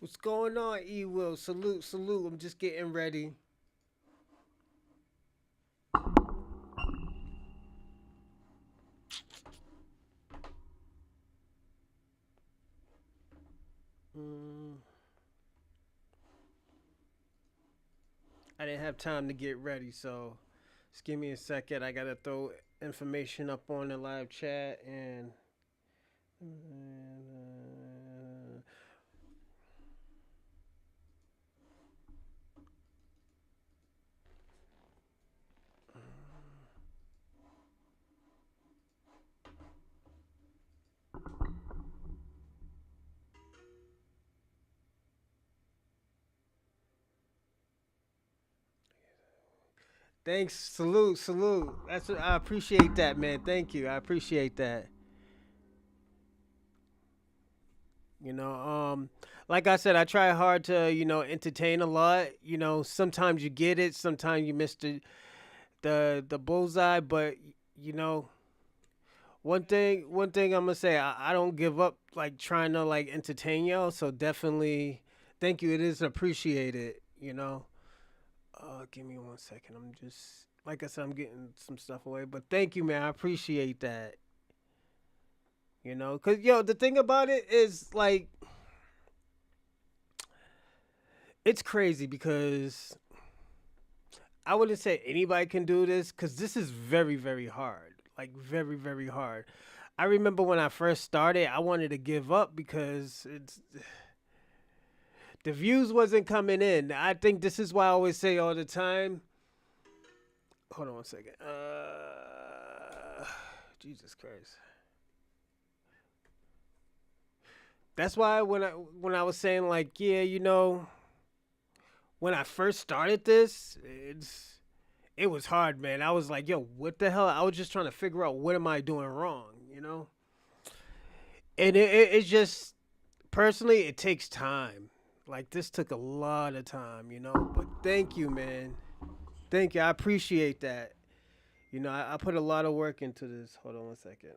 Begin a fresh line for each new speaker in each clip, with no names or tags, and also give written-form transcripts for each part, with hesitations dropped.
What's going on, E Will? Salute, salute. I'm just getting ready. Mm, I didn't have time to get ready, so just give me a second. I gotta throw information up on the live chat and. Thanks, salute, salute. I appreciate that, man. Thank you. I appreciate that. You know, like I said, I try hard to entertain a lot. Sometimes you get it, sometimes you miss the bullseye, but you know, one thing I'm gonna say, I don't give up like trying to like entertain y'all. So definitely, thank you. It is appreciated. Give me 1 second. I'm just like I said, I'm getting some stuff away, but thank you, man. I appreciate that. Cause the thing about it is like it's crazy because I wouldn't say anybody can do this because this is very, very hard. Like very, very hard. I remember when I first started, I wanted to give up because the views wasn't coming in. I think this is why I always say all the time. Hold on 1 second. Jesus Christ. That's why when I was saying like, yeah, when I first started this, it was hard, man. I was like, yo, what the hell? I was just trying to figure out what am I doing wrong. And it's just personally, it takes time. Like this took a lot of time. But thank you, man. Thank you. I appreciate that. I put a lot of work into this. Hold on 1 second.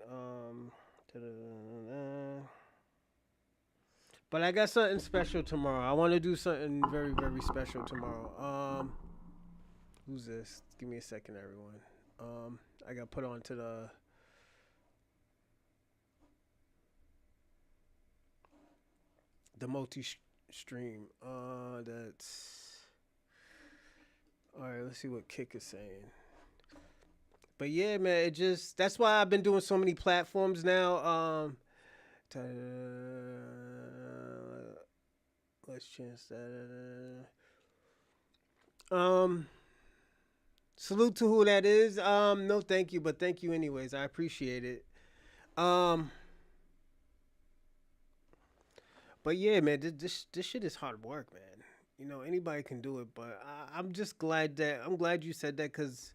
But I got something special tomorrow. I want to do something very, very special tomorrow. Who's this? Give me a second, everyone. I got put onto the multi stream. That's all right. Let's see what Kick is saying. But yeah, man, it just that's why I've been doing so many platforms now. Ta- let's chance that. Salute to who that is. No, thank you, but thank you anyways. I appreciate it. Um, but yeah, man, this shit is hard work, man. Anybody can do it, but I'm just glad you said that because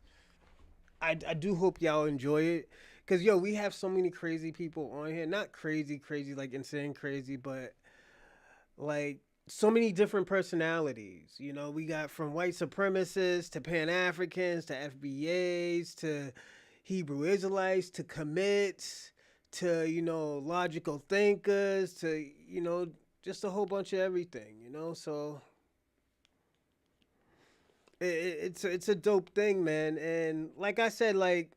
I do hope y'all enjoy it. Cause we have so many crazy people on here. Not crazy, crazy like insane crazy, but like so many different personalities. We got from white supremacists to Pan Africans to FBAs to Hebrew Israelites to commits to logical thinkers to just a whole bunch of everything. So it's a dope thing, man. And like I said, like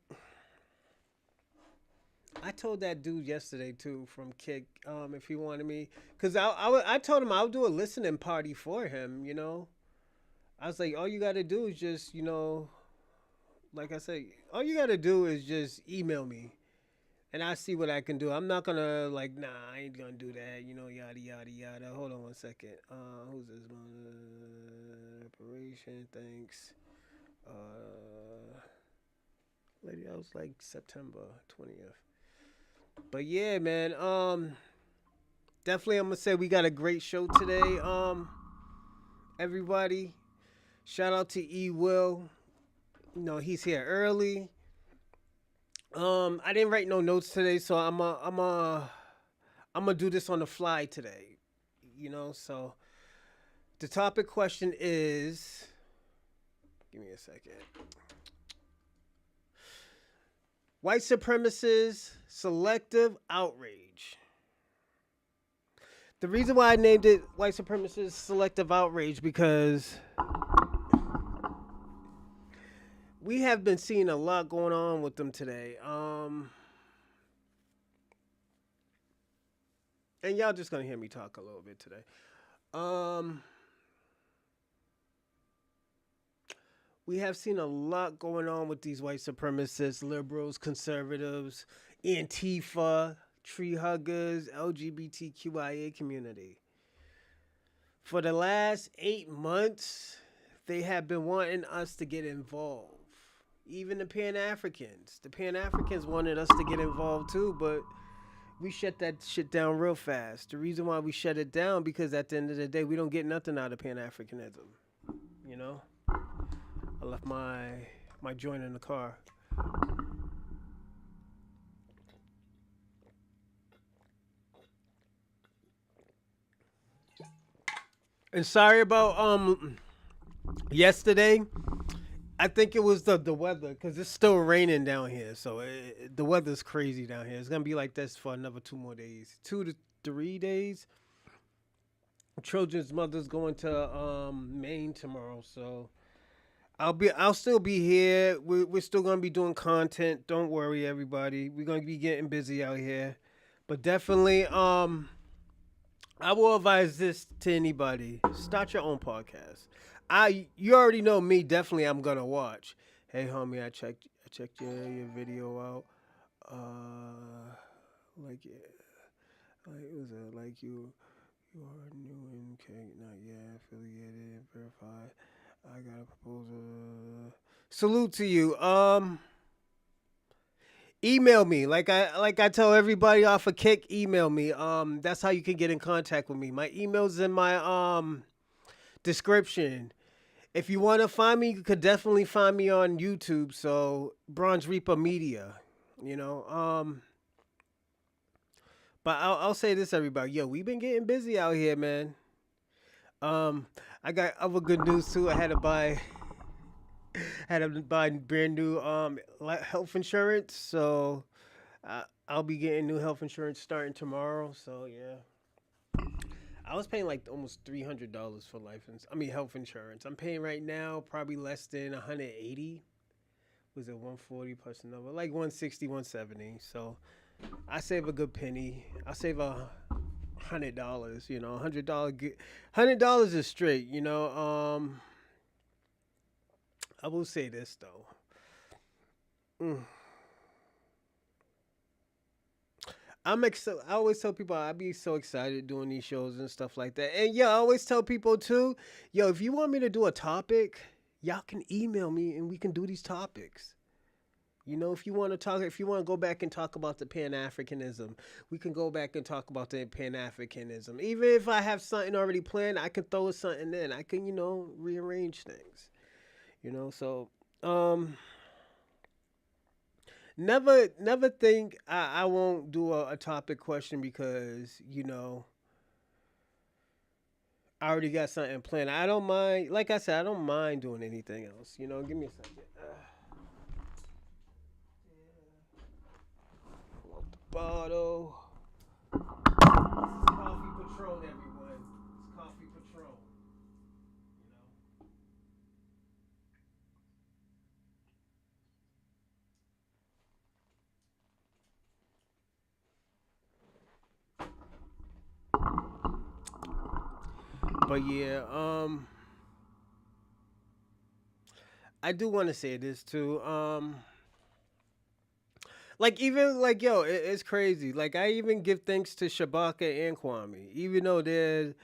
I told that dude yesterday too from Kick, if he wanted me, cause I told him I'll do a listening party for him. I was like, all you gotta do is just like I said, all you gotta do is just email me, and I see what I can do. I'm not gonna like, nah, I ain't gonna do that. Yada yada yada. Hold on 1 second. Who's this one? Reparation. Thanks. Uh, lady, that was like September 20th. But yeah, man. Definitely, I'm gonna say we got a great show today. Everybody, shout out to E Will. He's here early. I didn't write no notes today, so I'm gonna do this on the fly today. So the topic question is, give me a second. White supremacists, selective outrage. The reason why I named it white supremacist selective outrage because we have been seeing a lot going on with them today. And y'all just gonna hear me talk a little bit today. Um, we have seen a lot going on with these white supremacists, liberals, conservatives, Antifa, tree huggers, LGBTQIA community. For the last 8 months, they have been wanting us to get involved. Even the Pan Africans. The Pan Africans wanted us to get involved too, but we shut that shit down real fast. The reason why we shut it down because at the end of the day, we don't get nothing out of Pan Africanism. You know, I left my joint in the car. And sorry about yesterday. I think it was the weather because it's still raining down here. So the weather's crazy down here. It's gonna be like this for another 2 more days, 2 to 3 days. Children's mother's going to Maine tomorrow, so I'll still be here. We're still gonna be doing content. Don't worry, everybody. We're gonna be getting busy out here, but definitely I will advise this to anybody: start your own podcast. You already know me. Definitely, I'm gonna watch. Hey, homie, I checked your video out. Like it, like it was like you are new and not yet affiliated and verified. I got a proposal. Salute to you. Email me like I tell everybody off a kick. Email me. That's how you can get in contact with me. My email's in my description. If you want to find me, you could definitely find me on YouTube. So Bronze Reaper Media, you know. But I'll say this, everybody. Yo, we've been getting busy out here, man. Um, I got other good news too. I had to buy brand new health insurance. So I'll be getting new health insurance starting tomorrow. So yeah. I was paying like almost $300 for health insurance. I'm paying right now probably less than 180. Was it 140 plus another like 160, 170? So I save a good penny. I save $100. You know, $100 is straight. You know, I will say this though. Mm. I always tell people I be so excited doing these shows and stuff like that. And yeah, I always tell people too, yo, if you want me to do a topic, y'all can email me and we can do these topics. You know, if you want to go back and talk about the Pan Africanism, we can go back and talk about the Pan Africanism. Even if I have something already planned, I can throw something in. I can, rearrange things. So um, never think I won't do a topic question because I already got something planned. I don't mind. Like I said, I don't mind doing anything else. Give me a second. Pull out the bottle. Coffee Patron, everyone. It's Coffee Patron. You know. But yeah, I do want to say this too. Like even like yo, it's crazy. Like I even give thanks to Shabaka and Kwame, even though they're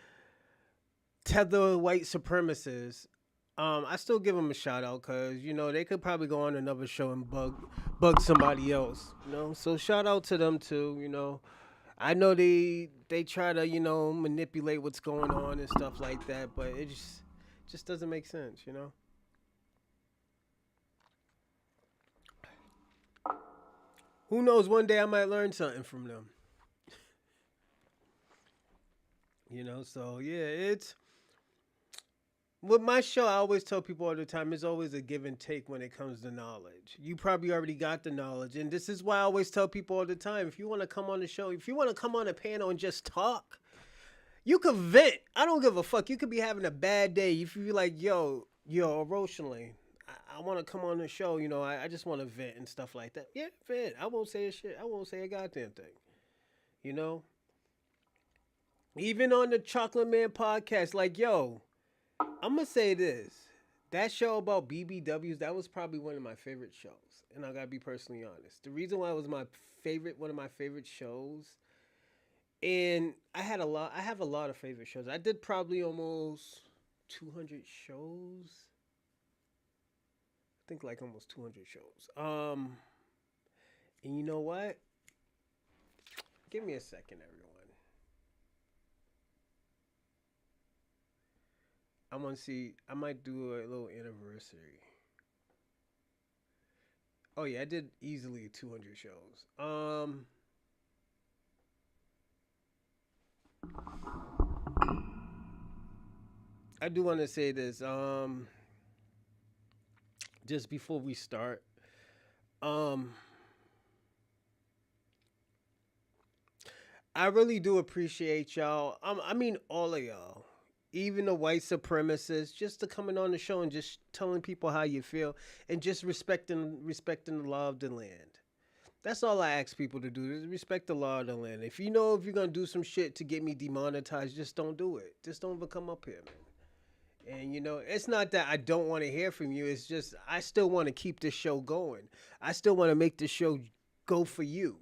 tether white supremacists. I still give them a shout out because they could probably go on another show and bug somebody else. So shout out to them too. I know they try to manipulate what's going on and stuff like that, but it just doesn't make sense. Who knows? One day I might learn something from them. So yeah, it's with my show. I always tell people all the time, it's always a give and take when it comes to knowledge. You probably already got the knowledge, and this is why I always tell people all the time: if you want to come on the show, if you want to come on a panel and just talk, You could vent. I don't give a fuck. You could be having a bad day. If you be like, yo, emotionally, I want to come on the show. I just want to vent and stuff like that. Yeah, vent. I won't say a shit. I won't say a goddamn thing. You know, even on the Chocolate Man podcast, like, yo, I'm gonna say this. That show about BBWs, that was probably one of my favorite shows. And I gotta be personally honest. The reason why it was one of my favorite shows, and I have a lot of favorite shows. I did probably almost 200 shows. I think like almost 200 shows. And you know what? Give me a second, everyone. I want to see. I might do a little anniversary. Oh yeah, I did easily 200 shows. I do want to say this. Just before we start. Um, I really do appreciate y'all. I mean, all of y'all, even the white supremacists, just to coming on the show and just telling people how you feel and just respecting the law of the land. That's all I ask people to do is respect the law of the land. If you're gonna do some shit to get me demonetized, just don't do it. Just don't even come up here, man. And it's not that I don't want to hear from you. It's just I still want to keep this show going. I still want to make this show go for you.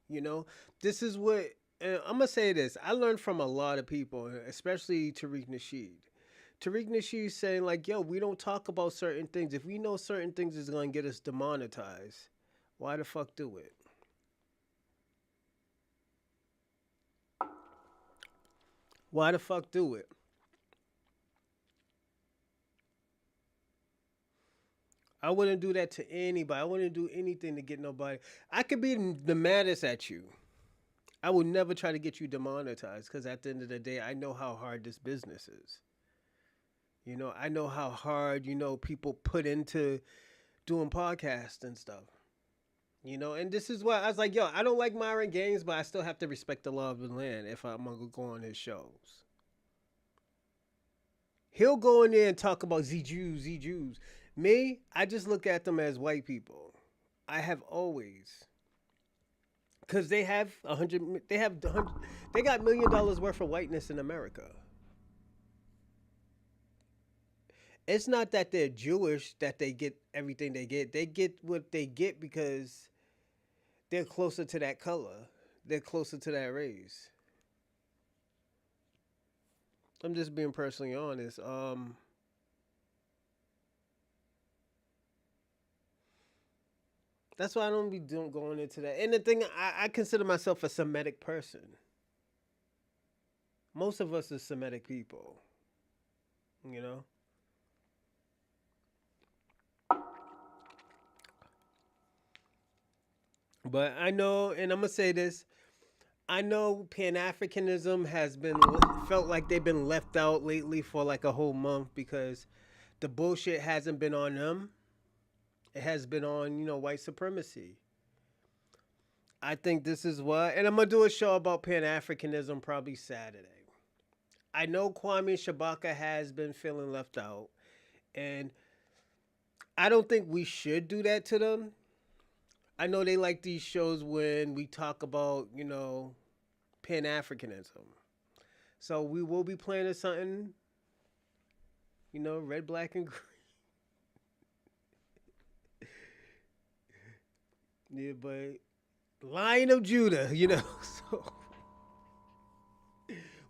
You know, this is what and I'm gonna say this. I learned from a lot of people, especially Tariq Nasheed. Tariq Nasheed saying like, "Yo, we don't talk about certain things. If we know certain things is gonna get us demonetized, why the fuck do it? Why the fuck do it?" I wouldn't do that to anybody. I wouldn't do anything to get nobody. I could be the maddest at you. I would never try to get you demonetized because at the end of the day, I know how hard this business is. I know how hard, people put into doing podcasts and stuff. And this is why I was like, yo, I don't like Myron Gaines, but I still have to respect the law of the land if I'm going to go on his shows. He'll go in there and talk about Z Jews, Z Jews. Me, I just look at them as white people. I have always. Because they have they got $1 million worth of whiteness in America. It's not that they're Jewish that they get everything they get. They get what they get because they're closer to that color. They're closer to that race. I'm just being personally honest. That's why I don't be doing going into that. And the thing, I consider myself a Semitic person. Most of us are Semitic people. You know. But I know, and I'm gonna say this. I know Pan Africanism has been felt like they've been left out lately for like a whole month because the bullshit hasn't been on them. It has been on, white supremacy. I think this is what, and I'm gonna do a show about Pan Africanism probably Saturday. I know Kwame Shabaka has been feeling left out, and I don't think we should do that to them. I know they like these shows when we talk about, Pan Africanism. So we will be playing something, red, black, and green. Yeah, but Lion of Judah, So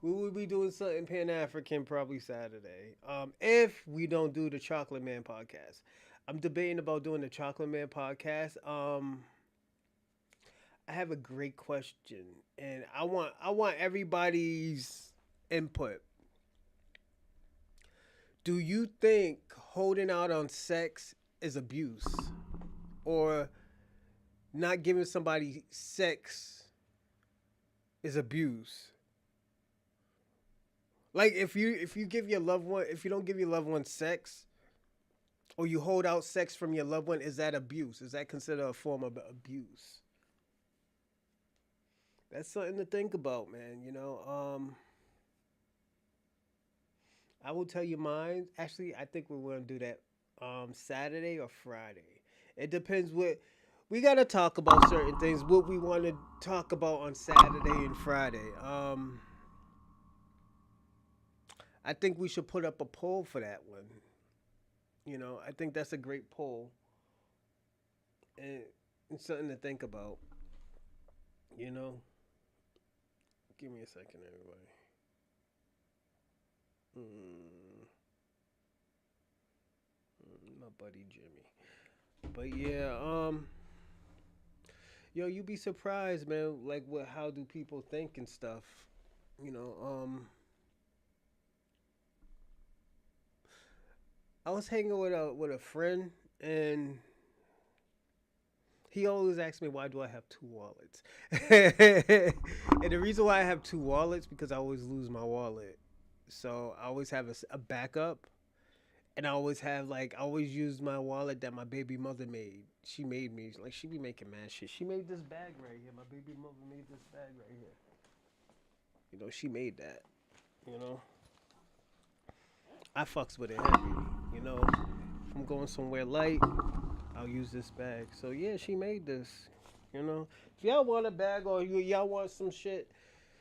we will be doing something Pan African probably Saturday. If we don't do the Chocolate Man podcast, I'm debating about doing the Chocolate Man podcast. I have a great question, and I want everybody's input. Do you think holding out on sex is abuse, or not giving somebody sex is abuse? Like if you give your loved one if you don't give your loved one sex or you hold out sex from your loved one, is that abuse? Is that considered a form of abuse? That's something to think about, man. I will tell you mine. Actually, I think we're gonna do that Saturday or Friday. It depends what we gotta talk about certain things. What we want to talk about on Saturday and Friday. I think we should put up a poll for that one. I think that's a great poll and, and something to think about. You know, give me a second, everybody. Mm, my buddy Jimmy. But yeah, yo, you be surprised, man. Like, what? How do people think and stuff? You know, I was hanging with a friend, and he always asks me why do I have two wallets, and the reason why I have two wallets because I always lose my wallet, so I always have a backup, and I always have like I always use my wallet that my baby mother made. She made me like she be making mad shit. She made this bag right here. My baby mother made this bag right here. She made that. You know, I fucks with it heavy. You know, if I'm going somewhere light, I'll use this bag. So yeah, she made this. If y'all want a bag or y'all want some shit,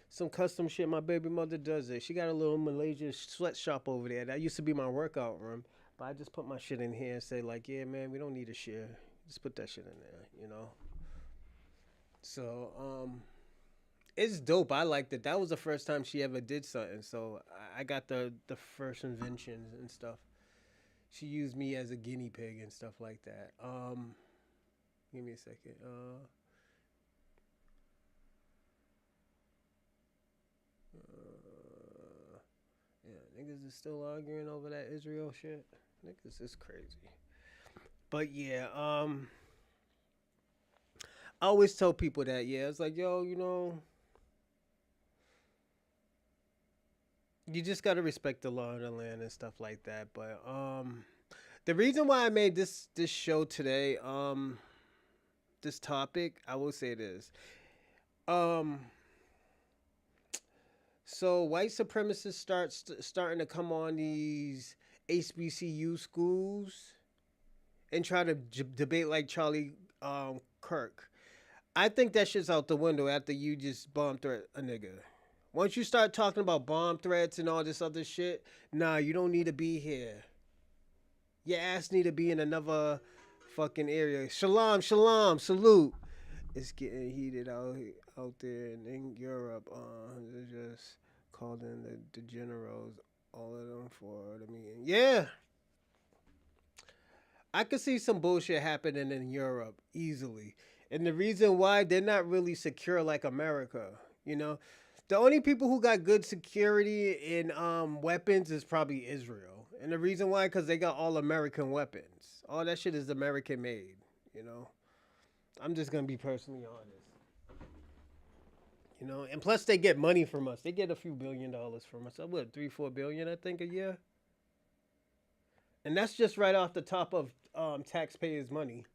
some custom shit, my baby mother does it. She got a little Malaysia sweatshop over there. That used to be my workout room, but I just put my shit in here and say like, yeah, man, we don't need a share. Just put that shit in there. So it's dope. I liked it. That was the first time she ever did something. So I got the first inventions and stuff. She used me as a guinea pig and stuff like that. Give me a second. Yeah, niggas is still arguing over that Israel shit. Niggas is crazy. But yeah, I always tell people that. Yeah, it's like, yo, you just gotta respect the law of the land and stuff like that. But the reason why I made this show today, this topic, I will say this. Um, so white supremacists starting to come on these HBCU schools and try to debate like Charlie Kirk. I think that shit's out the window after you just bomb threat a nigga. Once you start talking about bomb threats and all this other shit, nah, you don't need to be here. Your ass need to be in another fucking area. Shalom, shalom, salute. It's getting heated out there in Europe. They're just calling the generals, all of them for the meeting. Yeah, I could see some bullshit happening in Europe easily. And the reason why they're not really secure like America, you know? The only people who got good security in weapons is probably Israel. And the reason why, because they got all American weapons. All that shit is American made, you know? I'm just going to be personally honest. And plus they get money from us. They get a few $1 billion from us. What, 3-4 billion, I think, a year? And that's just right off the top of taxpayers' money.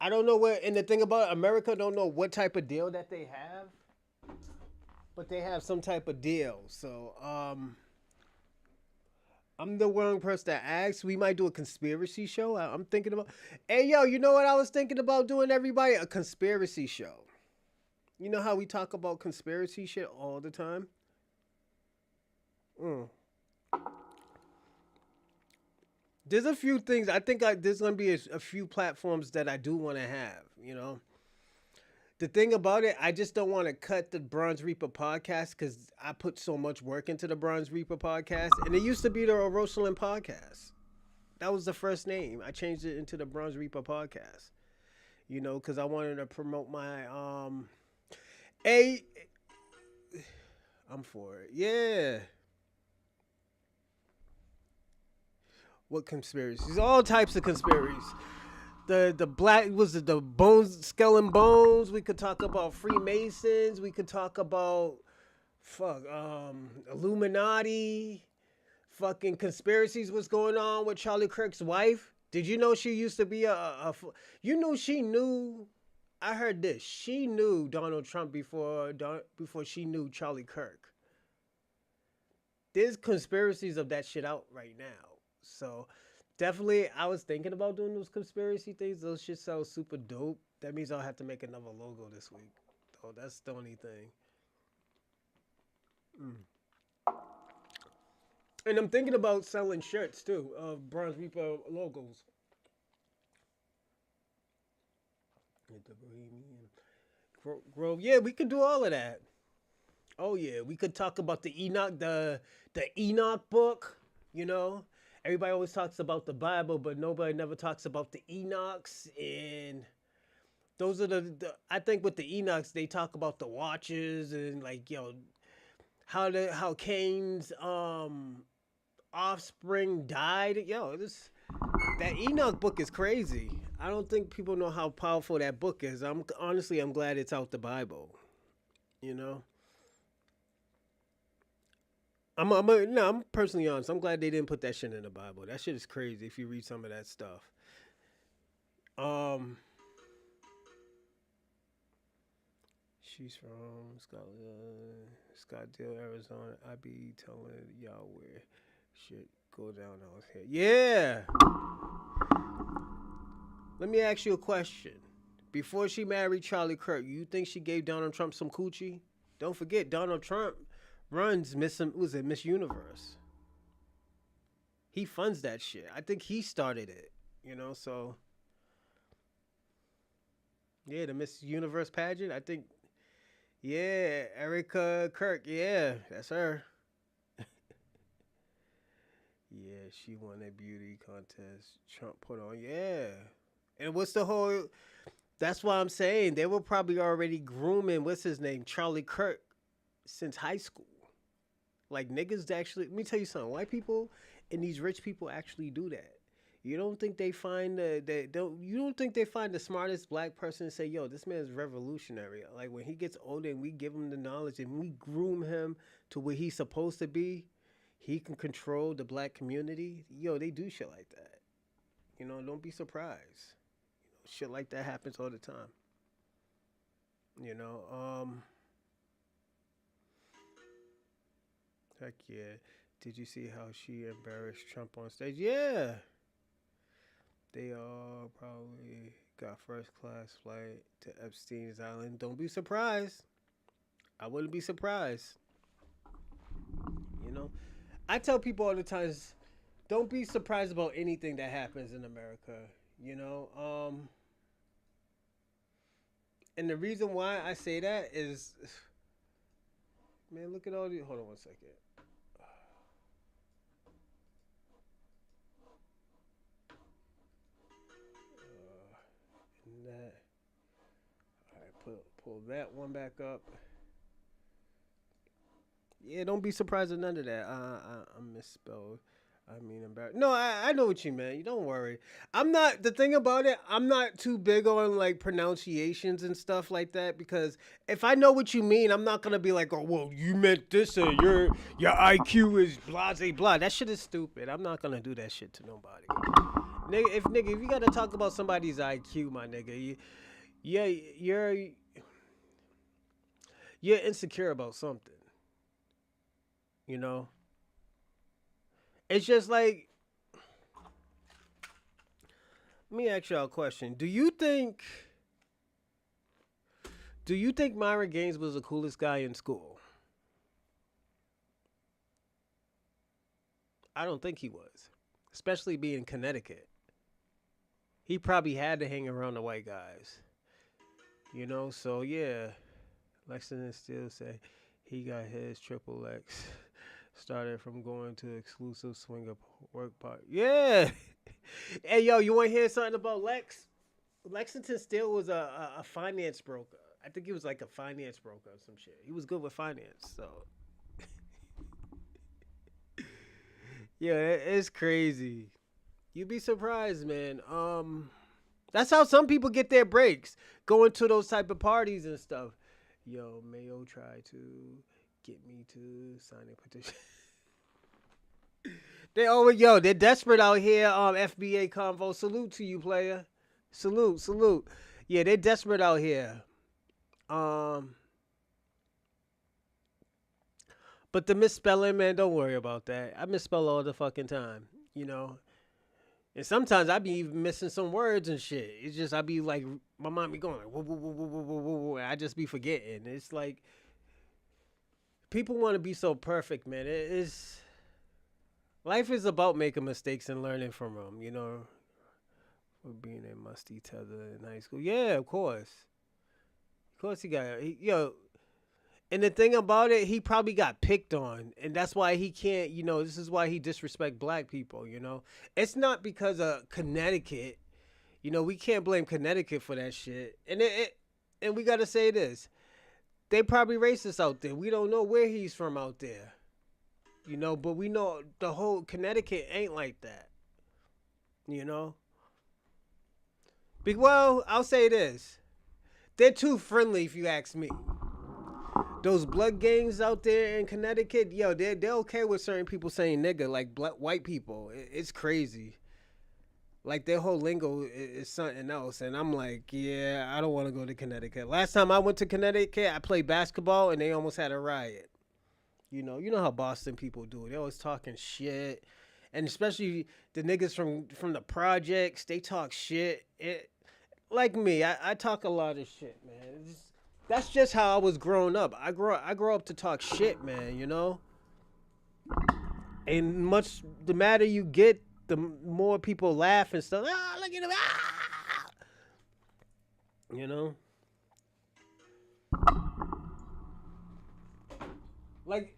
I don't know where, and the thing about America, don't know what type of deal that they have, but they have some type of deal. So, I'm the wrong person to ask. We might do a conspiracy show. I'm thinking about, hey, yo, you know what I was thinking about doing, everybody? A conspiracy show. You know how we talk about conspiracy shit all the time? Mm. There's a few things. I think there's going to be a few platforms that I do want to have. The thing about it, I just don't want to cut the Bronze Reaper podcast because I put so much work into the Bronze Reaper podcast. And it used to be the Rosalind podcast. That was the first name. I changed it into the Bronze Reaper podcast. Because I wanted to promote my a. I'm for it. Yeah. What conspiracies? All types of conspiracies. The black was the bones, skull and bones. We could talk about Freemasons. We could talk about Illuminati. Fucking conspiracies. What's going on with Charlie Kirk's wife? Did you know she used to be you knew she knew? I heard this. She knew Donald Trump before she knew Charlie Kirk. there's conspiracies of that shit out right now. So definitely, I was thinking about doing those conspiracy things. Those shit sound super dope. That means I'll have to make another logo this week. Oh, that's the only thing. Mm. And I'm thinking about selling shirts too of Bronze Reaper logos. The Bohemian Grove. Yeah, we could do all of that. Oh yeah, we could talk about the Enoch book. You know, everybody always talks about the Bible, but nobody never talks about the Enochs. And those are the I think with the Enochs they talk about the watches and like how Cain's offspring died. This that Enoch book is crazy. I don't think people know how powerful that book is. I'm glad it's out the Bible. You know. No, I'm personally honest. I'm glad they didn't put that shit in the Bible. That shit is crazy if you read some of that stuff. Um, she's from Scottsdale, Arizona. I be telling y'all where shit go down out here. Yeah. Let me ask you a question. Before she married Charlie Kirk, you think she gave Donald Trump some coochie? Don't forget, Donald Trump runs Miss Universe. He funds that shit. I think he started it. So yeah, the Miss Universe pageant. I think yeah, Erica Kirk. Yeah, that's her. Yeah, she won that beauty contest. Trump put on. Yeah, and what's the whole? That's why I'm saying they were probably already grooming. What's his name? Charlie Kirk since high school. Like niggas actually. Let me tell you something. White people and these rich people actually do that. You don't think they find you don't think they find the smartest black person and say, "Yo, this man is revolutionary." Like when he gets older and we give him the knowledge and we groom him to where he's supposed to be, he can control the black community. Yo, they do shit like that. Don't be surprised. Shit like that happens all the time. You know, heck yeah. Did you see how she embarrassed Trump on stage? Yeah. They all probably got first class flight to Epstein's Island. Don't be surprised. I wouldn't be surprised. You know, I tell people all the time, don't be surprised about anything that happens in America. You know, and the reason why I say that is, man, look at all these. Hold on one second. And that. All right, pull that one back up. Yeah, don't be surprised at none of that. I misspelled. I mean, embarrassed. No, I know what you meant. You don't worry. I'm not. The thing about it, I'm not too big on like pronunciations and stuff like that because if I know what you mean, I'm not gonna be like, oh, well, you meant this, or your IQ is blah blah blah. That shit is stupid. I'm not gonna do that shit to nobody. Nigga, if you gotta talk about somebody's IQ, my nigga, yeah, you're insecure about something. You know, it's just like, let me ask y'all a question. Do you think Myron Gaines was the coolest guy in school? I don't think he was, especially being in Connecticut. He probably had to hang around the white guys. So yeah, Lexington still say he got his triple X. Started from going to exclusive swinger work party. Yeah. Hey yo, you want to hear something about Lex? Lexington still was a finance broker. I think he was like a finance broker or some shit. He was good with finance. So yeah, it's crazy. You'd be surprised, man. That's how some people get their breaks, going to those type of parties and stuff. Yo, Mayo tried to get me to sign a petition. They're desperate out here. FBA convo. Salute to you, player. Salute, salute. Yeah, they're desperate out here. Um, But the misspelling, man, don't worry about that. I misspell all the fucking time, you know. And sometimes I be even missing some words and shit. It's just I be like, my mind be going like, whoa, whoa, whoa, whoa, whoa, whoa, whoa, whoa. I just be forgetting. It's like people want to be so perfect, man. It is life is about making mistakes and learning from them. You know, for being a musty tether in high school. Yeah, of course he got yo. And the thing about it, he probably got picked on, and that's why he can't. You know, this is why he disrespect black people. You know, it's not because of Connecticut. You know, we can't blame Connecticut for that shit. And we gotta say this: they probably racist out there. We don't know where he's from out there. You know, but we know the whole Connecticut ain't like that. You know, well, I'll say this: they're too friendly, if you ask me. Those blood gangs out there in Connecticut, yo, they're okay with certain people saying nigga, like black white people. It's crazy. Like their whole lingo is something else, and I'm like, yeah, I don't want to go to Connecticut. Last time I went to Connecticut, I played basketball, and they almost had a riot. You know how Boston people do it. They always talking shit, and especially the niggas from the projects, they talk shit. Like me, I talk a lot of shit, man. That's just how I was growing up. I grew up to talk shit, man. You know, and much the madder you get, the more people laugh and stuff. Ah, look at him! Ah! You know, like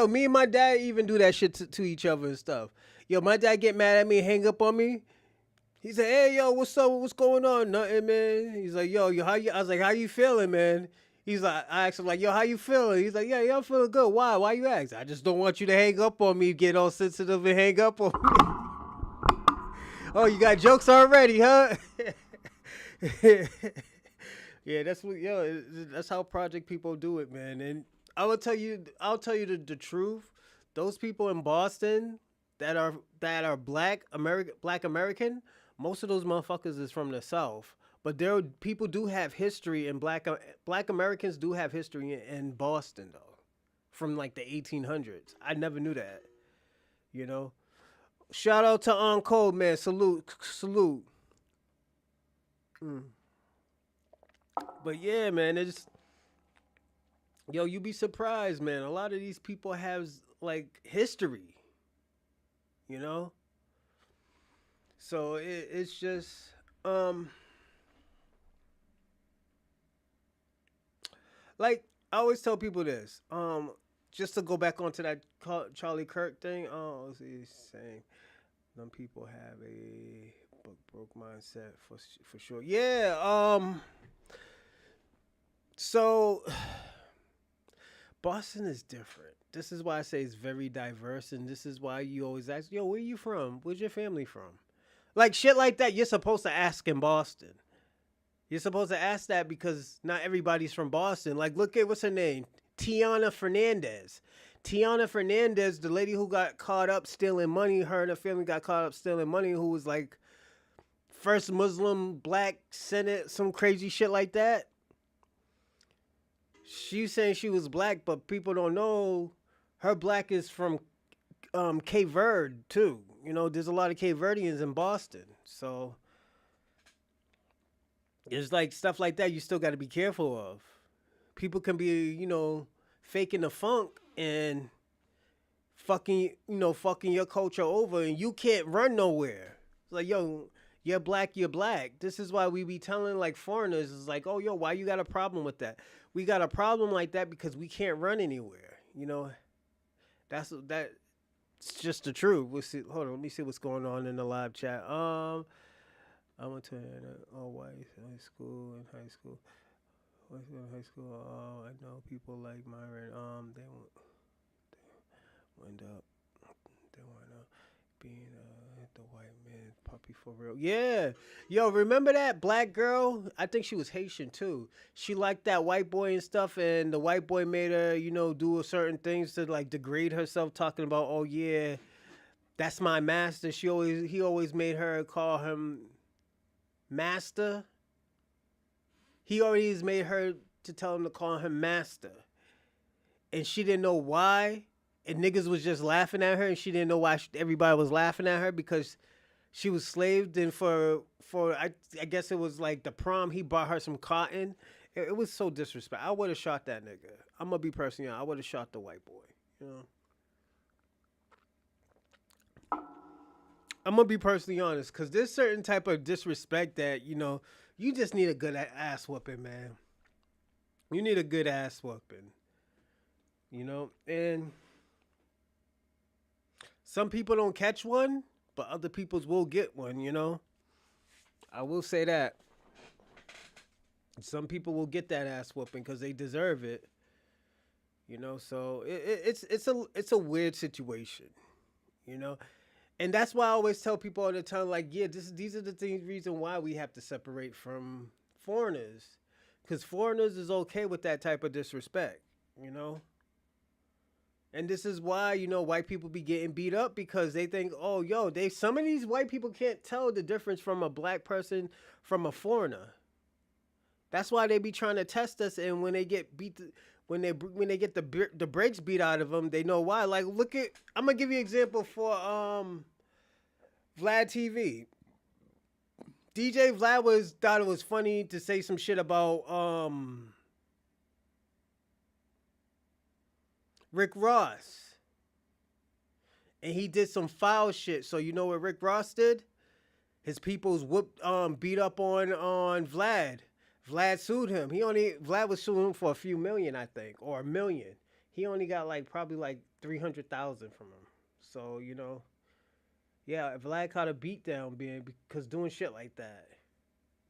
me and my dad even do that shit to each other and stuff. Yo, my dad get mad at me, hang up on me. He said, "Hey, yo, what's up? What's going on? Nothing, man." He's like, "Yo, how you?" I was like, "How you feeling, man?" He's like, I asked him like, "Yo, how you feeling?" He's like, "Yeah, I'm feeling good." Why? Why you ask? I just don't want you to hang up on me, get all sensitive and hang up on me. Oh, you got jokes already, huh? Yeah, that's what that's how project people do it, man. And I'll tell you the truth. Those people in Boston that are black American, most of those motherfuckers is from the South. But people do have history in black Americans do have history in Boston though, from like the 1800s. I never knew that. You know. Shout out to Cole, man. Salute, salute. Mm. But yeah, man, it's yo. You be surprised, man. A lot of these people have like history. You know. So it's just um like I always tell people this. Just to go back onto that Charlie Kirk thing. Oh, he's saying some people have a book broke mindset for sure. Yeah. So Boston is different. This is why I say it's very diverse, and this is why you always ask, "Yo, where you from? Where's your family from?" Like shit like that. You're supposed to ask in Boston. You're supposed to ask that because not everybody's from Boston. Like, look at what's her name, Tiana Fernandez. Tiana Fernandez, the lady who got caught up stealing money, her and her family got caught up stealing money, who was like first Muslim black Senate, some crazy shit like that. She's saying she was black, but people don't know her black is from Cape Verde too. You know, there's a lot of Cape Verdeans in Boston, so it's like stuff like that. You still got to be careful of. People can be, faking the funk and fucking your culture over, and you can't run nowhere. It's like, yo, you're black, you're black. This is why we be telling like foreigners, is like, oh, yo, why you got a problem with that? We got a problem like that because we can't run anywhere. That's it's just the truth. We'll see. Hold on, let me see what's going on in the live chat. I went to an all white high school in high school. What's in high school? Oh, I know people like Myron. Wind up. They wind up being the white man puppy for real. Yeah. Yo, remember that black girl? I think she was Haitian too. She liked that white boy and stuff, and the white boy made her, do certain things to like degrade herself, talking about, oh yeah, that's my master. He always made her call him master. He always made her to tell him to call him master. and she didn't know why, and niggas was just laughing at her, and she didn't know why everybody was laughing at her because she was slaved, and I guess it was like the prom, he bought her some cotton. It was so disrespectful. I would have shot that nigga. I'm gonna be personally honest. I would have shot the white boy. You know. I'm gonna be personally honest, cause there's certain type of disrespect that you just need a good ass whooping, man. You need a good ass whooping, and some people don't catch one, but other people's will get one. I will say that some people will get that ass whooping because they deserve it. So it's a weird situation. You know, and that's why I always tell people all the time, like, yeah, these are the things, reason why we have to separate from foreigners, because foreigners is okay with that type of disrespect, you know. And this is why white people be getting beat up, because they think, oh, yo, some of these white people can't tell the difference from a black person from a foreigner. That's why they be trying to test us, and when they get beat. When they get the brakes beat out of them, they know why. Like, I'm gonna give you an example for Vlad TV. DJ Vlad thought it was funny to say some shit about Rick Ross, and he did some foul shit. So you know what Rick Ross did? His people's beat up on Vlad. Vlad sued him. Vlad was suing him for a few million, I think, or $1 million. He only got probably 300,000 from him. So yeah, Vlad caught a beat down because doing shit like that.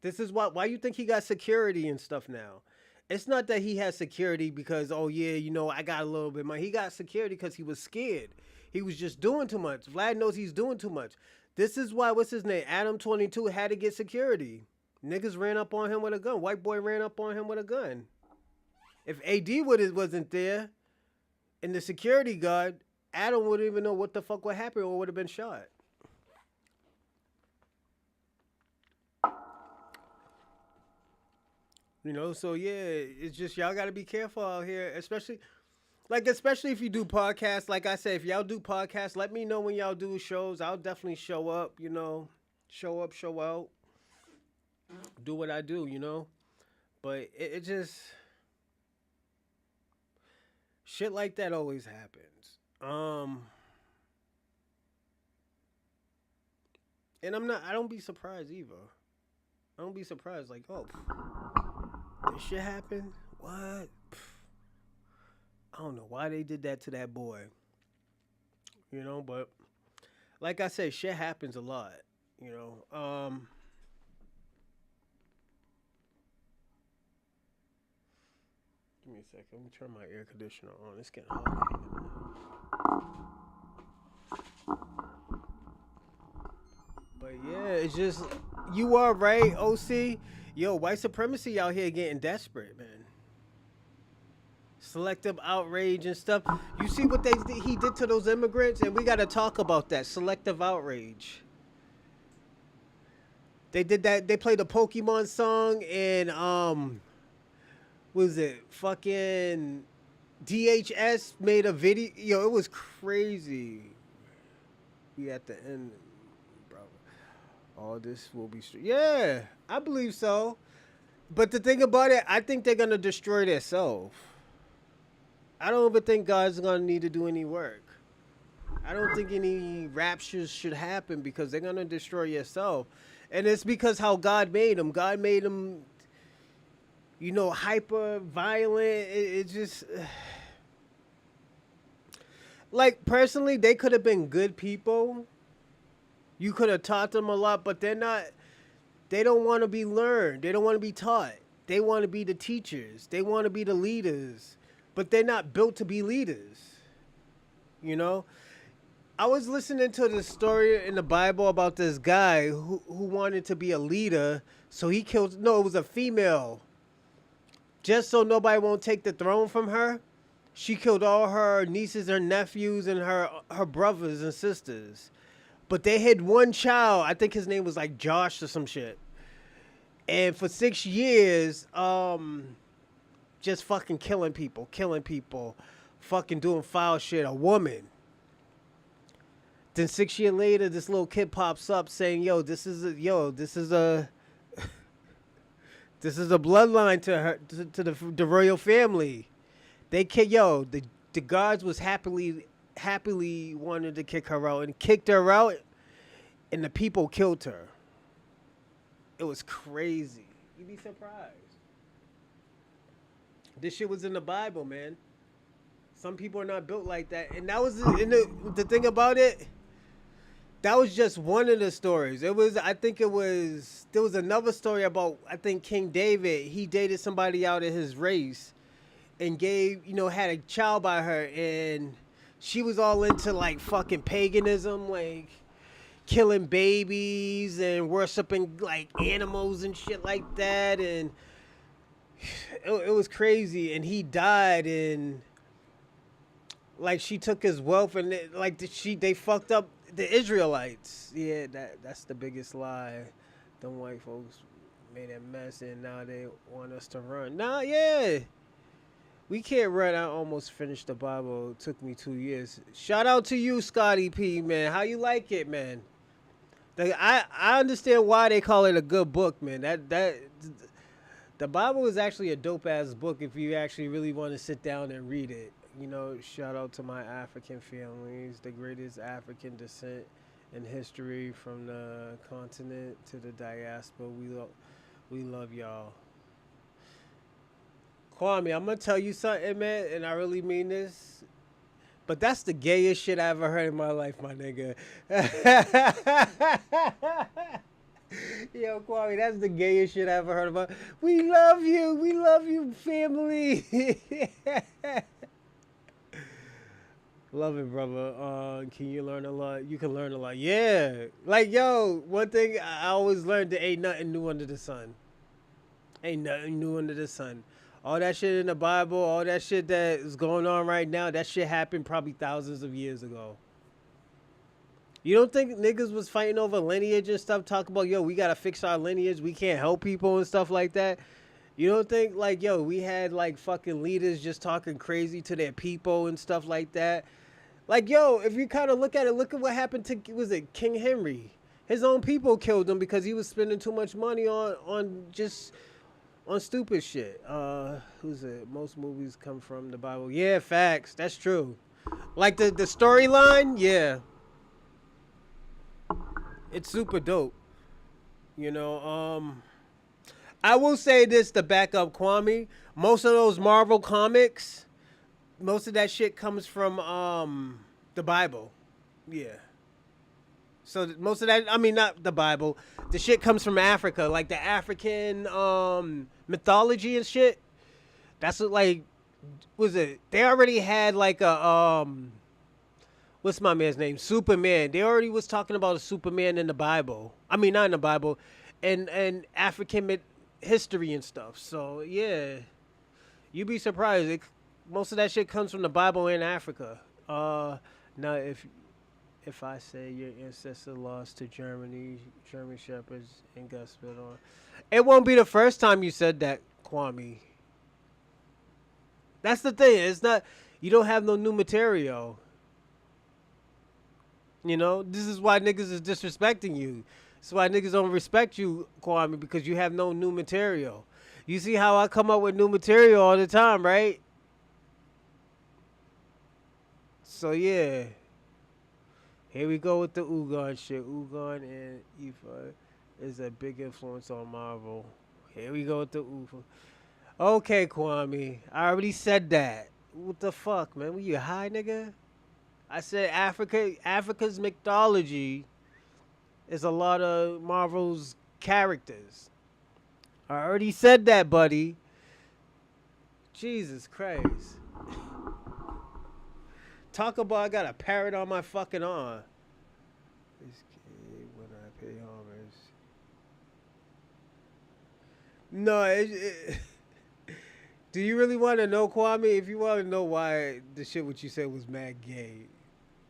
This is why you think he got security and stuff now. It's not that he has security because, oh yeah, I got a little bit of money. He got security because he was scared. He was just doing too much. Vlad knows he's doing too much. This is why, what's his name? Adam 22 had to get security. Niggas ran up on him with a gun. White boy ran up on him with a gun. If AD wasn't there and the security guard, Adam wouldn't even know what the fuck would happen or would have been shot. So yeah, it's just y'all gotta be careful out here, especially if you do podcasts. Like I said, if y'all do podcasts, let me know when y'all do shows. I'll definitely show up, show up, show out. Do what I do, but it just shit like that always happens. And I don't be surprised either. I don't be surprised oh, this shit happened? What? I don't know why they did that to that boy. But like I said, shit happens a lot, Give me a second. Let me turn my air conditioner on. It's getting hot. But yeah, it's just, you are right, OC. Yo, white supremacy out here getting desperate, man. Selective outrage and stuff. You see what he did to those immigrants? And we got to talk about that. Selective outrage. They did that. They played a Pokemon song and was it fucking DHS made a video? Yo, it was crazy. We at the end, bro. All this will be straight. Yeah, I believe so. But the thing about it, I think they're gonna destroy themselves. I don't even think God's gonna need to do any work. I don't think any raptures should happen because they're gonna destroy yourself, and it's because how God made them. God made them, hyper violent. It just personally, they could have been good people. You could have taught them a lot, but they're not. They don't want to be learned. They don't want to be taught. They want to be the teachers. They want to be the leaders, but they're not built to be leaders. I was listening to the story in the Bible about this guy who wanted to be a leader, so he killed. No, it was a female. Just so nobody won't take the throne from her, she killed all her nieces, her nephews, and her brothers and sisters. But they had one child. I think his name was Josh or some shit. And for 6 years, just fucking killing people, fucking doing foul shit, a woman. Then 6 years later, this little kid pops up saying, this is a bloodline to her, to the royal family. They kick, the guards was happily wanted to kick her out and kicked her out, and the people killed her. It was crazy. You'd be surprised. This shit was in the Bible, man. Some people are not built like that, and that was the thing about it. That was just one of the stories. There was another story about, I think, King David. He dated somebody out of his race and had a child by her, and she was all into like fucking paganism, like killing babies and worshiping like animals and shit like that, and it was crazy. And he died, and like she took his wealth, and they fucked up the Israelites. Yeah, that's the biggest lie. Them white folks made a mess, and now they want us to run. Nah, yeah. We can't run. I almost finished the Bible. It took me 2 years. Shout out to you, Scotty P, man. How you like it, man? I understand why they call it a good book, man. The Bible is actually a dope ass book if you actually really want to sit down and read it. Shout out to my African families, the greatest African descent in history from the continent to the diaspora. We love y'all. Kwame, I'm gonna tell you something, man, and I really mean this. But that's the gayest shit I ever heard in my life, my nigga. Yo, Kwame, that's the gayest shit I ever heard about. We love you, family. Love it, brother. Can you learn a lot? You can learn a lot. Yeah. Like, one thing I always learned, there ain't nothing new under the sun. Ain't nothing new under the sun. All that shit in the Bible, all that shit that is going on right now, that shit happened probably thousands of years ago. You don't think niggas was fighting over lineage and stuff, talk about, we gotta fix our lineage, we can't help people and stuff like that? You don't think, like, we had, like, fucking leaders just talking crazy to their people and stuff like that? Like, if you kind of look at what happened to, was it King Henry? His own people killed him because he was spending too much money on stupid shit. Who's it? Most movies come from the Bible. Yeah, facts. That's true. Like the storyline, yeah. It's super dope. I will say this to back up Kwame. Most of those Marvel comics, most of that shit comes from the Bible. Yeah. So most of that, I mean, not the Bible. The shit comes from Africa, like the African mythology and shit. That's what, like, was it? They already had like a what's my man's name? Superman. They already was talking about a Superman in the Bible. I mean, not in the Bible, and African history and stuff. So yeah, you'd be surprised. Most of that shit comes from the Bible in Africa. Now if I say your ancestor lost to German shepherds and got spit on, it won't be the first time you said that, Kwame. That's the thing. It's not. You don't have no new material. This is why niggas is disrespecting you. That's why niggas don't respect you, Kwame, because you have no new material. You see how I come up with new material all the time, right? So yeah. Here we go with the Ugan shit. Ugan and Ifa is a big influence on Marvel. Here we go with the Ufa. Okay, Kwame. I already said that. What the fuck, man? Were you high, nigga? I said Africa's mythology is a lot of Marvel's characters. I already said that, buddy. Jesus Christ. Talk about I got a parrot on my fucking arm. This kid, when I pay homage. No, do you really want to know, Kwame? If you want to know why the shit what you said was mad gay,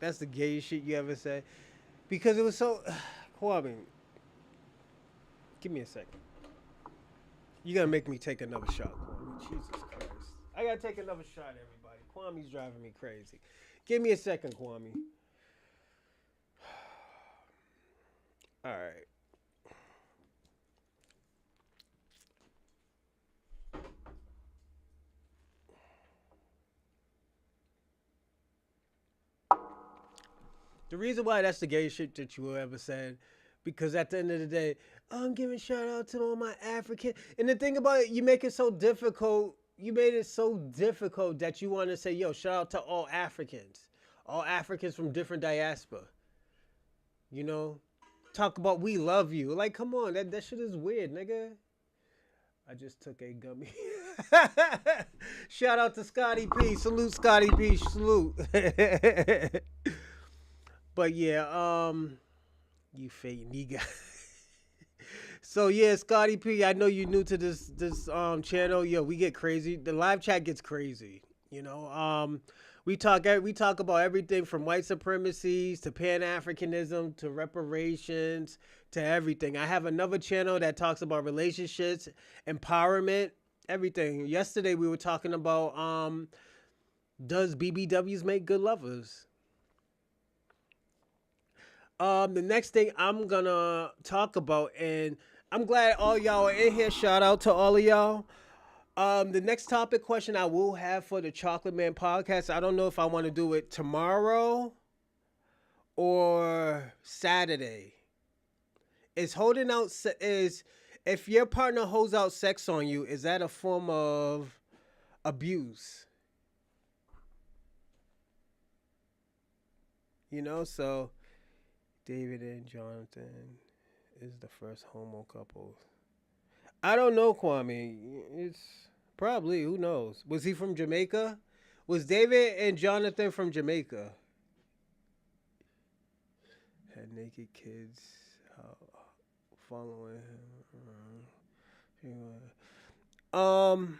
that's the gayest shit you ever said. Because it was so... Kwame, give me a second. You gotta make me take another shot, Kwame. Jesus Christ. I gotta take another shot, everybody. Kwame's driving me crazy. Give me a second, Kwame. All right. The reason why that's the gay shit that you ever said, because at the end of the day, I'm giving shout out to all my African. And the thing about it, you make it so difficult. You made it so difficult that you want to say, yo, shout out to all Africans from different diaspora. You know, talk about we love you. Like, come on, that shit is weird, nigga. I just took a gummy. Shout out to Scotty P. Salute, Scotty P. Salute. But yeah, you fake nigga. So yeah, Scotty P, I know you're new to this channel. Yo, we get crazy. The live chat gets crazy. You know, we talk about everything from white supremacies to Pan Africanism to reparations to everything. I have another channel that talks about relationships, empowerment, everything. Yesterday we were talking about does BBWs make good lovers? The next thing I'm gonna talk about, and I'm glad all y'all are in here. Shout out to all of y'all. The next topic question I will have for the Chocolate Man podcast, I don't know if I want to do it tomorrow or Saturday. Is holding out is if your partner holds out sex on you, is that a form of abuse? You know, so David and Jonathan is the first homo couple. I don't know, Kwame. It's probably, who knows? Was he from Jamaica? Was David and Jonathan from Jamaica? Had naked kids following him. I'm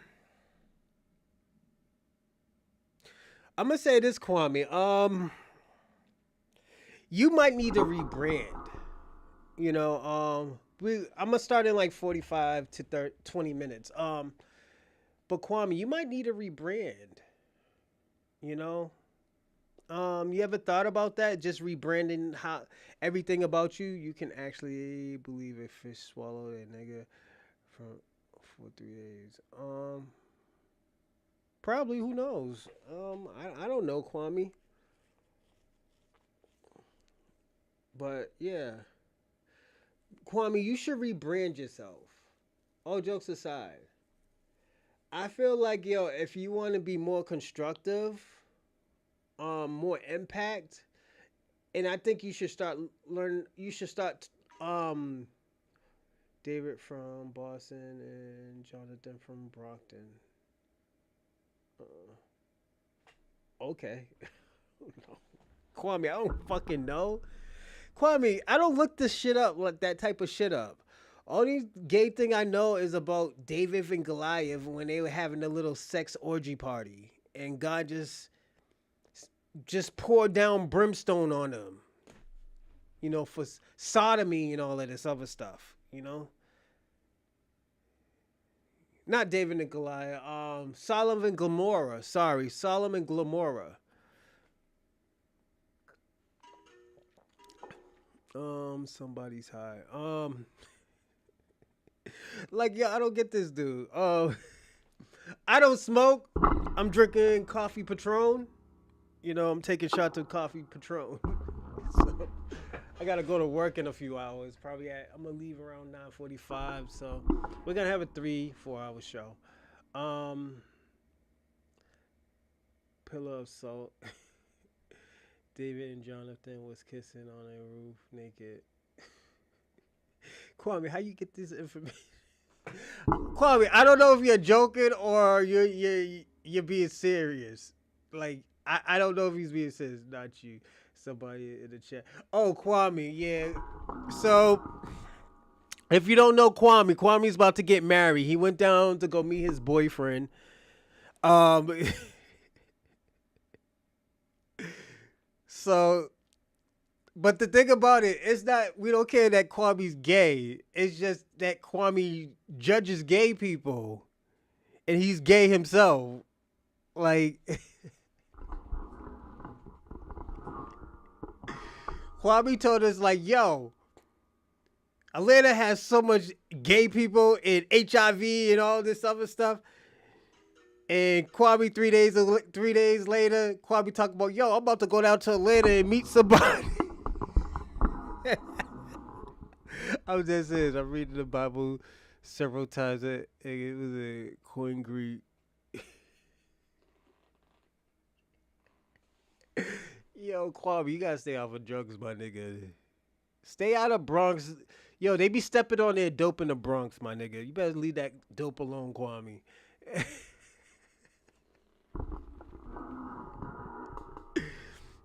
gonna say this, Kwame. You might need to rebrand. You know, I'm gonna start in like 45 to 20 minutes. But Kwame, you might need to rebrand. You know, you ever thought about that? Just rebranding how everything about you. You can actually believe a fish swallowed a nigga for 3 days. Probably. Who knows? I don't know, Kwame. But yeah, Kwame, you should rebrand yourself. All jokes aside, I feel like, yo, if you want to be more constructive, more impact, and I think you should start learn. You should start. David from Boston and Jonathan from Brockton. Okay. No. Kwame, I don't fucking know. Kwame, I don't look this shit up, like that type of shit up. Only gay thing I know is about David and Goliath when they were having a little sex orgy party, and God just poured down brimstone on them. You know, for sodomy and all of this other stuff. You know, not David and Goliath. Solomon and Gomorrah. Sorry, Solomon and Gomorrah. Somebody's high. Like, yeah, I don't get this dude. I don't smoke. I'm drinking coffee Patron. You know, I'm taking shots of coffee Patron. So I gotta go to work in a few hours. I'm gonna leave around 9:45. So we're gonna have a 3-4 hour show. Pillar of salt. David and Jonathan was kissing on a roof naked. Kwame, how you get this information? Kwame, I don't know if you're joking or you're being serious. Like, I don't know if he's being serious. Not you. Somebody in the chat. Oh, Kwame, yeah. So, if you don't know Kwame's about to get married. He went down to go meet his boyfriend. So, but the thing about it is that we don't care that Kwame's gay. It's just that Kwame judges gay people, and he's gay himself. Like, Kwame told us like, yo, Atlanta has so much gay people and HIV and all this other stuff. And Kwame 3 days later, Kwame talking about, yo, I'm about to go down to Atlanta and meet somebody. I'm just saying, I'm reading the Bible several times, and it was a coin greed. Yo, Kwame, you gotta stay off of drugs, my nigga. Stay out of Bronx. Yo, they be stepping on their dope in the Bronx, my nigga. You better leave that dope alone, Kwame.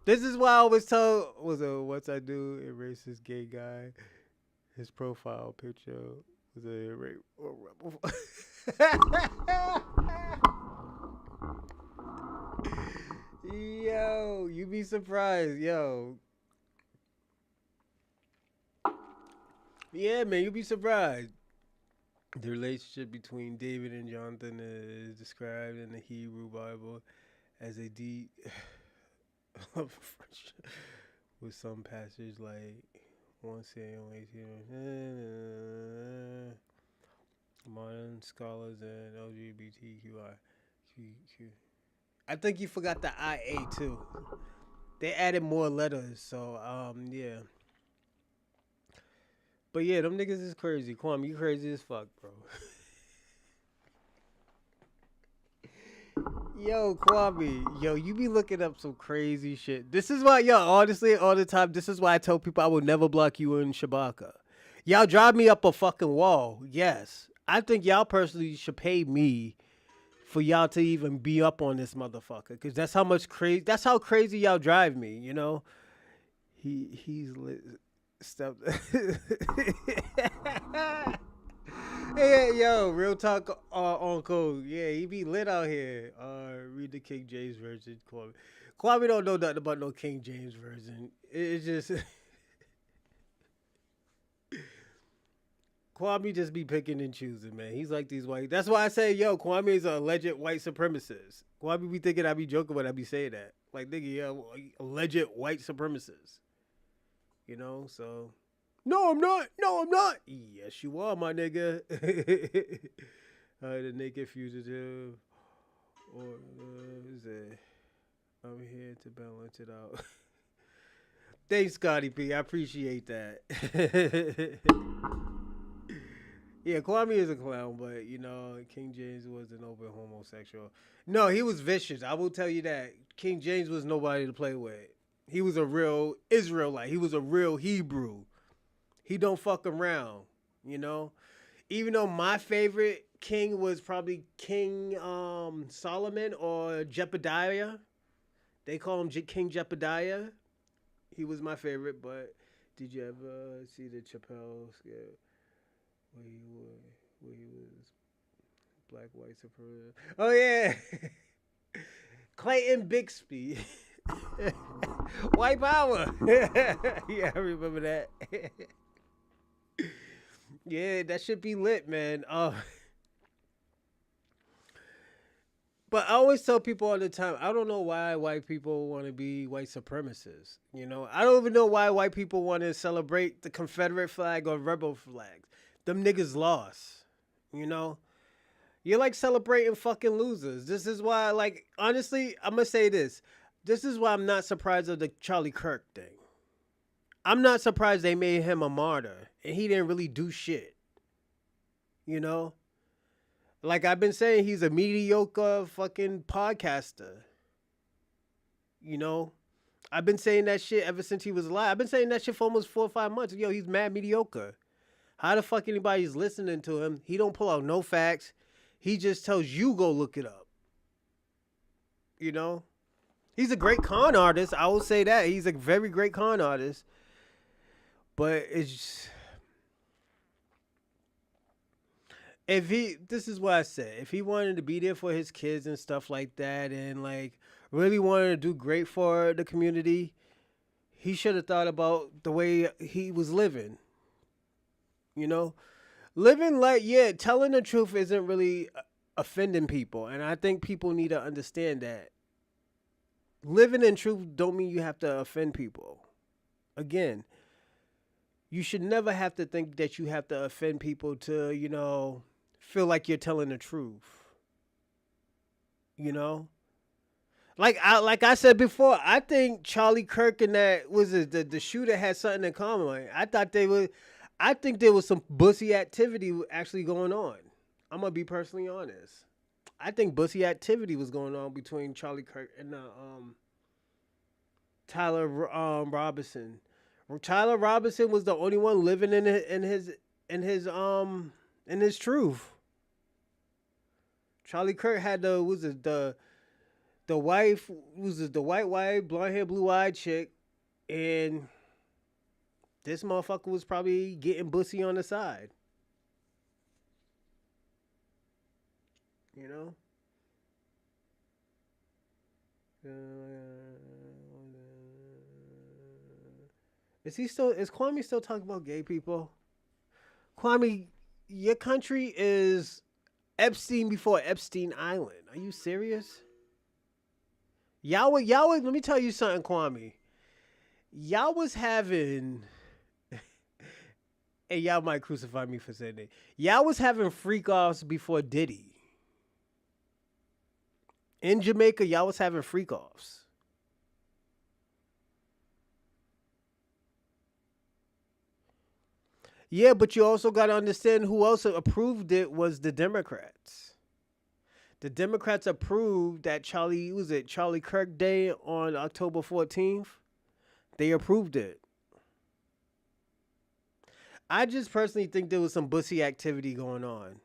This is why I always tell once I do erase this gay guy, his profile picture was a rape or rebel. Yo, you be surprised, yo. Yeah, man, you be surprised. The relationship between David and Jonathan is described in the Hebrew Bible as a deep love friendship, with some passages like 1 Samuel 18. Modern scholars and LGBTQI. I think you forgot the IA too. They added more letters, so yeah. But yeah, them niggas is crazy. Kwame, you crazy as fuck, bro. Yo, Kwame, yo, you be looking up some crazy shit. This is why, yo, honestly, all the time, this is why I tell people I will never block you in Shabaka. Y'all drive me up a fucking wall, yes. I think y'all personally should pay me for y'all to even be up on this motherfucker, because that's how much crazy, that's how crazy y'all drive me, you know? He's lit. Stop. Hey, yo, real talk on code. Yeah, he be lit out here. Read the King James version, Kwame. Kwame don't know nothing about no King James version. It's just Kwame just be picking and choosing, man. He's like these white. That's why I say, yo, Kwame is an alleged white supremacist. Kwame be thinking I be joking when I be saying that. Like, nigga, yo, alleged white supremacist. You know, so. No, I'm not. No, I'm not. Yes, you are, my nigga. The naked fugitive. Or, is it? I'm here to balance it out. Thanks, Scotty P. I appreciate that. Yeah, Kwame is a clown, but, you know, King James was an open homosexual. No, he was vicious. I will tell you that. King James was nobody to play with. He was a real Israelite. He was a real Hebrew. He don't fuck around, you know? Even though my favorite king was probably King Solomon or Jebediah. They call him King Jebediah. He was my favorite, but did you ever see the Chappelle skit where he was black, white, supreme? Oh, yeah. Clayton Bixby. White power. Yeah, I remember that. Yeah, that should be lit, man. But I always tell people all the time, I don't know why white people want to be white supremacists. You know, I don't even know why white people want to celebrate the Confederate flag or rebel flags. Them niggas lost. You know, you're like celebrating fucking losers. This is why, like, honestly, I'm gonna say this. This is why I'm not surprised of the Charlie Kirk thing. I'm not surprised they made him a martyr and he didn't really do shit. You know? Like I've been saying, he's a mediocre fucking podcaster. You know? I've been saying that shit ever since he was alive. I've been saying that shit for almost 4 or 5 months. Yo, he's mad mediocre. How the fuck anybody's listening to him? He don't pull out no facts. He just tells you go look it up. You know? He's a great con artist. I will say that. He's a very great con artist. But it's just, this is what I said. If he wanted to be there for his kids and stuff like that and like really wanted to do great for the community, he should have thought about the way he was living. You know? Living like, yeah, telling the truth isn't really offending people. And I think people need to understand that. Living in truth don't mean you have to offend people. Again, you should never have to think that you have to offend people to, feel like you're telling the truth. You know? Like I said before, I think Charlie Kirk and that was it, the shooter had something in common. I think there was some bussy activity actually going on. I'm gonna be personally honest. I think bussy activity was going on between Charlie Kirk and Tyler Robinson. Tyler Robinson was the only one living in his truth. Charlie Kirk had the wife was the white wife, blonde hair, blue eyed chick, and this motherfucker was probably getting bussy on the side. You know. Is Kwame still talking about gay people? Kwame, your country is Epstein before Epstein Island. Are you serious? Let me tell you something, Kwame. Y'all was having, and y'all might crucify me for saying it. Y'all was having freak offs before Diddy. In Jamaica, y'all was having freak offs. Yeah, but you also got to understand who else approved it was the Democrats. The Democrats approved that Charlie Kirk Day on October 14th. They approved it. I just personally think there was some bussy activity going on.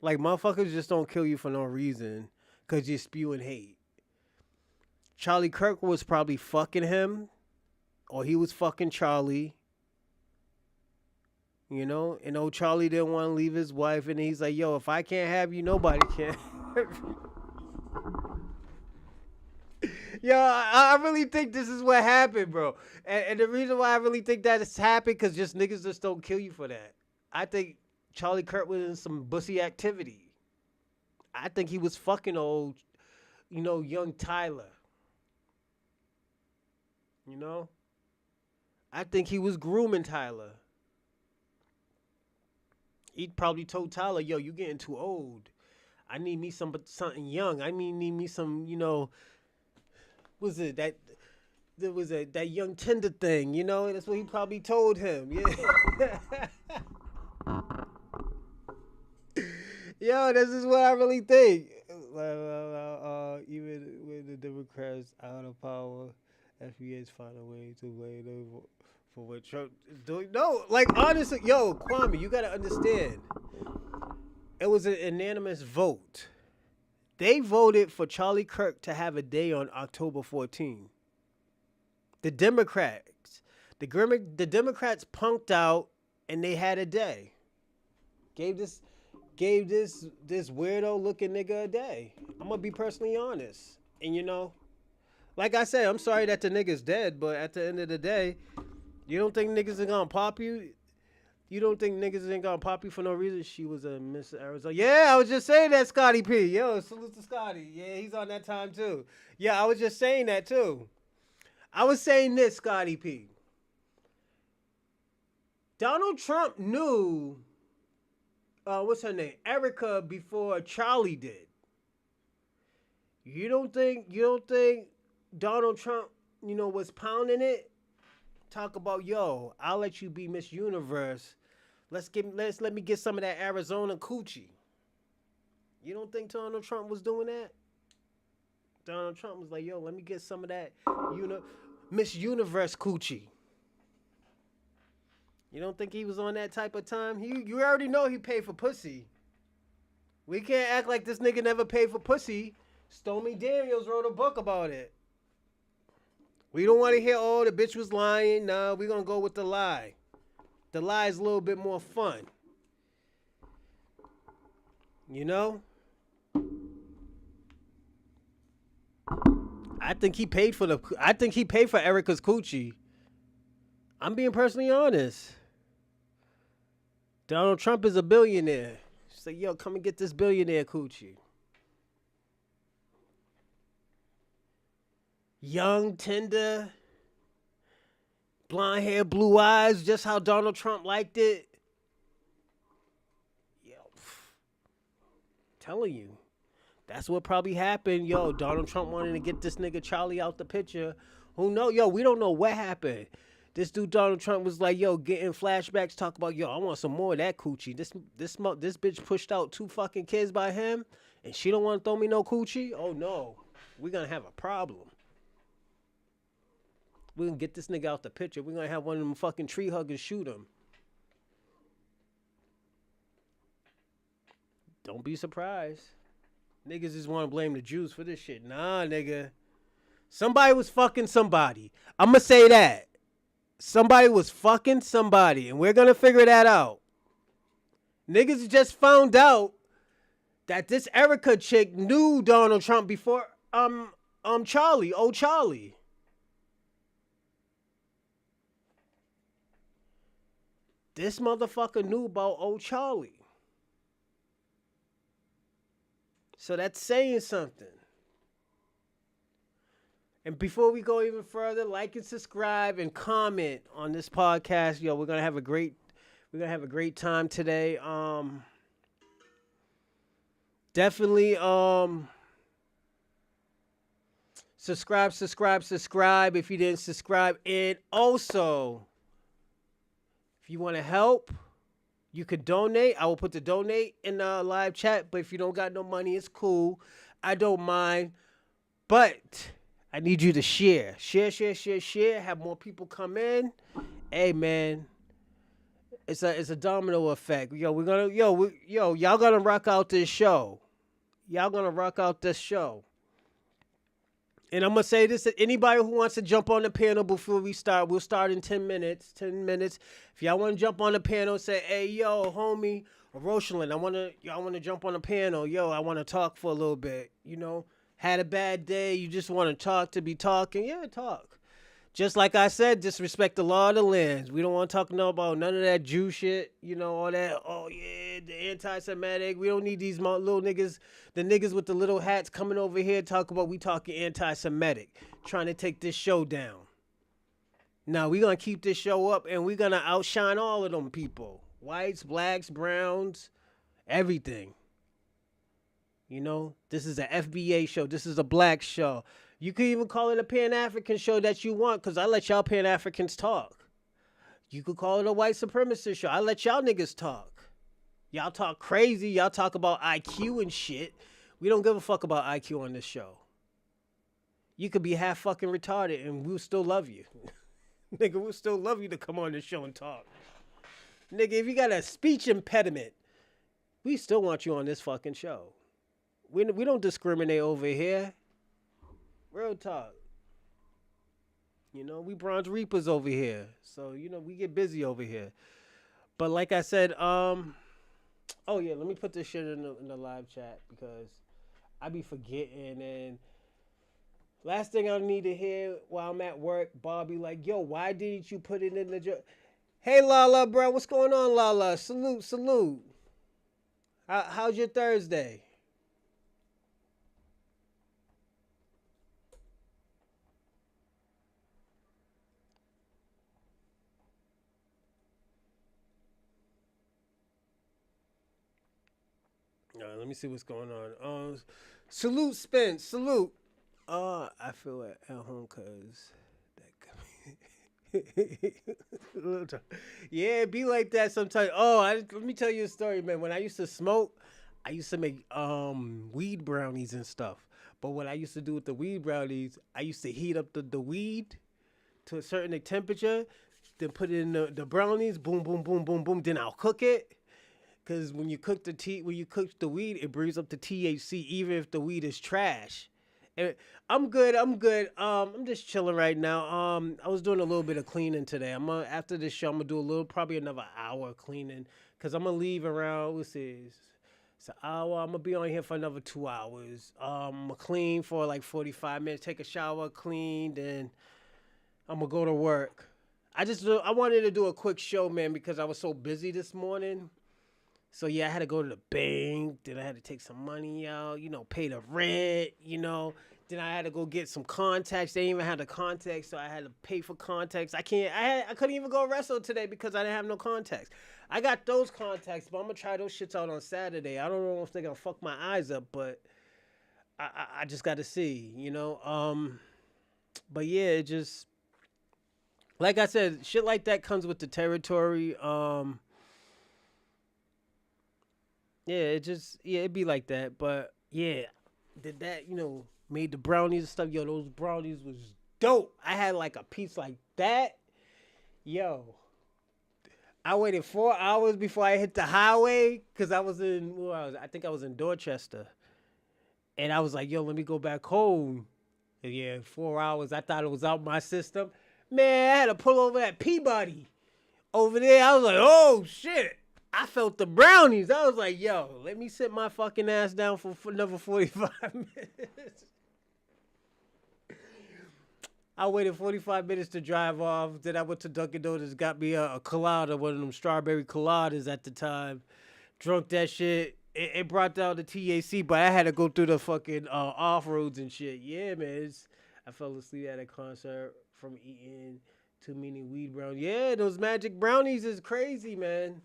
Like motherfuckers just don't kill you for no reason because you're spewing hate. Charlie Kirk was probably fucking him, or he was fucking Charlie. And old Charlie didn't want to leave his wife, and he's like, "Yo, if I can't have you, nobody can." Yo, I really think this is what happened, bro. And the reason why I really think that it's happened because just niggas just don't kill you for that. I think Charlie Kirk was in some bussy activity. I think he was fucking old, young Tyler. You know? I think he was grooming Tyler. He probably told Tyler, "Yo, you getting too old. I need me something young. I need me some, was it that there was that young tender thing, That's what he probably told him. Yeah. Yo, this is what I really think. Even with the Democrats out of power, FBA's find a way to blame them for what Trump is doing. No, like honestly, yo, Kwame, you gotta understand. It was an unanimous vote. They voted for Charlie Kirk to have a day on October 14th. The Democrats, the Democrats punked out, and they had a day. Gave this weirdo looking nigga a day. I'm gonna be personally honest, and like I said, I'm sorry that the nigga's dead, but at the end of the day, you don't think niggas are gonna pop you? You don't think niggas ain't gonna pop you for no reason? She was a Miss Arizona. Yeah, I was just saying that, Scotty P. Yo, salute to Scotty. Yeah, he's on that time too. Yeah, I was just saying that too. I was saying this, Scotty P. Donald Trump knew, what's her name, Erica, before Charlie did. You don't think Donald Trump, was pounding it? Talk about, yo, I'll let you be Miss Universe. Let me get some of that Arizona coochie. You don't think Donald Trump was doing that? Donald Trump was like, yo, let me get some of that Miss Universe coochie. You don't think he was on that type of time? You already know he paid for pussy. We can't act like this nigga never paid for pussy. Stormy Daniels wrote a book about it. We don't want to hear, oh, the bitch was lying. Nah, we're going to go with the lie. The lie is a little bit more fun. I think he paid for Erica's coochie. I'm being personally honest. Donald Trump is a billionaire. She's like, yo, come and get this billionaire coochie. Young, tender, blonde hair, blue eyes, just how Donald Trump liked it. Yo, telling you. That's what probably happened. Yo, Donald Trump wanted to get this nigga Charlie out the picture. Who know? Yo, we don't know what happened. This dude Donald Trump was like, yo, getting flashbacks, talk about, yo, I want some more of that coochie. This bitch pushed out 2 fucking kids by him, and she don't want to throw me no coochie? Oh, no. We're going to have a problem. We're going to get this nigga out the picture. We're going to have one of them fucking tree huggers shoot him. Don't be surprised. Niggas just want to blame the Jews for this shit. Nah, nigga. Somebody was fucking somebody. I'm going to say that. Somebody was fucking somebody, and we're going to figure that out. Niggas just found out that this Erica chick knew Donald Trump before Charlie, old Charlie. This motherfucker knew about old Charlie. So that's saying something. And before we go even further, like and subscribe and comment on this podcast. Yo, we're gonna have a great time today. Definitely subscribe if you didn't subscribe. And also, if you want to help, you could donate. I will put the donate in the live chat. But if you don't got no money, it's cool. I don't mind. But I need you to share. Share. Have more people come in. Hey, man. It's a domino effect. Yo, y'all gonna rock out this show. And I'm gonna say this to anybody who wants to jump on the panel before we start. We'll start in 10 minutes. 10 minutes. If y'all want to jump on the panel, say, hey, yo, homie, Rosalind, y'all wanna jump on the panel. Yo, I wanna talk for a little bit. You know, had a bad day, you just want to talk to be talking. Yeah, talk. Just like I said, disrespect the law of the lands. We don't want to talk about none of that Jew shit. You know, all that, oh yeah, the anti-Semitic. We don't need these little niggas, the niggas with the little hats coming over here we talking anti-Semitic, trying to take this show down. Now, we're going to keep this show up, and we're going to outshine all of them people. Whites, blacks, browns, everything. You know, this is a FBA show. This is a black show. You could even call it a Pan-African show that you want, because I let y'all Pan-Africans talk. You could call it a white supremacist show. I let y'all niggas talk. Y'all talk crazy. Y'all talk about IQ and shit. We don't give a fuck about IQ on this show. You could be half fucking retarded, and we'll still love you. Nigga, we'll still love you to come on this show and talk. Nigga, if you got a speech impediment, we still want you on this fucking show. We don't discriminate over here. Real talk. You know, we Bronze Reapers over here. So, you know, we get busy over here. But like I said, oh yeah, let me put this shit in the live chat because I be forgetting. And last thing I need to hear while I'm at work, Bobby like, yo, why didn't you put it in the Hey Lala, bro, what's going on, Lala? Salute. How's your Thursday? Let me see what's going on. Salute, Spence. Salute. I feel at home because that. Yeah, it be like that sometimes. Let me tell you a story, man. When I used to smoke, I used to make weed brownies and stuff. But what I used to do with the weed brownies, I used to heat up the weed to a certain temperature, then put it in the brownies. Boom, boom, boom, boom, boom. Then I'll cook it. Cause when you cook the weed, it brings up the THC, even if the weed is trash. And I'm good. I'm just chilling right now. I was doing a little bit of cleaning today. After this show, I'm gonna do probably another hour cleaning. Cause I'm gonna leave around. Let's see, it's an hour. I'm gonna be on here for another 2 hours. I'm gonna clean for like 45 minutes. Take a shower, clean, then I'm gonna go to work. I wanted to do a quick show, man, because I was so busy this morning. So, yeah, I had to go to the bank. Then I had to take some money out, you know, pay the rent, you know. Then I had to go get some contacts. They didn't even have the contacts, so I had to pay for contacts. I couldn't even go wrestle today because I didn't have no contacts. I got those contacts, but I'm gonna try those shits out on Saturday. I don't know if they're gonna fuck my eyes up, but I just got to see, you know. But yeah, it just like I said, shit like that comes with the territory. Yeah, it'd be like that. But yeah, did that, made the brownies and stuff. Yo, those brownies was dope. I had like a piece like that. Yo, I waited 4 hours before I hit the highway because I was in, I think I was in Dorchester. And I was like, yo, let me go back home. And yeah, 4 hours. I thought it was out my system. Man, I had to pull over at Peabody. Over there, I was like, oh shit. I felt the brownies. I was like, yo, let me sit my fucking ass down for another 45 minutes. I waited 45 minutes to drive off. Then I went to Dunkin' Donuts, got me a colada, one of them strawberry coladas at the time. Drunk that shit. It brought down the TAC, but I had to go through the fucking off roads and shit. Yeah, man. I fell asleep at a concert from eating too many weed brownies. Yeah, those magic brownies is crazy, man.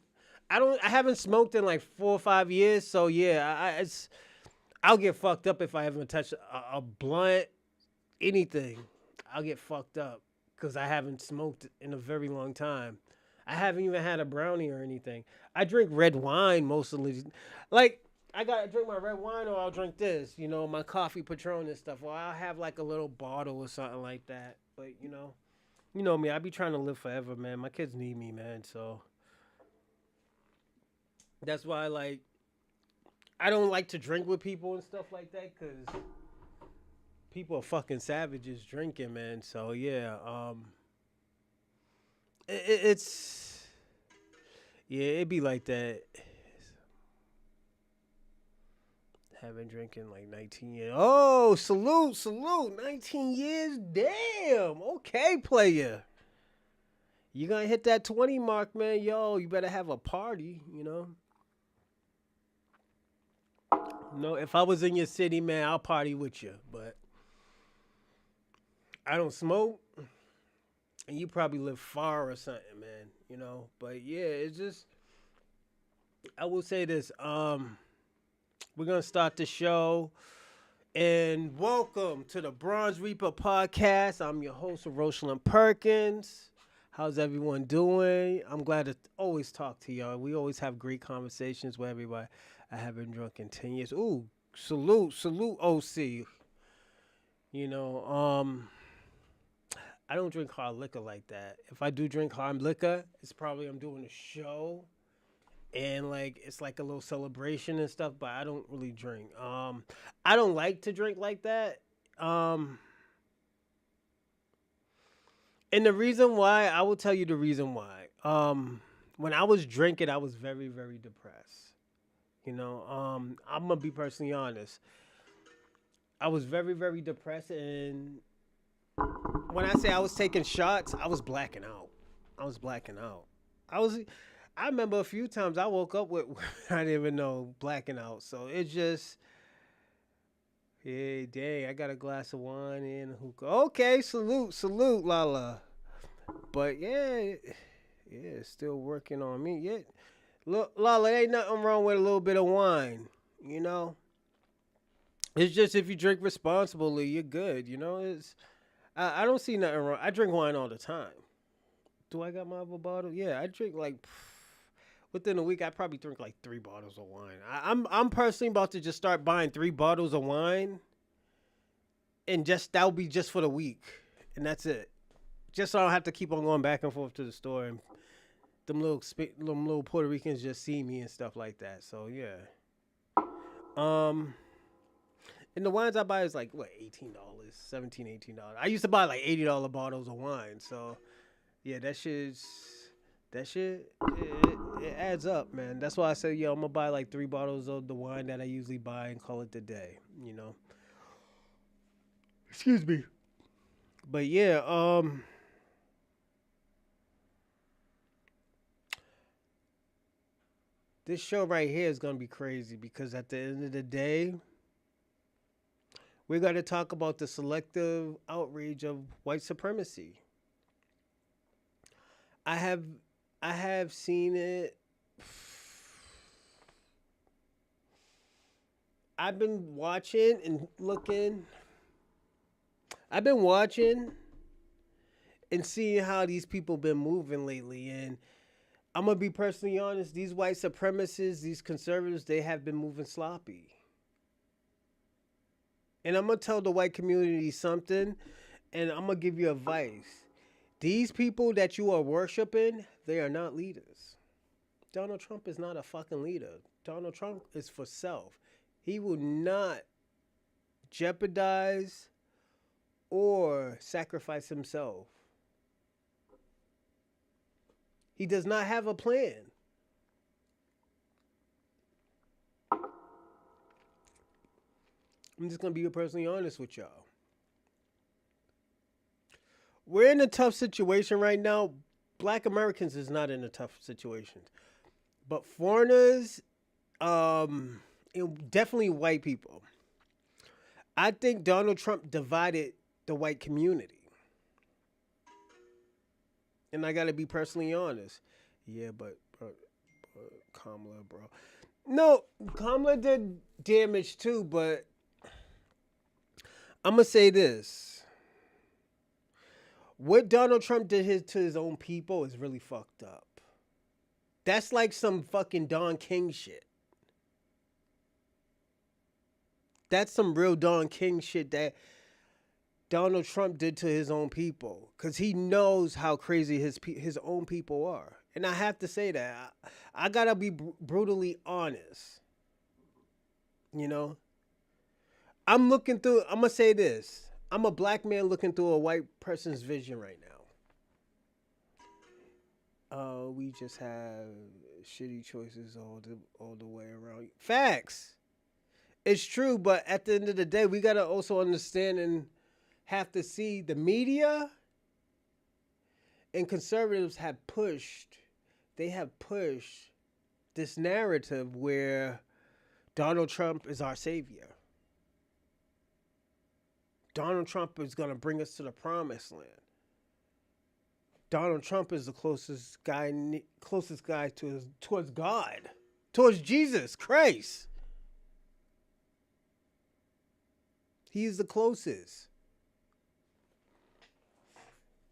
I haven't smoked in like 4 or 5 years, so yeah, I'll get fucked up if I haven't touched a blunt, anything. I'll get fucked up because I haven't smoked in a very long time. I haven't even had a brownie or anything. I drink red wine mostly. Like, I gotta drink my red wine or I'll drink this, my coffee Patron and stuff. Or I'll have like a little bottle or something like that. But, you know me, I be trying to live forever, man. My kids need me, man. So that's why, like, I don't like to drink with people and stuff like that because people are fucking savages drinking, man. So, yeah, it's yeah, it be like that. Haven't drinking like 19 years. Oh, salute, 19 years. Damn. Okay, player. You gonna hit that 20 mark, man. Yo, you better have a party, No, if I was in your city, man, I'll party with you. But I don't smoke, and you probably live far or something, man. But yeah, it's just I will say this. We're gonna start the show, and welcome to the Bronze Reaper podcast. I'm your host, Rosalind Perkins. How's everyone doing? I'm glad to always talk to y'all. We always have great conversations with everybody. I haven't drunk in 10 years. Ooh, salute, OC. You know, I don't drink hard liquor like that. If I do drink hard liquor, it's probably I'm doing a show and like it's like a little celebration and stuff, but I don't really drink. I don't like to drink like that. And the reason why, I will tell you the reason why. When I was drinking, I was very, very depressed. I'm gonna be personally honest. I was very, very depressed, and when I say I was taking shots, I was blacking out. I was blacking out. I was. I remember a few times I woke up with I didn't even know blacking out. So it just, hey, dang, I got a glass of wine and a hookah. Okay, salute, Lala. But yeah, yeah, still working on me. Yeah, look, Lala, ain't nothing wrong with a little bit of wine. You know, it's just if you drink responsibly, you're good. I don't see nothing wrong. I drink wine all the time. Do I got my other bottle? Yeah, I drink like within a week. I probably drink like 3 bottles of wine. I'm personally about to just start buying 3 bottles of wine, and just that'll be just for the week, and that's it. Just so I don't have to keep on going back and forth to the store, and them little Puerto Ricans just see me and stuff like that. So yeah. Um, and the wines I buy is like what, $18, 17, $18. I used to buy like $80 bottles of wine. So yeah, that shit, it adds up, man. That's why I say, yo, I'm gonna buy like 3 bottles of the wine that I usually buy and call it the day. Excuse me. But yeah, this show right here is gonna be crazy because at the end of the day, We're going to talk about the selective outrage of white supremacy. I have I have seen it. I've been watching and looking. I've been watching and seeing how these people been moving lately, and I'm gonna be personally honest. These white supremacists, these conservatives, they have been moving sloppy. And I'm gonna tell the white community something, and I'm gonna give you advice. These people that you are worshiping, they are not leaders. Donald Trump is not a fucking leader. Donald Trump is for self. He will not jeopardize or sacrifice himself. He does not have a plan. I'm just gonna be personally honest with y'all. We're in a tough situation right now. Black Americans is not in a tough situation, but foreigners, definitely white people. I think Donald Trump divided the white community, and I gotta be personally honest. Yeah, but Kamala, bro. No, Kamala did damage too, but I'm gonna say this: what Donald Trump did to his own people is really fucked up. That's like some fucking Don King shit. That's some real Don King shit that Donald Trump did to his own people, because he knows how crazy his own people are. And I have to say that. I gotta be brutally honest. You know? I'm looking through, I'm gonna say this. I'm a black man looking through a white person's vision right now. We just have shitty choices all the way around. Facts. It's true, but at the end of the day, we gotta also understand and have to see the media and conservatives have pushed. They have pushed this narrative where Donald Trump is our savior. Donald Trump is gonna bring us to the promised land. Donald Trump is the closest guy towards God, towards Jesus Christ. He's the closest.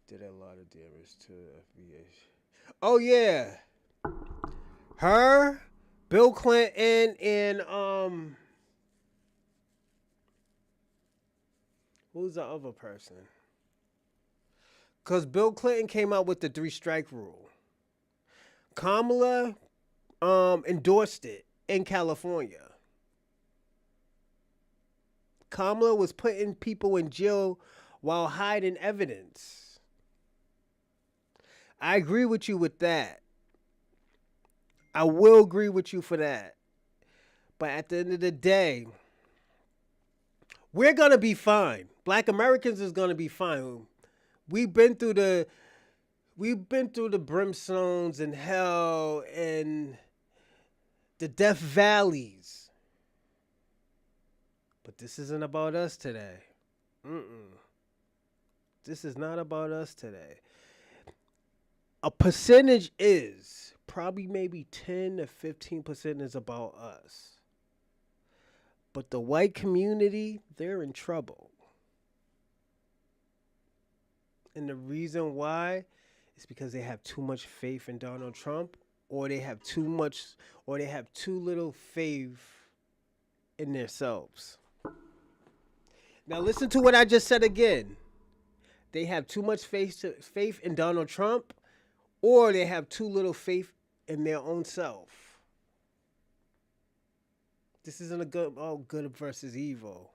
Did a lot of damage to FBA. Oh yeah, her, Bill Clinton, and who's the other person? Because Bill Clinton came out with the 3-strike rule. Kamala endorsed it in California. Kamala was putting people in jail while hiding evidence. I agree with you with that. I will agree with you for that. But at the end of the day, we're going to be fine. Black Americans is going to be fine. We've been through the brimstones and hell and the death valleys. But this isn't about us today. This is not about us today. A percentage is probably maybe 10 to 15% is about us. But the white community, they're in trouble. And the reason why is because they have too much faith in Donald Trump, or they have too little faith in themselves. Now listen to what I just said again. They have too much faith in Donald Trump, or they have too little faith in their own self. This isn't a good versus evil.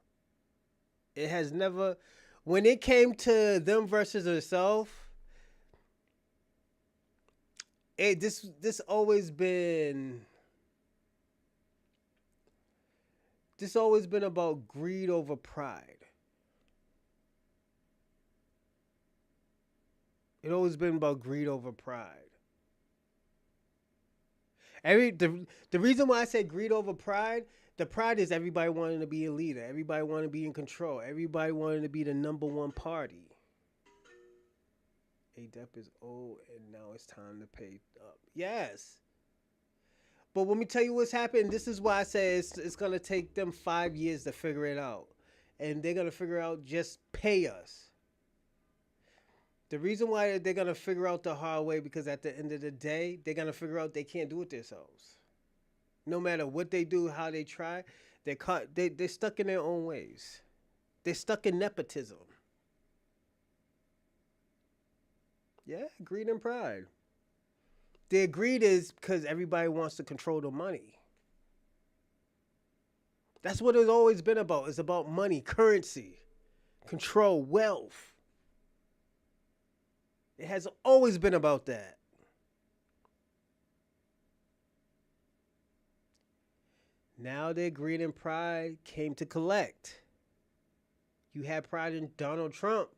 It has never, when it came to them versus herself, this always been about greed over pride. It always been about greed over pride. The reason why I say greed over pride The pride is everybody wanting to be a leader. Everybody wanting to be in control. Everybody wanting to be the number one party. A debt is owed, and now it's time to pay up. Yes. But let me tell you what's happened. This is why I say it's going to take them 5 years to figure it out. And they're going to figure out just pay us. The reason why they're going to figure out the hard way, because at the end of the day, they're going to figure out they can't do it themselves. No matter what they do, how they try, they're stuck in their own ways. They're stuck in nepotism. Yeah, greed and pride. Their greed is because everybody wants to control the money. That's what it's always been about. It's about money, currency, control, wealth. It has always been about that. Now their greed and pride came to collect. You had pride in Donald Trump.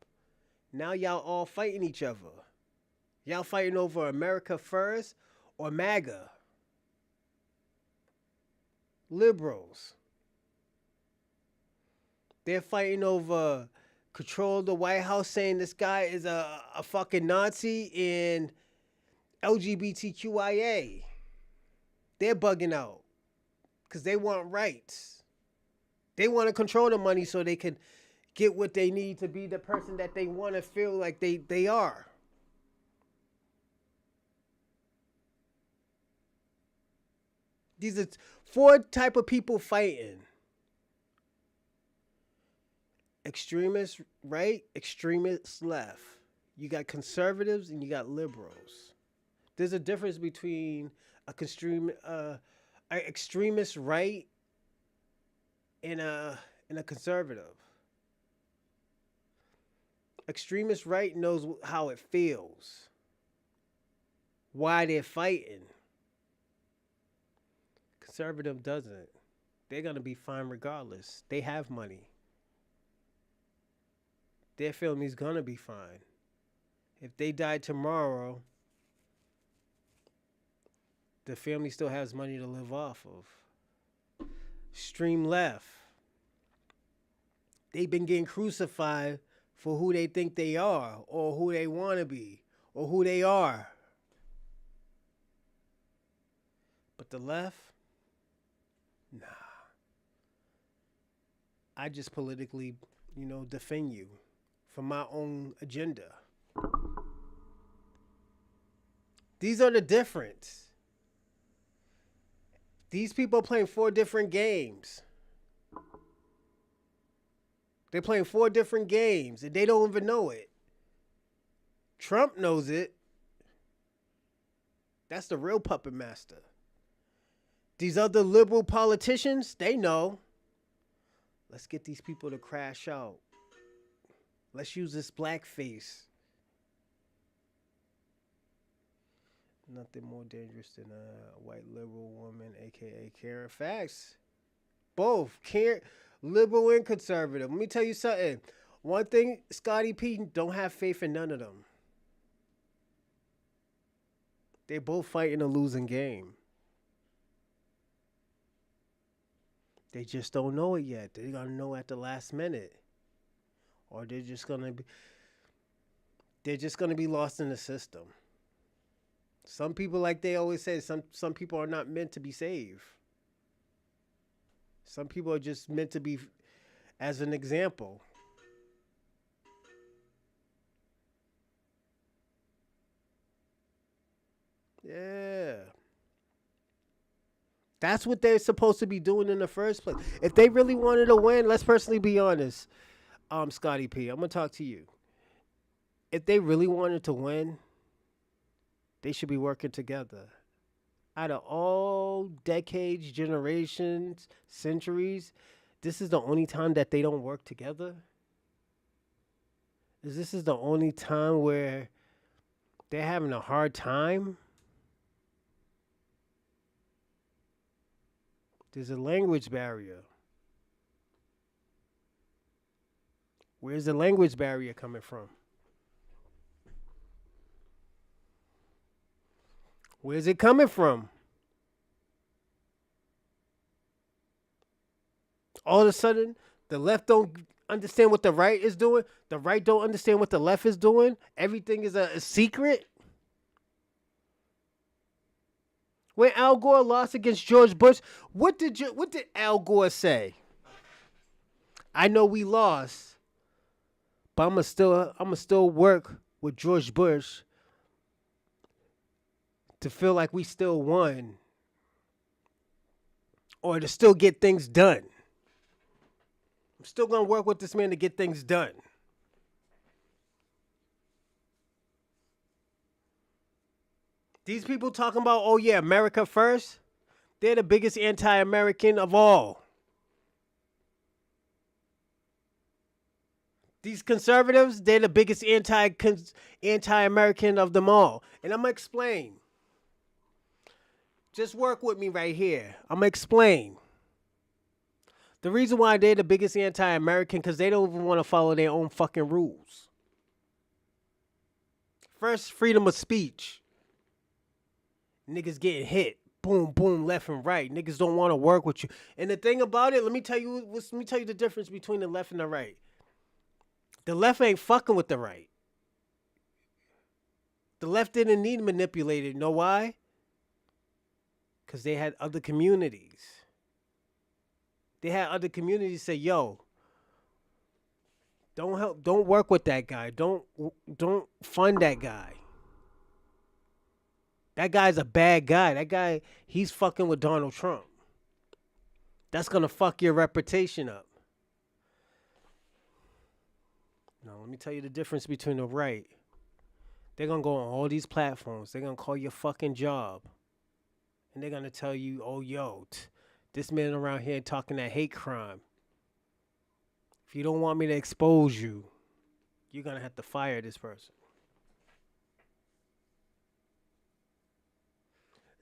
Now y'all all fighting each other. Y'all fighting over America First or MAGA. Liberals. They're fighting over control of the White House, saying this guy is a fucking Nazi, and LGBTQIA. They're bugging out because they want rights. They want to control the money so they can get what they need to be the person that they want to feel like they are. These are four type of people fighting. Extremists right, extremists left. You got conservatives and you got liberals. There's a difference between a extremist right and a conservative. Extremist right knows how it feels, why they're fighting. Conservative doesn't. They're gonna be fine regardless. They have money. Their family's gonna be fine. If they die tomorrow, the family still has money to live off of. Stream left. They've been getting crucified for who they think they are, or who they want to be, or who they are. But the left, nah. I just politically, defend you for my own agenda. These are the difference. These people are playing four different games. They're playing four different games and they don't even know it. Trump knows it. That's the real puppet master. These other liberal politicians, they know. Let's get these people to crash out. Let's use this blackface. Nothing more dangerous than a white liberal woman, aka Karen. Facts. Both liberal and conservative. Let me tell you something. One thing, Scotty P, don't have faith in none of them. They both fighting a losing game. They just don't know it yet. They're gonna know at the last minute. Or they're just gonna be lost in the system. Some people, like they always say, some people are not meant to be saved. Some people are just meant to be as an example. Yeah. That's what they're supposed to be doing in the first place. If they really wanted to win, let's personally be honest. Scotty P, I'm gonna talk to you. If they really wanted to win, they should be working together. Out of all decades, generations, centuries, this is the only time that they don't work together. This is the only time where they're having a hard time. There's a language barrier. Where's the language barrier coming from? Where's it coming from? All of a sudden, the left don't understand what the right is doing. The right don't understand what the left is doing. Everything is a secret. When Al Gore lost against George Bush, what did Al Gore say? I know we lost, but I'm gonna still work with George Bush to feel like we still won or to still get things done. I'm still gonna work with this man to get things done. These people talking about, oh yeah, America first, they're the biggest anti-American of all. These conservatives, they're the biggest anti-American of them all. And I'm gonna explain. Just work with me right here. I'm gonna explain. The reason why they're the biggest anti-American, because they don't even want to follow their own fucking rules. First, freedom of speech. Niggas getting hit. Boom, boom, left and right. Niggas don't want to work with you. And the thing about it, let me tell you the difference between the left and the right. The left ain't fucking with the right. The left didn't need manipulated. You know why? Because they had other communities. They had other communities say, yo, don't work with that guy. Don't fund that guy. That guy's a bad guy. That guy, he's fucking with Donald Trump. That's gonna fuck your reputation up. Now, let me tell you the difference between the right. They're gonna go on all these platforms. They're gonna call your fucking job. And they're gonna tell you, oh, yo, this man around here talking that hate crime. If you don't want me to expose you, you're gonna have to fire this person.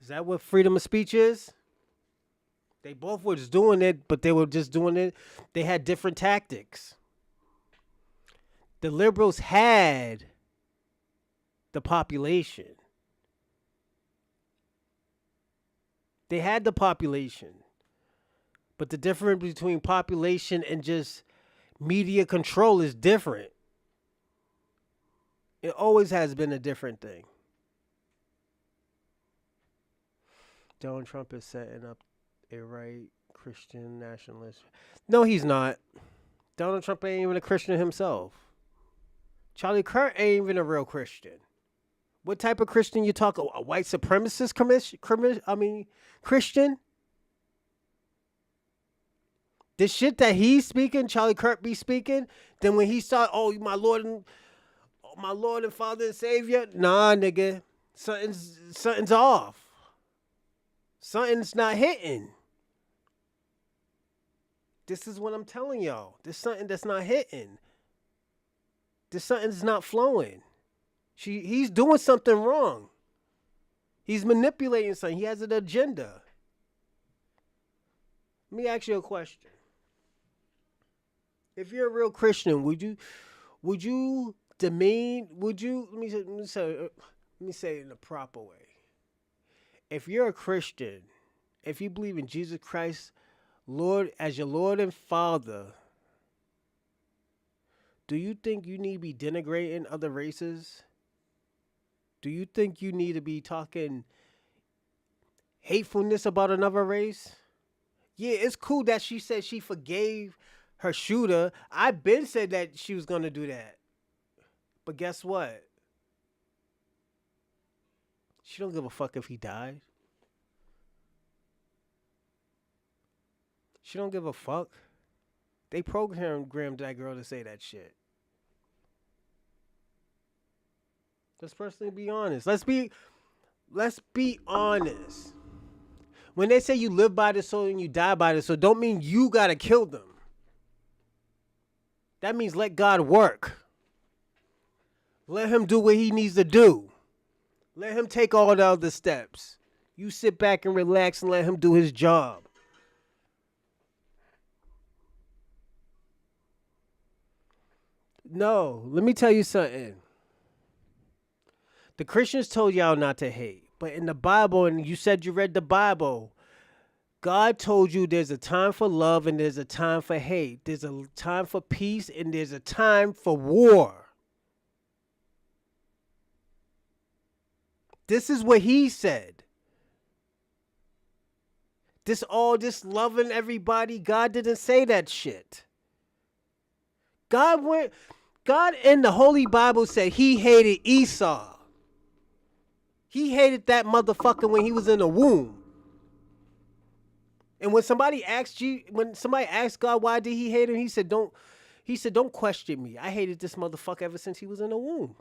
Is that what freedom of speech is? They both were just doing it, but they were just doing it. They had different tactics. The liberals had the population. They had the population. But the difference between population and just media control is different. It always has been a different thing. Donald Trump is setting up a right Christian nationalist. No, he's not. Donald Trump ain't even a Christian himself. Charlie Kirk ain't even a real Christian. What type of Christian you talk? A white supremacist Christian? This shit that he's speaking, Charlie Kirk be speaking, then when he start, oh, my Lord and Father and Savior, nah, nigga, something's off. Something's not hitting. This is what I'm telling y'all. There's something that's not hitting. There's something's not flowing. He's doing something wrong. He's manipulating something. He has an agenda. Let me ask you a question. If you're a real Christian, let me say it in a proper way. If you're a Christian, if you believe in Jesus Christ, Lord, as your Lord and Father, do you think you need to be denigrating other races? Do you think you need to be talking hatefulness about another race? Yeah, it's cool that she said she forgave her shooter. I've been said that she was going to do that. But guess what? She don't give a fuck if he died. She don't give a fuck. They programmed that girl to say that shit. Let's personally be honest. Let's be honest. When they say you live by the sword and you die by the sword, don't mean you gotta kill them. That means let God work. Let him do what he needs to do. Let him take all the other steps. You sit back and relax and let him do his job. No, let me tell you something. The Christians told y'all not to hate. But in the Bible, and you said you read the Bible, God told you there's a time for love and there's a time for hate. There's a time for peace and there's a time for war. This is what he said. This loving everybody, God didn't say that shit. God in the Holy Bible said he hated Esau. He hated that motherfucker when he was in the womb. And when somebody asked God why did he hate him, don't question me. I hated this motherfucker ever since he was in the womb.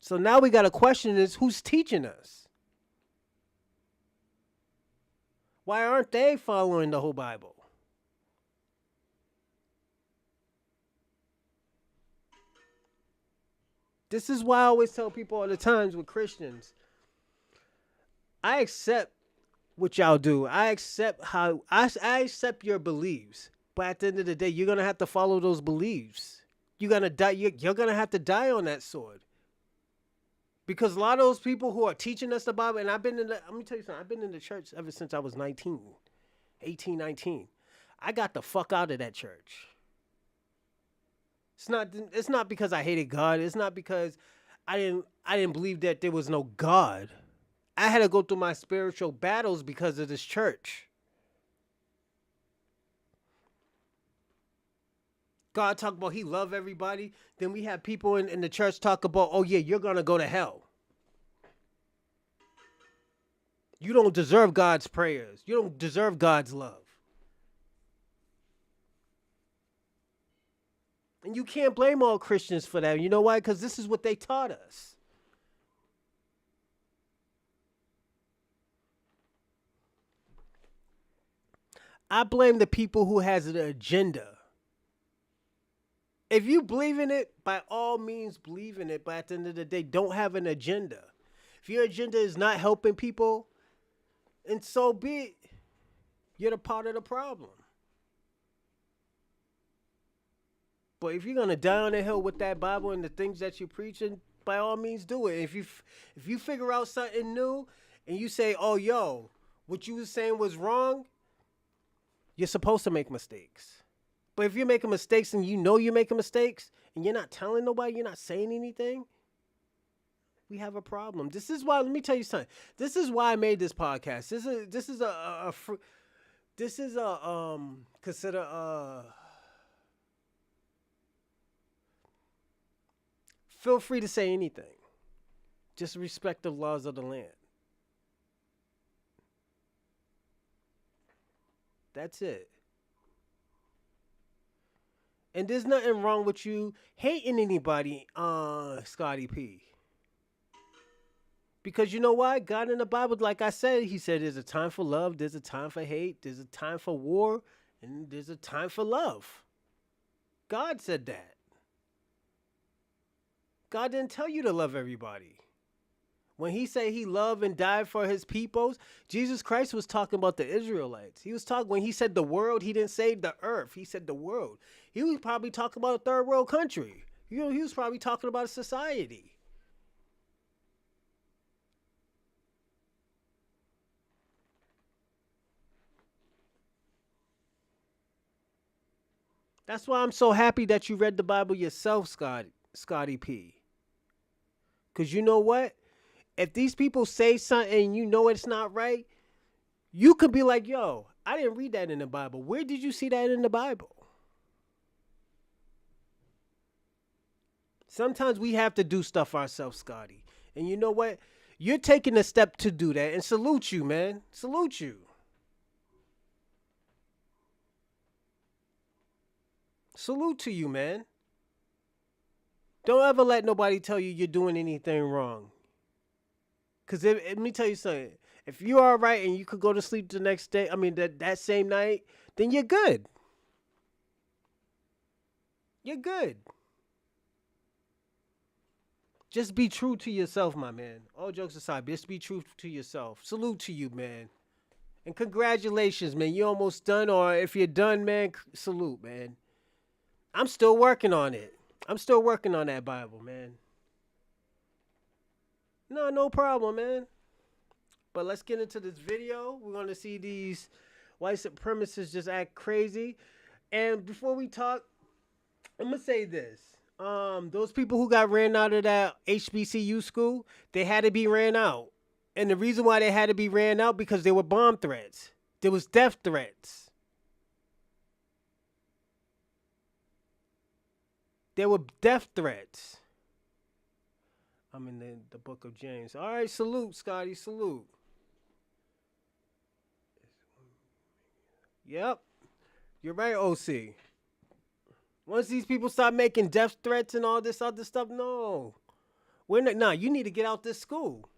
So now we got to question is who's teaching us? Why aren't they following the whole Bible? This is why I always tell people all the times with Christians, I accept what y'all do. I accept your beliefs. But at the end of the day, you're gonna have to follow those beliefs. You're gonna die. You're gonna have to die on that sword. Because a lot of those people who are teaching us the Bible, and let me tell you something, I've been in the church ever since I was 19, 18, 19. I got the fuck out of that church. It's not because I hated God. It's not because I didn't believe that there was no God. I had to go through my spiritual battles because of this church. God talk about he love everybody. Then we have people in the church talk about, oh yeah, you're going to go to hell. You don't deserve God's prayers. You don't deserve God's love. And you can't blame all Christians for that. You know why? Because this is what they taught us. I blame the people who has an agenda. If you believe in it, by all means believe in it. But at the end of the day, don't have an agenda. If your agenda is not helping people, and so be it, you're the part of the problem. But if you're gonna die on the hill with that Bible and the things that you're preaching, by all means do it. If you figure out something new and you say, "Oh, yo, what you was saying was wrong," you're supposed to make mistakes. But if you're making mistakes and you know you're making mistakes and you're not telling nobody, you're not saying anything, we have a problem. This is why. Let me tell you something. This is why I made this podcast. Consider feel free to say anything. Just respect the laws of the land. That's it. And there's nothing wrong with you hating anybody, Scotty P. Because you know why? God in the Bible, like I said, he said there's a time for love, there's a time for hate, there's a time for war, and there's a time for love. God said that. God didn't tell you to love everybody. When he said he loved and died for his peoples, Jesus Christ was talking about the Israelites. When he said the world, he didn't say the earth. He said the world. He was probably talking about a third world country. He was probably talking about a society. That's why I'm so happy that you read the Bible yourself, Scotty P. Because you know what? If these people say something and you know it's not right, you could be like, yo, I didn't read that in the Bible. Where did you see that in the Bible? Sometimes we have to do stuff ourselves, Scotty. And you know what? You're taking a step to do that, and salute you, man. Salute you. Salute to you, man. Don't ever let nobody tell you you're doing anything wrong. Because let me tell you something. If you're all right and you could go to sleep the next day, that same night, then you're good. You're good. Just be true to yourself, my man. All jokes aside, just be true to yourself. Salute to you, man. And congratulations, man. You're almost done. Or if you're done, man, salute, man. I'm still working on it. I'm still working on that Bible, man. No, no problem, man. But let's get into this video. We're gonna see these white supremacists just act crazy. And before we talk, I'm gonna say this. Those people who got ran out of that HBCU school, they had to be ran out. And the reason why they had to be ran out because there were bomb threats. There was death threats. There were death threats. I'm in the book of James. All right, salute, Scotty, salute. Yep, you're right, OC. Once these people start making death threats and all this other stuff, no. We're not, nah, you need to get out this school.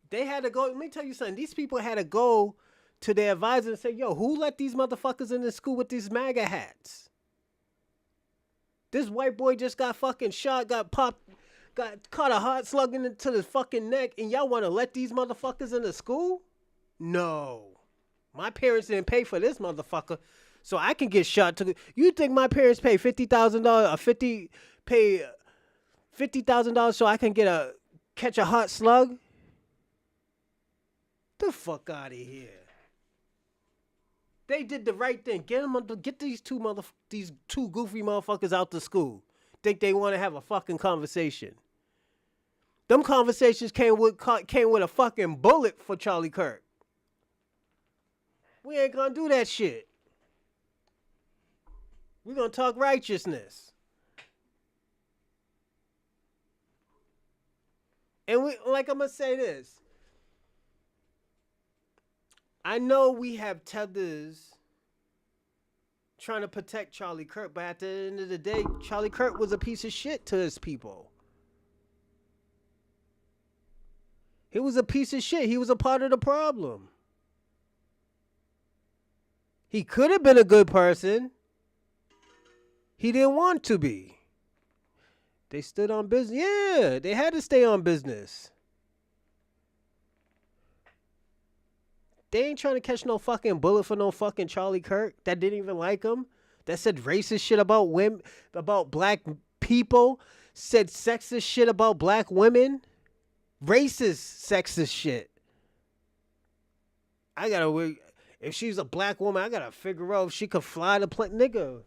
They had to go, let me tell you something. These people had to go to their advisor and say, yo, who let these motherfuckers in the school with these MAGA hats? This white boy just got fucking shot, got popped, got caught a hot slug into his fucking neck, and y'all want to let these motherfuckers in the school? No. My parents didn't pay for this motherfucker, so I can get shot. You think my parents pay $50,000 or pay $50,000 so I can catch a hot slug? The fuck out of here. They did the right thing. Get these two goofy motherfuckers out the school. Think they want to have a fucking conversation. Them conversations came with a fucking bullet for Charlie Kirk. We ain't gonna do that shit. We gonna talk righteousness. And I'm gonna say this. I know we have tethers trying to protect Charlie Kirk, but at the end of the day, Charlie Kirk was a piece of shit to his people. He was a piece of shit. He was a part of the problem. He could have been a good person. He didn't want to be. They stood on business. Yeah, they had to stay on business. They ain't trying to catch no fucking bullet for no fucking Charlie Kirk that didn't even like him. That said racist shit about women, about black people. Said sexist shit about black women. Racist, sexist shit. If she's a black woman, I gotta figure out if she could fly the plane. Nigga,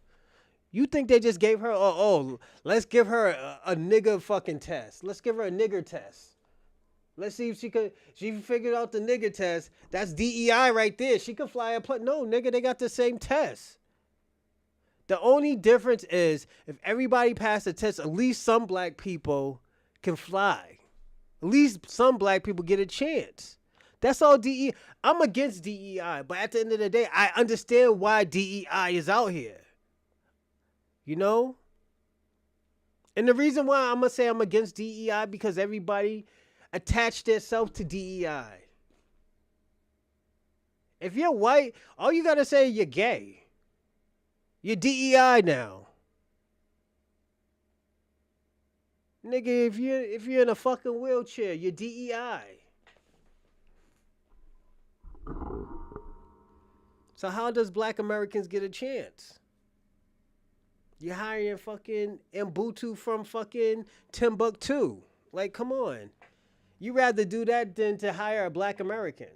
you think they just gave her, let's give her a nigga fucking test. Let's give her a nigger test. Let's see if she figured out the nigger test. That's DEI right there. She could fly a plane. No, nigga, they got the same test. The only difference is if everybody passed the test, at least some black people can fly. At least some black people get a chance. That's all DEI. I'm against DEI, but at the end of the day, I understand why DEI is out here. You know? And the reason why I'm going to say I'm against DEI because everybody attached themselves to DEI. If you're white, all you got to say is you're gay. You're DEI now. Nigga, if you're in a fucking wheelchair, you're DEI. So how does black Americans get a chance? You're hiring fucking Mbutu from fucking Timbuktu. Like, come on. You rather do that than to hire a black American.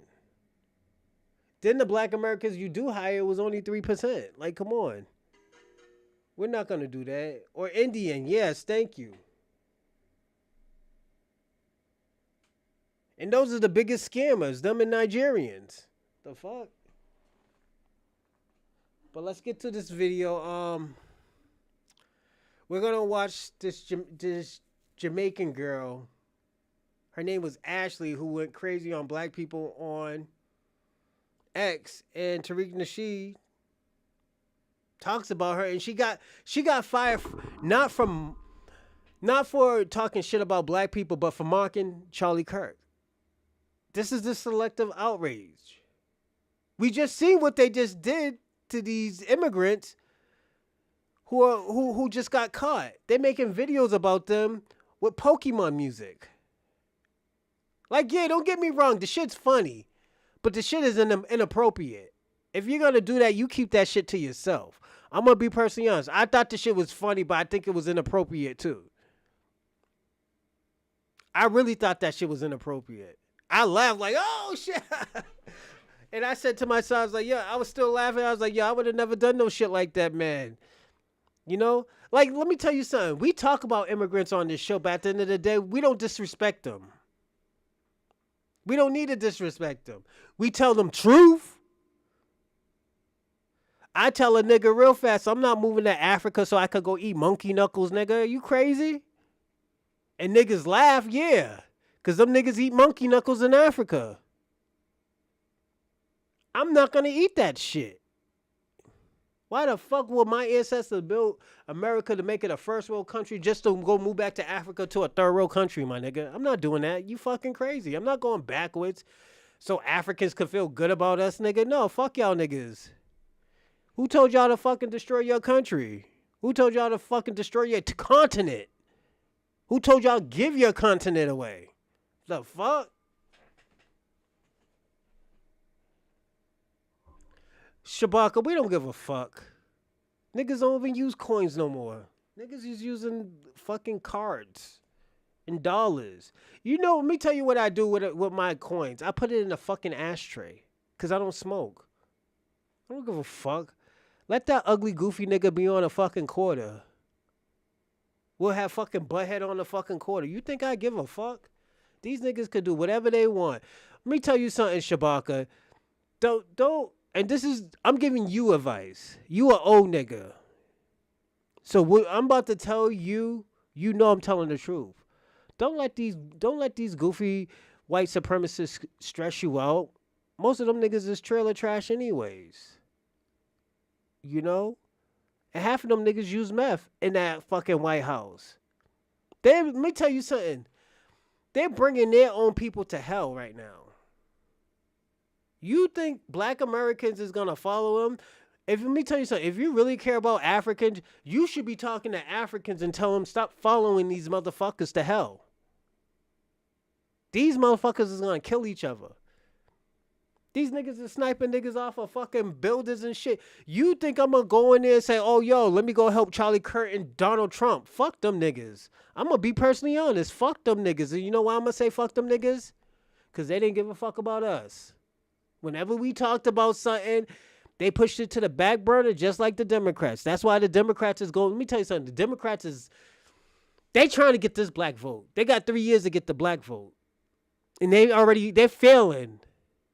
Then the black Americans you do hire was only 3%. Like, come on. We're not going to do that. Or Indian. Yes, thank you. And those are the biggest scammers, them and Nigerians. The fuck? But let's get to this video. We're going to watch this Jamaican girl. Her name was Ashley, who went crazy on black people on X. And Tariq Nasheed talks about her. And she got fired not for talking shit about black people, but for mocking Charlie Kirk. This is the selective outrage. We just seen what they just did to these immigrants who just got caught. They're making videos about them with Pokemon music. Like, yeah, don't get me wrong, the shit's funny, but the shit is inappropriate. If you're gonna do that, you keep that shit to yourself. I'm gonna be personally honest. I thought the shit was funny, but I think it was inappropriate too. I really thought that shit was inappropriate. I laughed like, oh shit. And I said to myself, I was like, yeah, I was still laughing. I was like, yeah, I would have never done no shit like that, man. You know? Like, let me tell you something. We talk about immigrants on this show, but at the end of the day, we don't disrespect them. We don't need to disrespect them. We tell them truth. I tell a nigga real fast, I'm not moving to Africa so I could go eat monkey knuckles, nigga. Are you crazy? And niggas laugh, yeah. Because them niggas eat monkey knuckles in Africa. I'm not going to eat that shit. Why the fuck would my ancestors build America to make it a first world country just to go move back to Africa to a third world country, my nigga? I'm not doing that. You fucking crazy. I'm not going backwards so Africans could feel good about us, nigga. No, fuck y'all niggas. Who told y'all to fucking destroy your country? Who told y'all to fucking destroy your continent? Who told y'all to give your continent away? The fuck? Shabaka, we don't give a fuck. Niggas don't even use coins no more. Niggas is using fucking cards and dollars. You know, let me tell you what I do with my coins. I put it in a fucking ashtray because I don't smoke. I don't give a fuck. Let that ugly, goofy nigga be on a fucking quarter. We'll have fucking butthead on the fucking quarter. You think I give a fuck? These niggas could do whatever they want. Let me tell you something, Shabaka. Don't. And this is, I'm giving you advice. You a old nigga. So what I'm about to tell you, you know I'm telling the truth. Don't let these goofy white supremacists stress you out. Most of them niggas is trailer trash anyways. You know? And half of them niggas use meth in that fucking White House. Let me tell you something. They're bringing their own people to hell right now. You think black Americans is going to follow them? Let me tell you something. If you really care about Africans, you should be talking to Africans and tell them stop following these motherfuckers to hell. These motherfuckers is going to kill each other. These niggas is sniping niggas off of fucking buildings and shit. You think I'm going to go in there and say, oh, yo, let me go help Charlie Kirk and Donald Trump. Fuck them niggas. I'm going to be personally honest. Fuck them niggas. And you know why I'm going to say fuck them niggas? Because they didn't give a fuck about us. Whenever we talked about something, they pushed it to the back burner just like the Democrats. That's why the Democrats is going. Let me tell you something. The Democrats they trying to get this black vote. They got 3 years to get the black vote. And they're failing.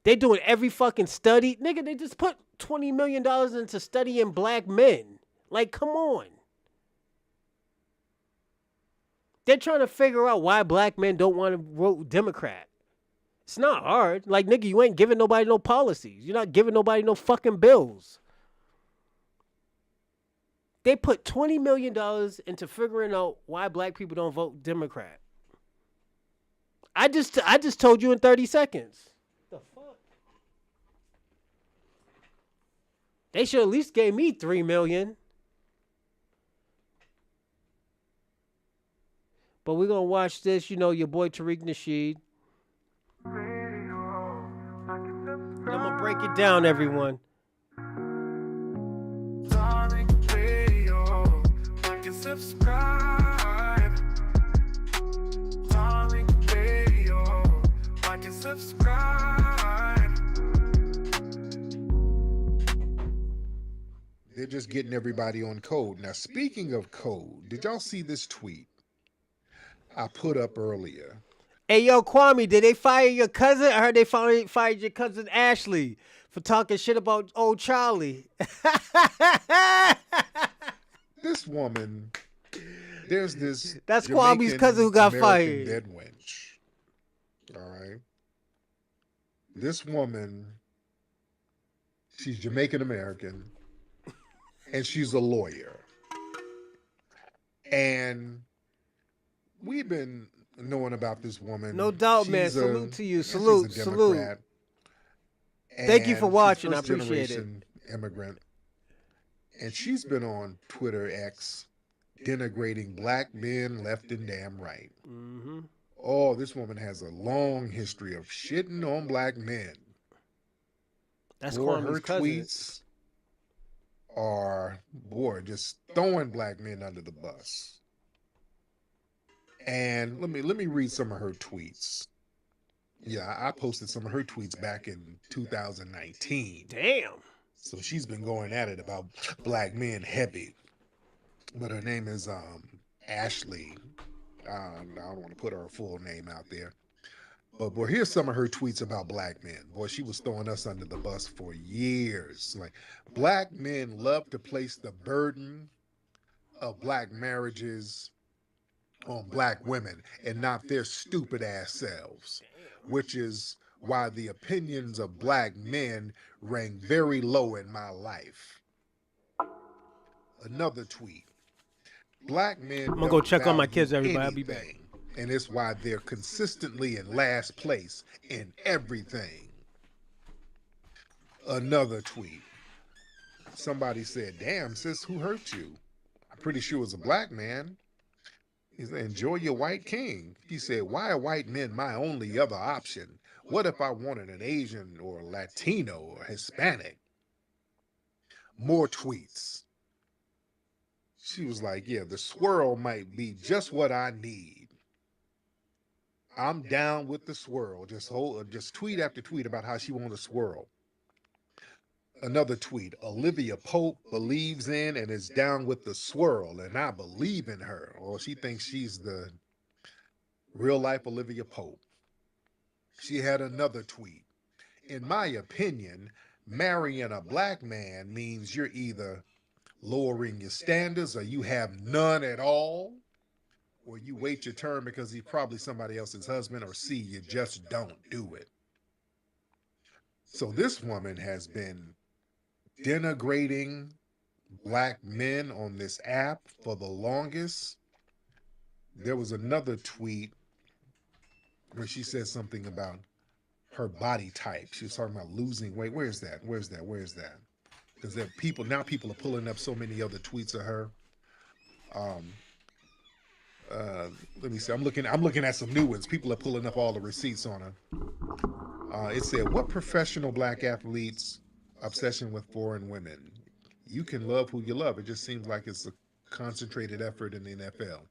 They're doing every fucking study. Nigga, they just put $20 million into studying black men. Like, come on. They're trying to figure out why black men don't want to vote Democrat. It's not hard. Like, nigga, you ain't giving nobody no policies. You're not giving nobody no fucking bills. They put $20 million into figuring out why black people don't vote Democrat. I just told you in 30 seconds. The fuck? They should at least gave me $3 million. But we're going to watch this. You know, your boy Tariq Nasheed. I'm gonna break it down, everyone.
Subscribe. They're just getting everybody on code. Now, speaking of code, did y'all see this tweet I put up earlier?
Hey, yo, Kwame, did they fire your cousin? I heard they fired your cousin Ashley for talking shit about old Charlie.
This woman, there's this.
That's Kwame's cousin who got fired.
Dead wench. All right. This woman, she's Jamaican American, and she's a lawyer. And we've been knowing about this woman.
No doubt, man. Salute to you. Salute. Thank you for watching. I appreciate it.
Immigrant. And she's been on Twitter X denigrating black men left and damn right.
Mm-hmm.
Oh, this woman has a long history of shitting on black men.
That's her
tweets are, just throwing black men under the bus. And let me read some of her tweets. Yeah, I posted some of her tweets back in 2019.
Damn.
So she's been going at it about black men heavy. But her name is Ashley. I don't want to put her full name out there. But boy, here's some of her tweets about black men. Boy, she was throwing us under the bus for years. Like, black men love to place the burden of black marriages on black women and not their stupid ass selves,
Damn.
which is why the opinions of black men rang very low in my life. Another tweet. Black
I'm
men
gonna go
don't
check on my
value
kids, everybody. I'll be back.
anything, and it's why they're consistently in last place in everything. Another tweet. Somebody said, "Damn, sis, who hurt you?" I'm pretty sure it was a black man. He said, "Enjoy your white king." He said, "Why are white men my only other option? What if I wanted an Asian or Latino or Hispanic?" More tweets. She was like, "Yeah, the swirl might be just what I need. I'm down with the swirl." Just tweet after tweet about how she wants a swirl. Another tweet. Olivia Pope believes in and is down with the swirl, and I believe in her. Or she thinks she's the real life Olivia Pope. She had another tweet. In my opinion, marrying a black man means you're either lowering your standards or you have none at all, or you wait your turn because he's probably somebody else's husband, or C, you just don't do it. So this woman has been denigrating black men on this app for the longest. There was another tweet where she said something about her body type. She was talking about losing weight. Where's that? Where's that? Where's that? Because there people now, people are pulling up so many other tweets of her. Um, Let me see. I'm looking at some new ones. People are pulling up all the receipts on her. It said, "What professional black athletes' obsession with foreign women? You can love who you love. It just seems like it's a concentrated effort in the NFL."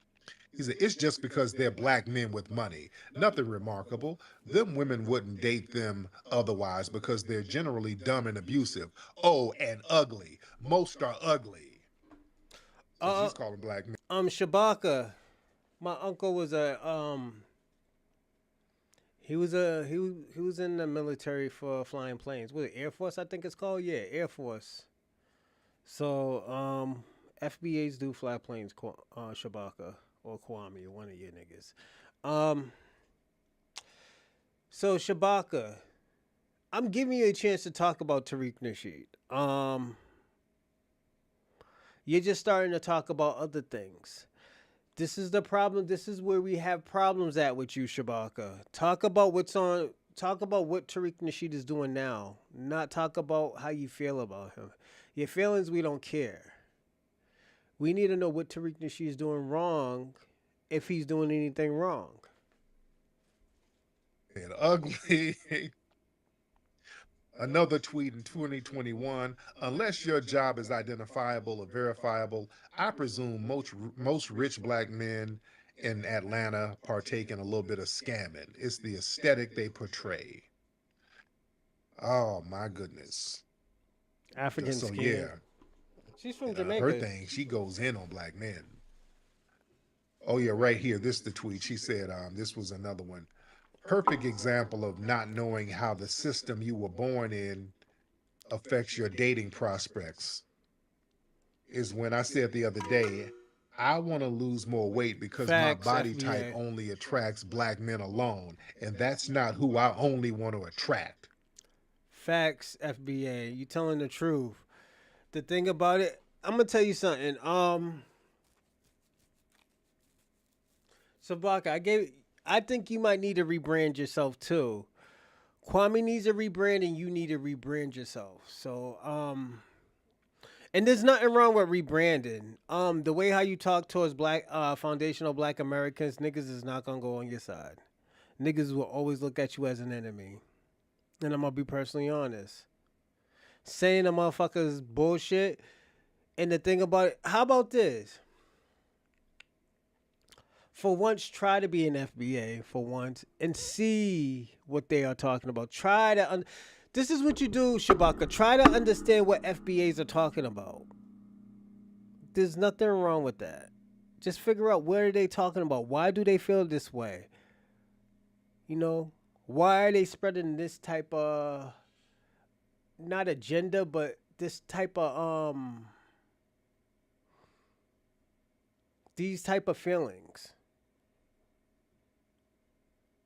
He said, "It's just because they're black men with money. Nothing remarkable. Them women wouldn't date them otherwise because they're generally dumb and abusive. Oh, and ugly. Most are ugly." So
Uh,
she's calling black men.
Shabaka. My uncle was he was in the military for flying planes. Was it Air Force? I think it's called. Yeah, Air Force. So FBAs do fly planes. Shabaka or Kwame, one of your niggas. Um, so Shabaka, I'm giving you a chance to talk about Tariq Nasheed. You're just starting to talk about other things. This is the problem. This is where we have problems at with you, Shabaka. Talk about what's on. Talk about what Tariq Nasheed is doing now. Not talk about how you feel about him. Your feelings, we don't care. We need to know what Tariq Nasheed is doing wrong, if he's doing anything wrong.
And ugly. Another tweet in 2021. "Unless your job is identifiable or verifiable, I presume most rich black men in Atlanta partake in a little bit of scamming. It's the aesthetic they portray." Oh my goodness.
African
So
skin.
yeah,
She's from
her
Jamaica.
thing, she goes in on black men. Oh yeah, right here. This is the tweet. She said, this was another one. "Perfect example of not knowing how the system you were born in affects your dating prospects is when I said the other day, I want to lose more weight because my
Facts,
body type
FBA.
only attracts black men alone, and that's not who I only want to attract."
Facts, FBA. You telling the truth. The thing about it, I'm gonna tell you something. Sabaka, I think you might need to rebrand yourself too. Kwame needs a rebrand, and you need to rebrand yourself. So, and there's nothing wrong with rebranding. The way how you talk towards black, foundational black Americans, niggas is not gonna go on your side. Niggas will always look at you as an enemy. And I'm gonna be personally honest. Saying a motherfucker's bullshit. And the thing about it, how about this? For once, try to be an FBA for once and see what they are talking about. This is what you do, Shabaka. Try to understand what FBAs are talking about. There's nothing wrong with that. Just figure out what are they talking about. Why do they feel this way? You know, why are they spreading this type of not agenda, but this type of these type of feelings.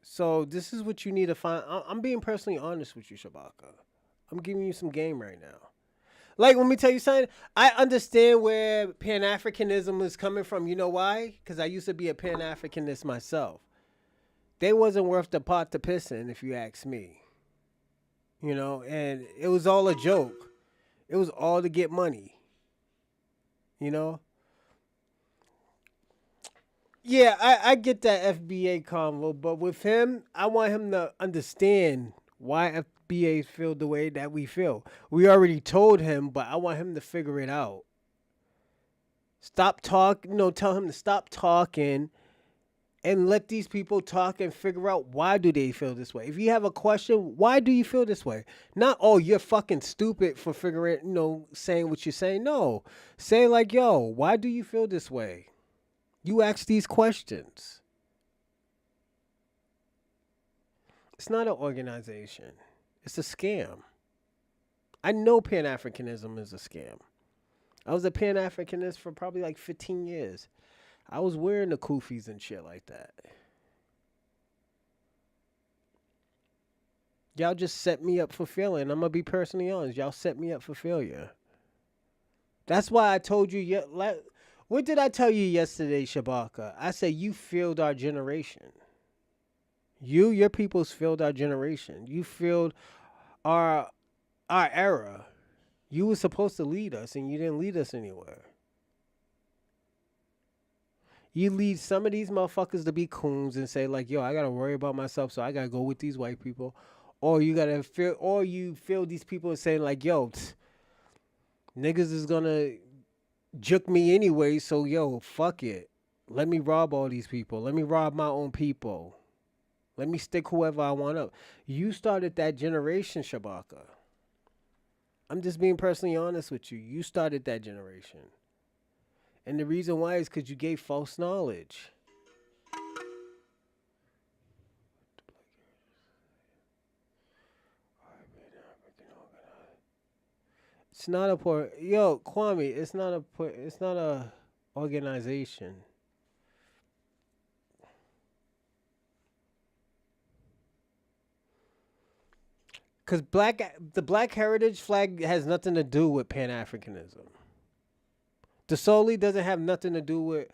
So this is what you need to find. I'm being personally honest with you, Shabaka. I'm giving you some game right now. Like, let me tell you something. I understand where Pan Africanism is coming from. You know why? Because I used to be a Pan Africanist myself. They wasn't worth the pot to piss in, if you ask me. You know, and it was all a joke. It was all to get money. You know? Yeah, I get that FBA convo, but with him, I want him to understand why FBA feel the way that we feel. We already told him, but I want him to figure it out. Stop talking, tell him to stop talking and let these people talk and figure out why do they feel this way. If you have a question, why do you feel this way? Not, oh, you're fucking stupid for figuring, saying what you're saying. No, say like, yo, why do you feel this way? You ask these questions. It's not an organization. It's a scam. I know Pan-Africanism is a scam. I was a Pan-Africanist for probably like 15 years. I was wearing the kufis and shit like that. Y'all just set me up for failure. I'm going to be personally honest. Y'all set me up for failure. That's why I told you, what did I tell you yesterday, Shabaka? I said you failed our generation. Your peoples failed our generation. You failed our era. You were supposed to lead us, and you didn't lead us anywhere. You lead some of these motherfuckers to be coons and say like, yo, I gotta worry about myself, so I gotta go with these white people. Or you feel these people are saying like, yo, niggas is gonna juke me anyway, so yo, fuck it. Let me rob all these people. Let me rob my own people. Let me stick whoever I want up. You started that generation, Shabaka. I'm just being personally honest with you. You started that generation. And the reason why is because you gave false knowledge. It's not a Kwame, it's not a organization. Cause the Black Heritage flag has nothing to do with Pan Africanism. The Soli doesn't have nothing to do with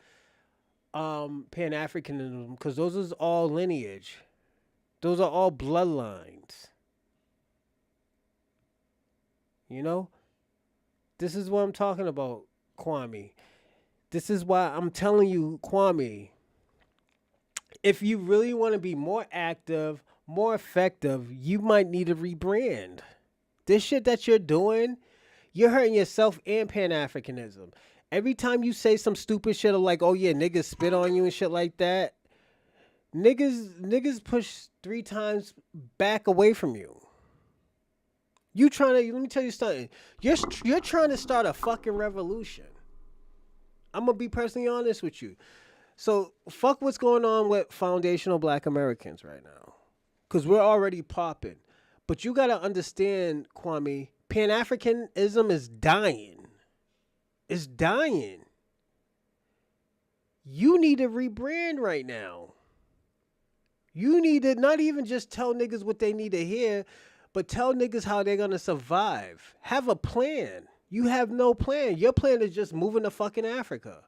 Pan Africanism, because those is all lineage. Those are all bloodlines. You know? This is what I'm talking about, Kwame. This is why I'm telling you, Kwame, if you really want to be more active, more effective, you might need to rebrand. This shit that you're doing, you're hurting yourself and Pan Africanism. Every time you say some stupid shit of like, oh yeah, niggas spit on you and shit like that, niggas push 3 times back away from you. Let me tell you something. You're trying to start a fucking revolution. I'm gonna be personally honest with you. So fuck what's going on with foundational Black Americans right now, because we're already popping. But you gotta understand, Kwame, Pan Africanism is dying. It's dying. You need to rebrand right now. You need to not even just tell niggas what they need to hear, but tell niggas how they're gonna survive. Have a plan. You have no plan. Your plan is just moving to fucking Africa.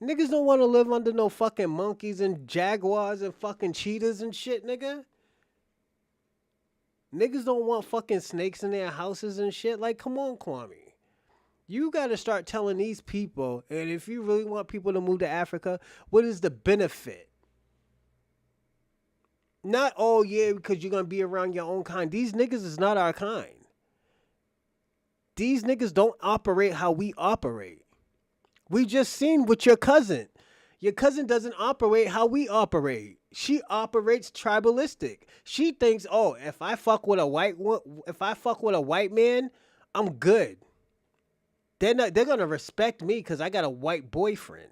Niggas don't want to live under no fucking monkeys and jaguars and fucking cheetahs and shit, nigga. Niggas don't want fucking snakes in their houses and shit. Like, come on, Kwame. You got to start telling these people, and if you really want people to move to Africa, what is the benefit? Not, oh yeah, because you're going to be around your own kind. These niggas is not our kind. These niggas don't operate how we operate. We just seen with your cousin. Your cousin doesn't operate how we operate. She operates tribalistic. She thinks, oh, if I fuck with a white man, I'm good. They're gonna respect me because I got a white boyfriend.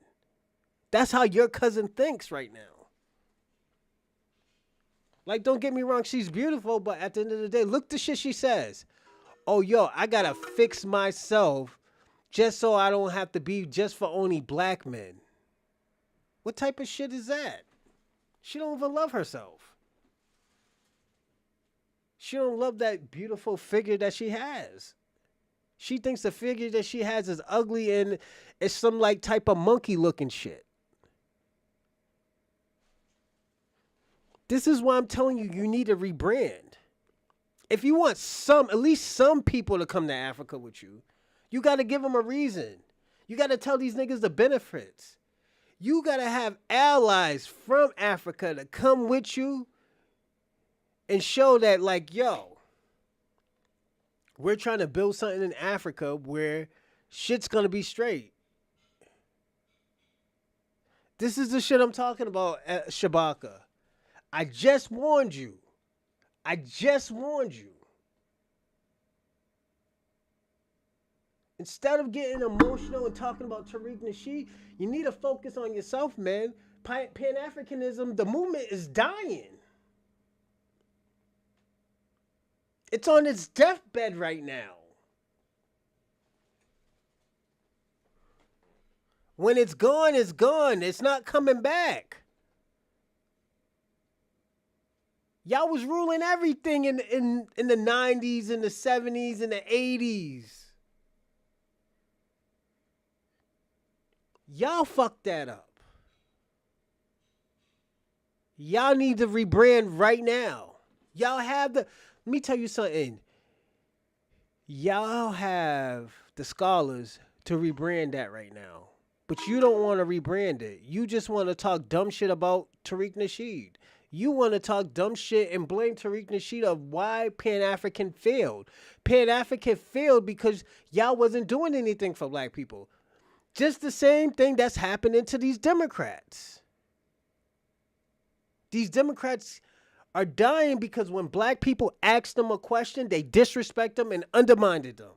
That's how your cousin thinks right now. Like, don't get me wrong, she's beautiful, but at the end of the day, look the shit she says. Oh, yo, I gotta fix myself just so I don't have to be just for only black men. What type of shit is that? She don't even love herself. She don't love that beautiful figure that she has. She thinks the figure that she has is ugly and it's some like type of monkey looking shit. This is why I'm telling you, you need to rebrand. If you want at least some people to come to Africa with you, you got to give them a reason. You got to tell these niggas the benefits. You got to have allies from Africa to come with you and show that, like, yo, we're trying to build something in Africa where shit's going to be straight. This is the shit I'm talking about, Shabaka. I just warned you. I just warned you. Instead of getting emotional and talking about Tariq Nasheed, you need to focus on yourself, man. Pan-Africanism, the movement is dying. It's on its deathbed right now. When it's gone, it's gone. It's not coming back. Y'all was ruling everything in the 90s, in the 70s, in the 80s. Y'all fucked that up. Y'all need to rebrand right now. Y'all have let me tell you something. Y'all have the scholars to rebrand that right now. But you don't want to rebrand it. You just want to talk dumb shit about Tariq Nasheed. You want to talk dumb shit and blame Tariq Nasheed of why Pan-African failed. Pan-African failed because y'all wasn't doing anything for black people. Just the same thing that's happening to these Democrats. These Democrats are dying because when black people ask them a question, they disrespect them and undermined them.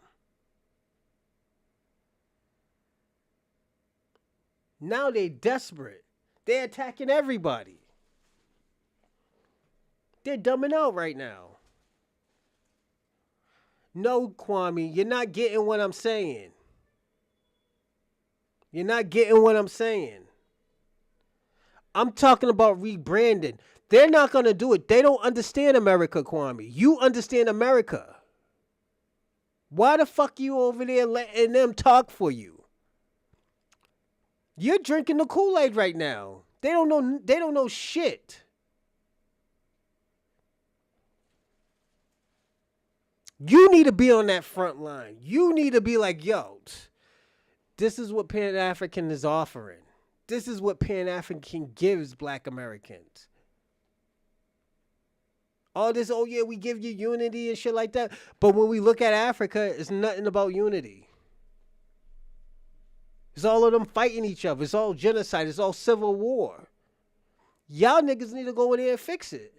Now they desperate. They're attacking everybody. They're dumbing out right now. No, Kwame, you're not getting what I'm saying. You're not getting what I'm saying. I'm talking about rebranding. They're not going to do it. They don't understand America, Kwame. You understand America. Why the fuck you over there letting them talk for you? You're drinking the Kool-Aid right now. They don't know shit. You need to be on that front line. You need to be like, yo, this is what Pan-African is offering. This is what Pan-African gives black Americans. All this, oh yeah, we give you unity and shit like that. But when we look at Africa, it's nothing about unity. It's all of them fighting each other. It's all genocide. It's all civil war. Y'all niggas need to go in there and fix it.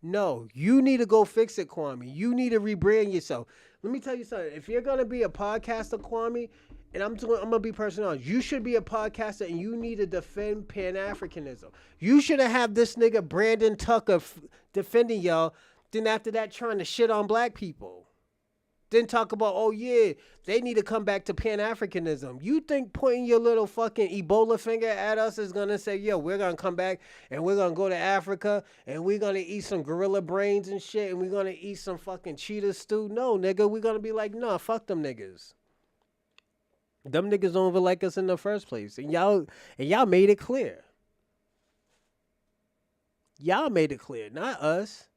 No, you need to go fix it, Kwame. You need to rebrand yourself. Let me tell you something. If you're gonna be a podcaster, Kwame, and I'm gonna be personal, you should be a podcaster and you need to defend Pan-Africanism. You should have this nigga Brandon Tucker defending y'all. Then after that, trying to shit on black people. Then talk about, oh yeah, they need to come back to Pan-Africanism. You think pointing your little fucking Ebola finger at us is gonna say, yo, we're gonna come back and we're gonna go to Africa and we're gonna eat some gorilla brains and shit and we're gonna eat some fucking cheetah stew? No, nigga, we're gonna be like, nah, fuck them niggas. Them niggas don't even like us in the first place. And y'all made it clear. Y'all made it clear, not us.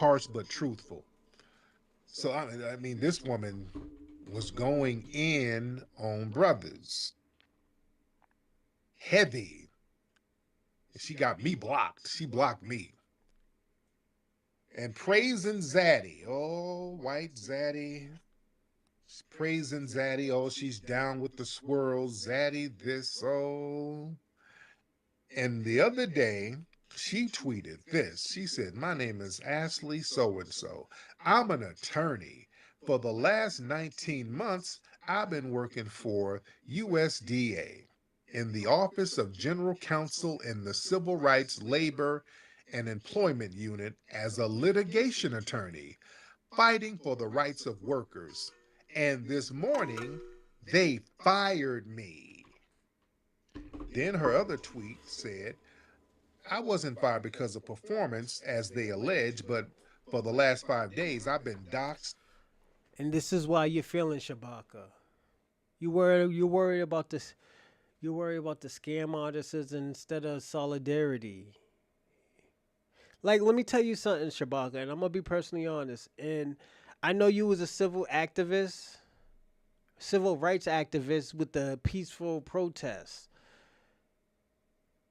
Harsh but truthful. So I mean, this woman was going in on brothers, heavy. She got me blocked. She blocked me, and praising Zaddy. Oh, white Zaddy. She's praising Zaddy. Oh, she's down with the swirls. Zaddy, this, oh. And the other day, she tweeted this. She said, "My name is Ashley so and so. I'm an attorney. For the last 19 months, I've been working for USDA in the Office of General Counsel in the Civil Rights, Labor, and Employment Unit as a litigation attorney, fighting for the rights of workers. And this morning, they fired me." Then her other tweet said, "I wasn't fired because of performance, as they allege, but for the last 5 days, I've been doxxed."
And this is why you're feeling Shabaka. You worry about this. You worry about the scam artists instead of solidarity. Like, let me tell you something, Shabaka, and I'm gonna be personally honest. And I know you was a civil rights activist with the peaceful protests.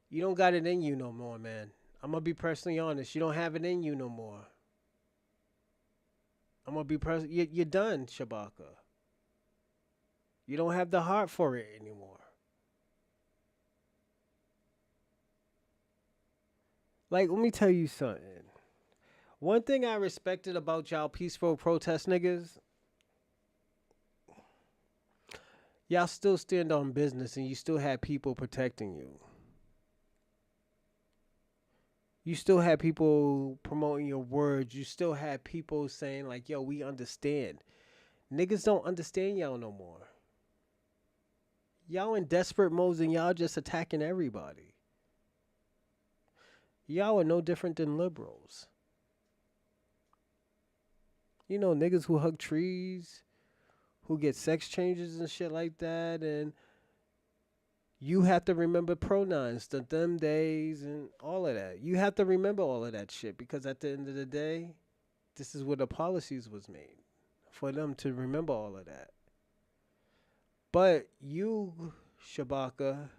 You don't got it in you no more, man. I'm gonna be personally honest. You don't have it in you no more. I'm gonna be you're done, Shabaka. You don't have the heart for it anymore. Like, let me tell you something. One thing I respected about y'all peaceful protest niggas, y'all still stand on business and you still have people protecting you. You still have people promoting your words. You still have people saying, like, yo, we understand. Niggas don't understand y'all no more. Y'all in desperate modes and y'all just attacking everybody. Y'all are no different than liberals. You know, niggas who hug trees, who get sex changes and shit like that, and you have to remember pronouns, the them days, and all of that. You have to remember all of that shit because at the end of the day, this is where the policies was made for them to remember all of that. But you, Shabaka,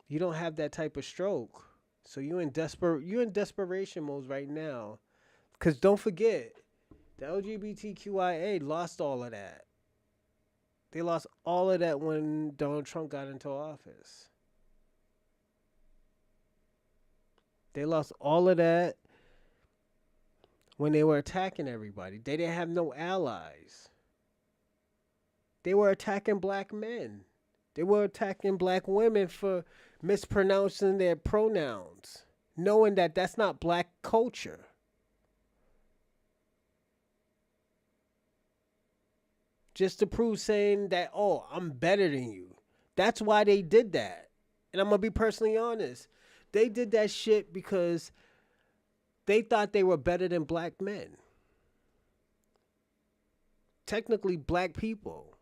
you don't have that type of stroke. So you're in desperation mode right now. Cause don't forget, the LGBTQIA lost all of that. They lost all of that when Donald Trump got into office. They lost all of that when they were attacking everybody. They didn't have no allies. They were attacking black men. They were attacking black women for mispronouncing their pronouns, knowing that that's not black culture. Just to prove saying that, oh, I'm better than you. That's why they did that. And I'm going to be personally honest. They did that shit because they thought they were better than black men. Technically, black people.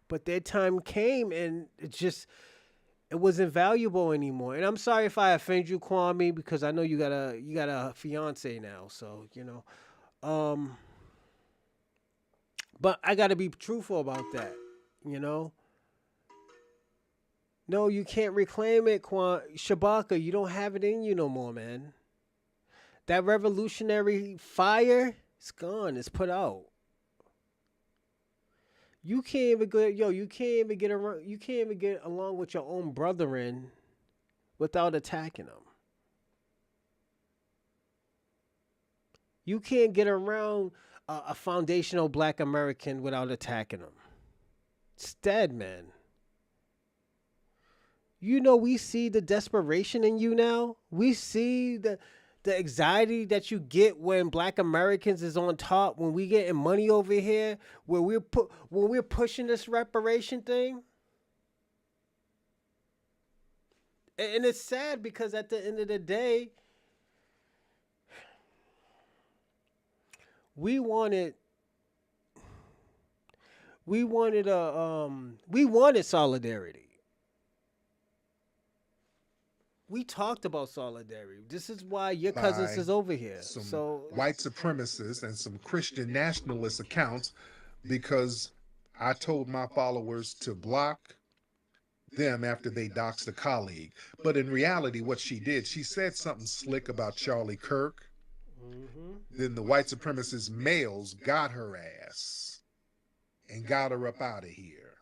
But their time came and it wasn't valuable anymore. And I'm sorry if I offend you, Kwame, because I know you got a fiance now, so you know. But I gotta be truthful about that, you know. No, you can't reclaim it, Shabaka. You don't have it in you no more, man. That revolutionary fire, it's gone. It's put out. You can't even go, yo. You can't even get around. You can't even get along with your own brethren without attacking them. You can't get around a foundational Black American without attacking them. It's dead, man. You know, we see the desperation in you now. We see the anxiety that you get when Black Americans is on top, when we getting money over here, when we're pushing this reparation thing. And it's sad because at the end of the day, we wanted we wanted solidarity. We talked about solidarity. This is why your cousins
By
is over here.
some
So
white supremacists and some Christian nationalist accounts, because I told my followers to block them after they doxed a colleague. But in reality, what she did, she said something slick about Charlie Kirk.
Mm-hmm.
Then the white supremacist males got her ass and got her up out of here.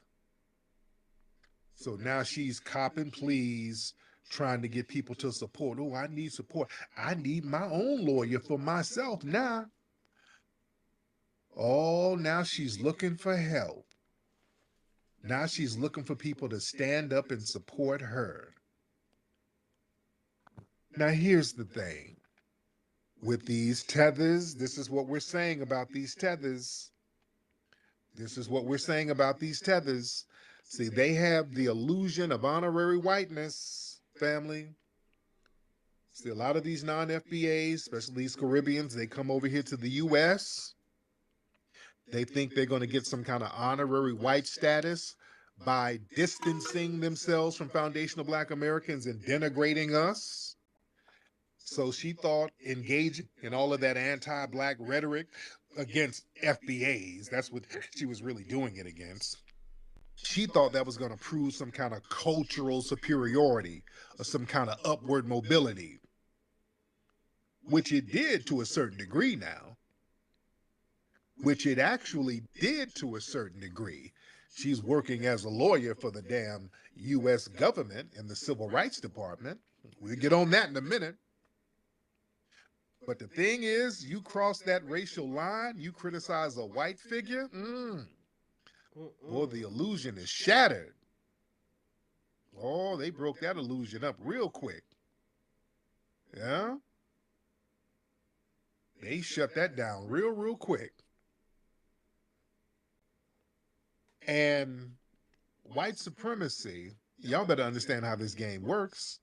So now she's copping pleas, trying to get people to support. Oh, I need support. I need my own lawyer for myself now. Oh, now she's looking for help. Now she's looking for people to stand up and support her. Now, here's the thing. With these tethers, this is what we're saying about these tethers. This is what we're saying about these tethers. See, they have the illusion of honorary whiteness, family. See, a lot of these non-FBAs, especially these Caribbeans, they come over here to the U.S. They think they're going to get some kind of honorary white status by distancing themselves from foundational Black Americans and denigrating us. So she thought engaging in all of that anti-Black rhetoric against FBAs, that's what she was really doing it against. She thought that was going to prove some kind of cultural superiority or some kind of upward mobility, which it did to a certain degree now, which it actually did to a certain degree. She's working as a lawyer for the damn U.S. government in the Civil Rights Department. We'll get on that in a minute. But the thing is, you cross that racial line, you criticize a white figure, boy, the illusion is shattered. Oh, they broke that illusion up real quick. Yeah? They shut that down real quick. And white supremacy, y'all better understand how this game works.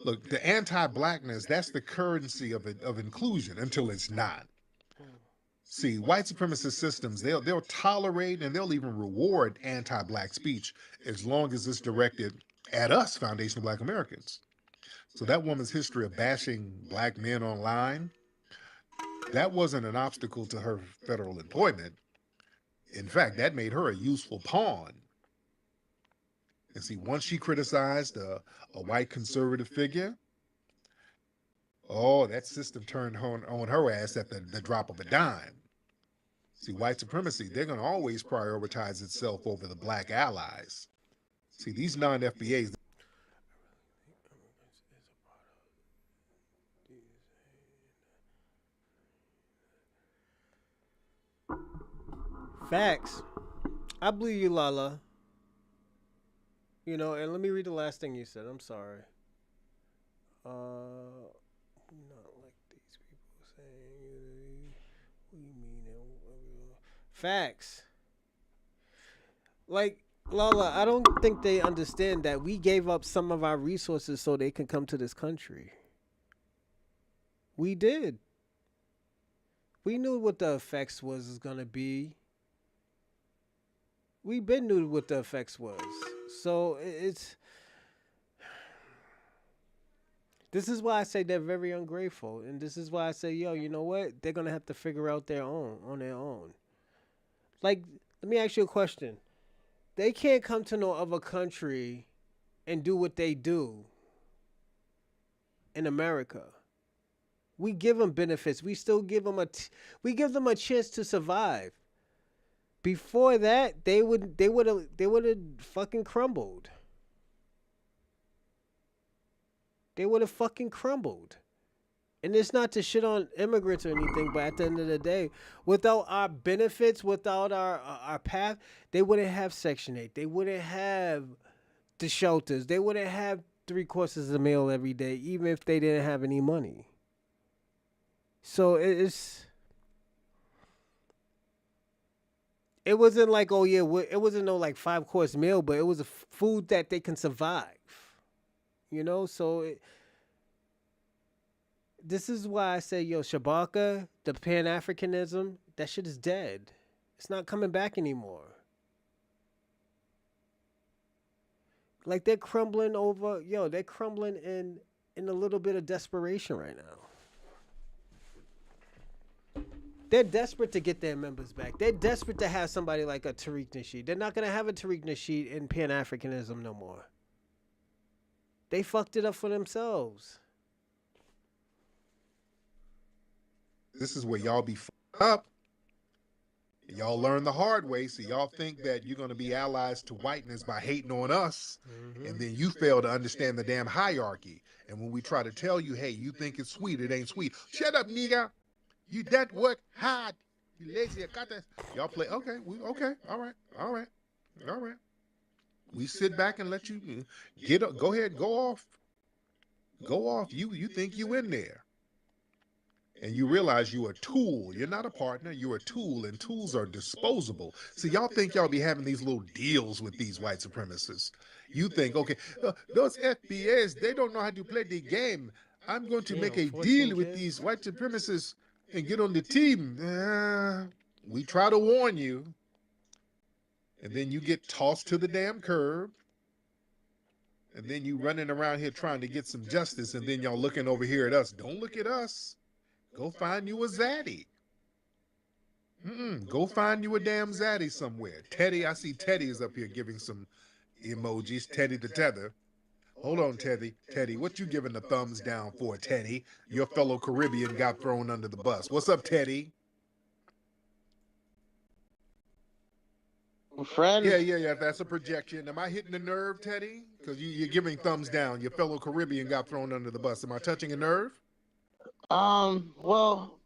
Look, the anti-blackness, that's the currency of inclusion until it's not. See, white supremacist systems, they'll tolerate and they'll even reward anti-Black speech as long as it's directed at us, foundational Black Americans. So that woman's history of bashing Black men online, that wasn't an obstacle to her federal employment. In fact, that made her a useful pawn. And see, once she criticized a white conservative figure, oh, that system turned on her ass at the drop of a dime. See, white supremacy, they're going to always prioritize itself over the Black allies. See, these non-FBAs.
Facts. I believe you, Lala. You know, and let me read the last thing you said. I'm sorry. Not like these people saying. We mean it. Facts. Like Lala, I don't think they understand that we gave up some of our resources so they can come to this country. We did. We knew what the effects was gonna be. We been knew what the effects was. So it's this is why I say they're very ungrateful, and this is why I say, yo, you know what? They're gonna have to figure out their own on their own. Like, let me ask you a question. They can't come to no other country and do what they do in America. We give them benefits. We still give them we give them a chance to survive. Before that, they would have fucking crumbled. They would have fucking crumbled. And it's not to shit on immigrants or anything, but at the end of the day, without our benefits, without our path, they wouldn't have Section 8. They wouldn't have the shelters. They wouldn't have 3 courses of meal every day, even if they didn't have any money. So it wasn't like, oh yeah, it wasn't no like 5 course meal, but it was a food that they can survive. You know, so this is why I say, yo, Shabaka, the Pan Africanism, that shit is dead. It's not coming back anymore. Like they're crumbling over, yo, they're crumbling in a little bit of desperation right now. They're desperate to get their members back. They're desperate to have somebody like a Tariq Nasheed. They're not gonna have a Tariq Nasheed in Pan Africanism no more. They fucked it up for themselves.
This is where y'all be fucked up. Y'all learn the hard way, so y'all think that you're going to be allies to whiteness by hating on us, and then you fail to understand the damn hierarchy. And when we try to tell you, hey, you think it's sweet, it ain't sweet. Shut up, nigga. You that work hard. You lazy. Got that. Y'all play. Okay. Okay. All right. All right. All right. We sit back and let you get up. Go ahead. Go off. Go off. You think you in there. And you realize you're a tool. You're not a partner. You're a tool, and tools are disposable. So y'all think y'all be having these little deals with these white supremacists. You think, okay, those FBAs, they don't know how to play the game. I'm going to make
Damn,
a
14
deal with
kids.
these white supremacists and get on the team. We try to warn you, and then you get tossed to the damn curb. And then you running around here trying to get some justice, and then y'all looking over here at us. Don't look at us. Go find you a zaddy. Go find you a damn zaddy somewhere. Teddy, I see Teddy is up here giving some emojis. Teddy the tether. Hold on, Teddy. Teddy, what you giving the thumbs down for, Teddy? Your fellow Caribbean got thrown under the bus. What's up, Teddy?
Friend.
Yeah. That's a projection. Am I hitting the nerve, Teddy? Because you're giving thumbs down. Your fellow Caribbean got thrown under the bus. Am I touching a nerve?
Well,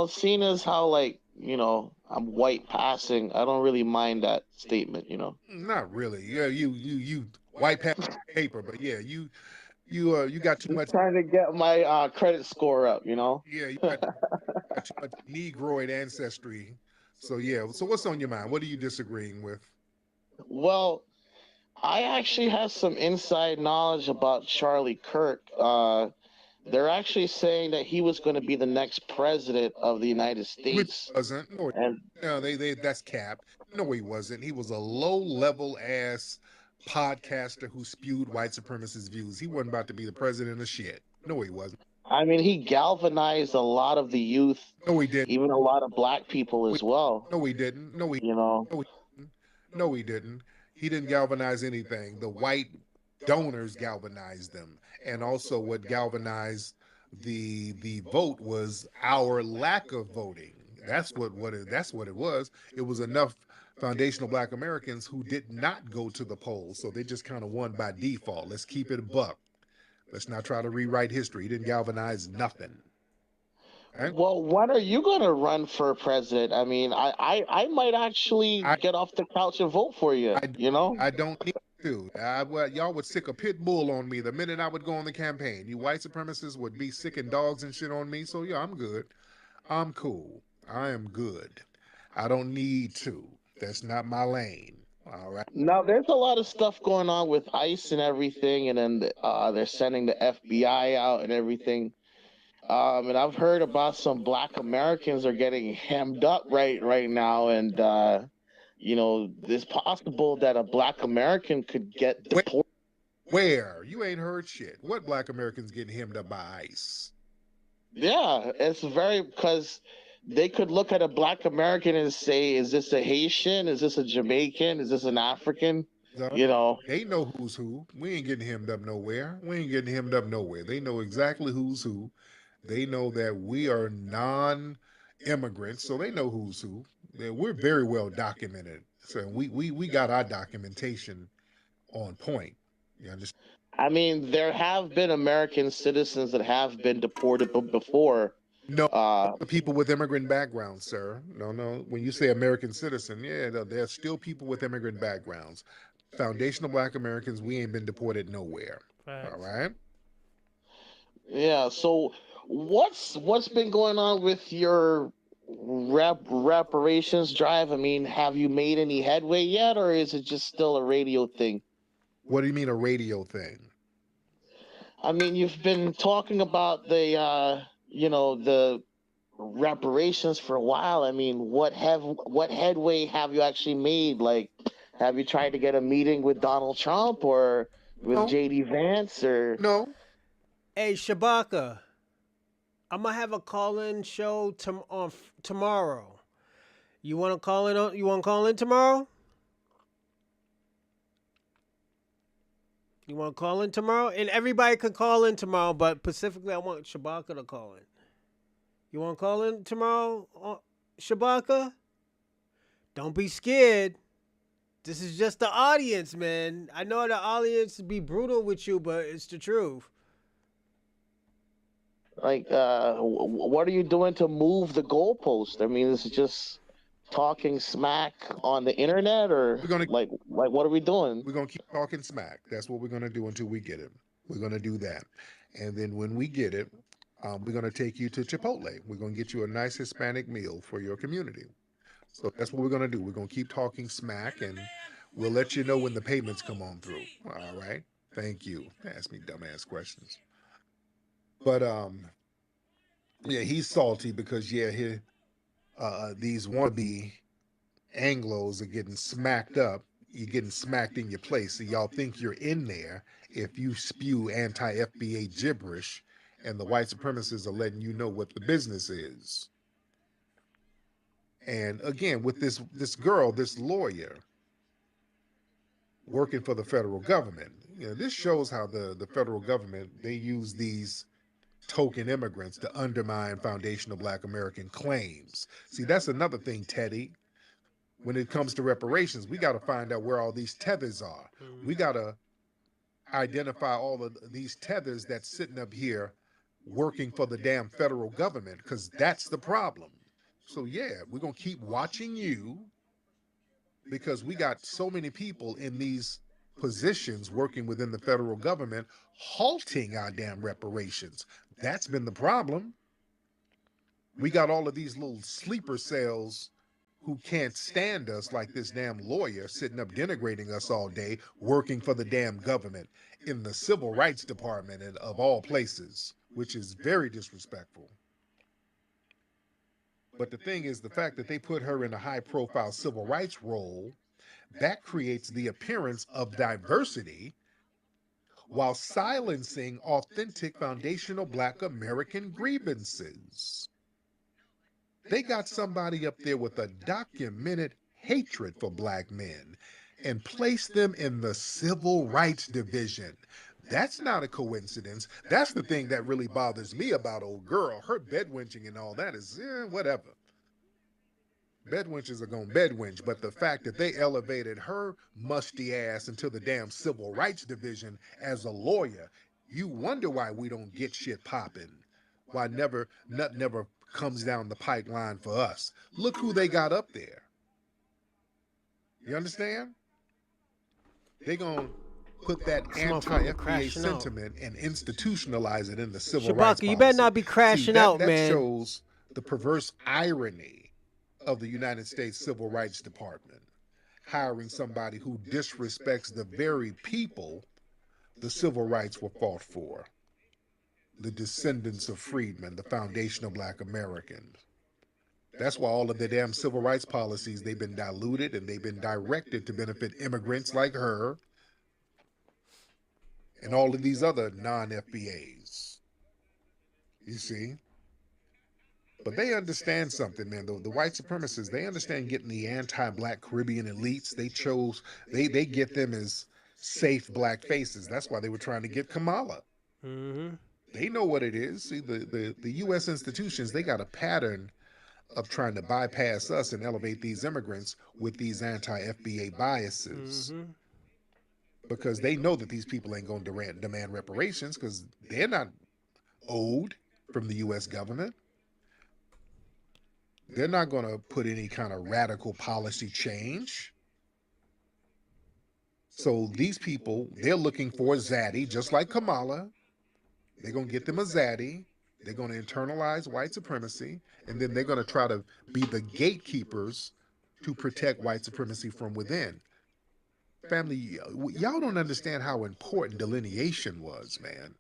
seeing as how I'm white passing, I don't really mind that statement.
Not really. Yeah, you white paper, but yeah, you got too
Just
much.
trying to get my credit score up.
Yeah, you got too much Negroid ancestry. So yeah. So what's on your mind? What are you disagreeing with?
Well, I actually have some inside knowledge about Charlie Kirk. They're actually saying that he was going to be the next president of the United
Which
States.
wasn't.
And
No, they that's cap. No, he wasn't. He was a low level ass podcaster who spewed white supremacist views. He wasn't about to be the president of shit. No, he wasn't.
I mean, he galvanized a lot of the youth,
No, he didn't.
even a lot of black people as well.
No, he didn't.
You know,
No, he didn't. No, he didn't. He didn't galvanize anything. The white donors galvanized them, and also what galvanized the vote was our lack of voting. That's what it was. It was enough foundational Black Americans who did not go to the polls, so they just kind of won by default. Let's keep it a buck. Let's not try to rewrite history. He didn't galvanize nothing. Right?
well, when are you going to run for president? I mean, I might actually
I,
get off the couch and vote for you.
I don't need to. Well, y'all would sick a pit bull on me the minute I would go on the campaign. You white supremacists would be sicking dogs and shit on me. So yeah, I'm good. I'm cool. I am good. I don't need to. That's not my lane. All right.
Now, there's a lot of stuff going on with ICE and everything, and then they're sending the FBI out and everything. And I've heard about some Black Americans are getting hemmed up right now, and it's possible that a Black American could get deported.
Where? You ain't heard shit. What Black Americans getting hemmed up by ICE?
Yeah, it's very because they could look at a Black American and say, "Is this a Haitian? Is this a Jamaican? Is this an African?" You know.
They know who's who. We ain't getting hemmed up nowhere. We ain't getting hemmed up nowhere. They know exactly who's who. They know that we are non-immigrants, so they know who's who. We're very well documented. So we got our documentation on point. You understand?
I mean, there have been American citizens that have been deported before.
No,
Uh,
people with immigrant backgrounds, sir. No. When you say American citizen, yeah, there's still people with immigrant backgrounds. Foundational Black Americans, we ain't been deported nowhere. All right.
yeah. So, what's been going on with your reparations drive? I mean, have you made any headway yet, or is it just still a radio thing?
What do you mean a radio thing?
I mean, you've been talking about the reparations for a while. I mean, what headway have you actually made? Like, have you tried to get a meeting with Donald Trump or with
No.
JD Vance or?
No.
Hey, Shabaka. I'm gonna have a call-in show tomorrow. You want to call in? You want to call in tomorrow? You want to call in tomorrow? And everybody could call in tomorrow, but specifically, I want Shabaka to call in. You want to call in tomorrow, Shabaka? Don't be scared. This is just the audience, man. I know the audience be brutal with you, but it's the truth.
Like, what are you doing to move the goalpost? I mean, this is just talking smack on the internet, or
We're gonna
like what are we doing?
we're gonna keep talking smack. That's what we're gonna do until we get it. We're gonna do that, and then when we get it, we're gonna take you to Chipotle. We're gonna get you a nice Hispanic meal for your community. So that's what we're gonna do. We're gonna keep talking smack, and we'll let you know when the payments come on through. All right. Thank you. Ask me dumbass questions. But yeah, he's salty because yeah, these wannabe Anglos are getting smacked up. You're getting smacked in your place. So y'all think you're in there if you spew anti-FBA gibberish, and the white supremacists are letting you know what the business is. And again, with this girl, this lawyer working for the federal government, this shows how the federal government, they use these token immigrants to undermine foundational Black American claims. See, that's another thing, Teddy. When it comes to reparations, we got to find out where all these tethers are. We got to identify all of these tethers that's sitting up here working for the damn federal government, because that's the problem. So yeah, we're going to keep watching you, because we got so many people in these positions working within the federal government halting our damn reparations. That's been the problem. We got all of these little sleeper cells who can't stand us, like this damn lawyer sitting up denigrating us all day, working for the damn government in the civil rights department, and of all places, which is very disrespectful. But the thing is, the fact that they put her in a high profile civil rights role, that creates the appearance of diversity while silencing authentic foundational Black American grievances. They got somebody up there with a documented hatred for Black men and placed them in the Civil Rights Division. That's not a coincidence. That's the thing that really bothers me about old girl. Her bedwenching and all that is, whatever. Bedwenches are gonna bedwench, but the fact that they elevated her musty ass into the damn Civil Rights Division as a lawyer, you wonder why we don't get shit popping. Why nothing never comes down the pipeline for us. Look who they got up there. You understand? They gonna put that
This motherfucker
anti-FBA
crashing out.
sentiment and institutionalize it in the civil rights
Shabaka, you better
policy.
not be
See,
crashing
that
out,
that
man.
shows the perverse irony of the United States Civil Rights Department hiring somebody who disrespects the very people the civil rights were fought for, the descendants of freedmen, the foundational Black Americans. That's why all of the damn civil rights policies, they've been diluted and they've been directed to benefit immigrants like her and all of these other non-FBAs. You see? But they understand something, man. The white supremacists, they understand getting the anti-Black Caribbean elites. They get them as safe Black faces. That's why they were trying to get Kamala.
Mm-hmm.
They know what it is. See, the U.S. institutions, they got a pattern of trying to bypass us and elevate these immigrants with these anti-FBA biases.
Mm-hmm.
Because they know that these people ain't going to demand reparations, because they're not owed from the U.S. government. They're not going to put any kind of radical policy change. So these people, they're looking for a zaddy, just like Kamala. They're going to get them a zaddy. They're going to internalize white supremacy, and then they're going to try to be the gatekeepers to protect white supremacy from within. Family, y'all don't understand how important delineation was, man.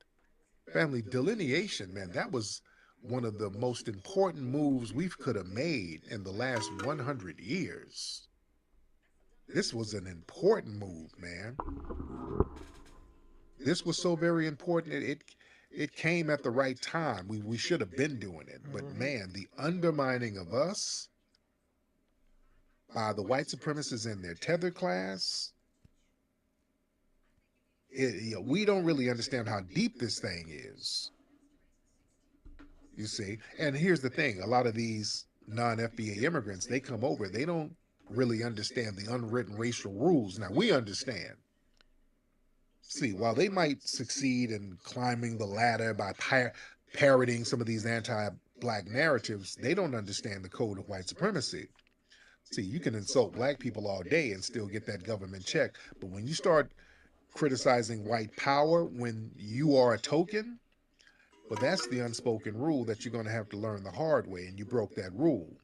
Family, delineation, man, that was one of the most important moves we could have made in the last 100 years. This was an important move, man. This was so very important. It came at the right time. We should have been doing it. But man, the undermining of us by the white supremacists in their tether class, we don't really understand how deep this thing is. You see? And here's the thing, a lot of these non-FBA immigrants, they come over, they don't really understand the unwritten racial rules. Now, we understand. See, while they might succeed in climbing the ladder by parroting some of these anti-black narratives, they don't understand the code of white supremacy. See, you can insult black people all day and still get that government check, but when you start criticizing white power when you are a token, well, that's the unspoken rule that you're going to have to learn the hard way, and you broke that rule.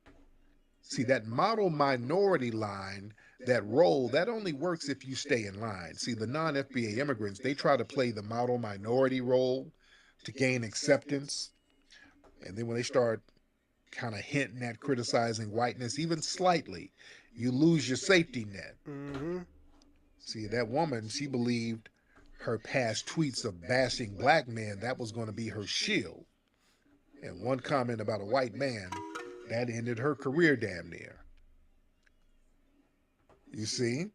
See, that model minority line, that role, that only works if you stay in line. See, the non-FBA immigrants, they try to play the model minority role to gain acceptance, and then when they start kind of hinting at criticizing whiteness, even slightly, you lose your safety net. See, that woman, she believed her past tweets of bashing black men, that was going to be her shield. And one comment about a white man, that ended her career damn near. You see?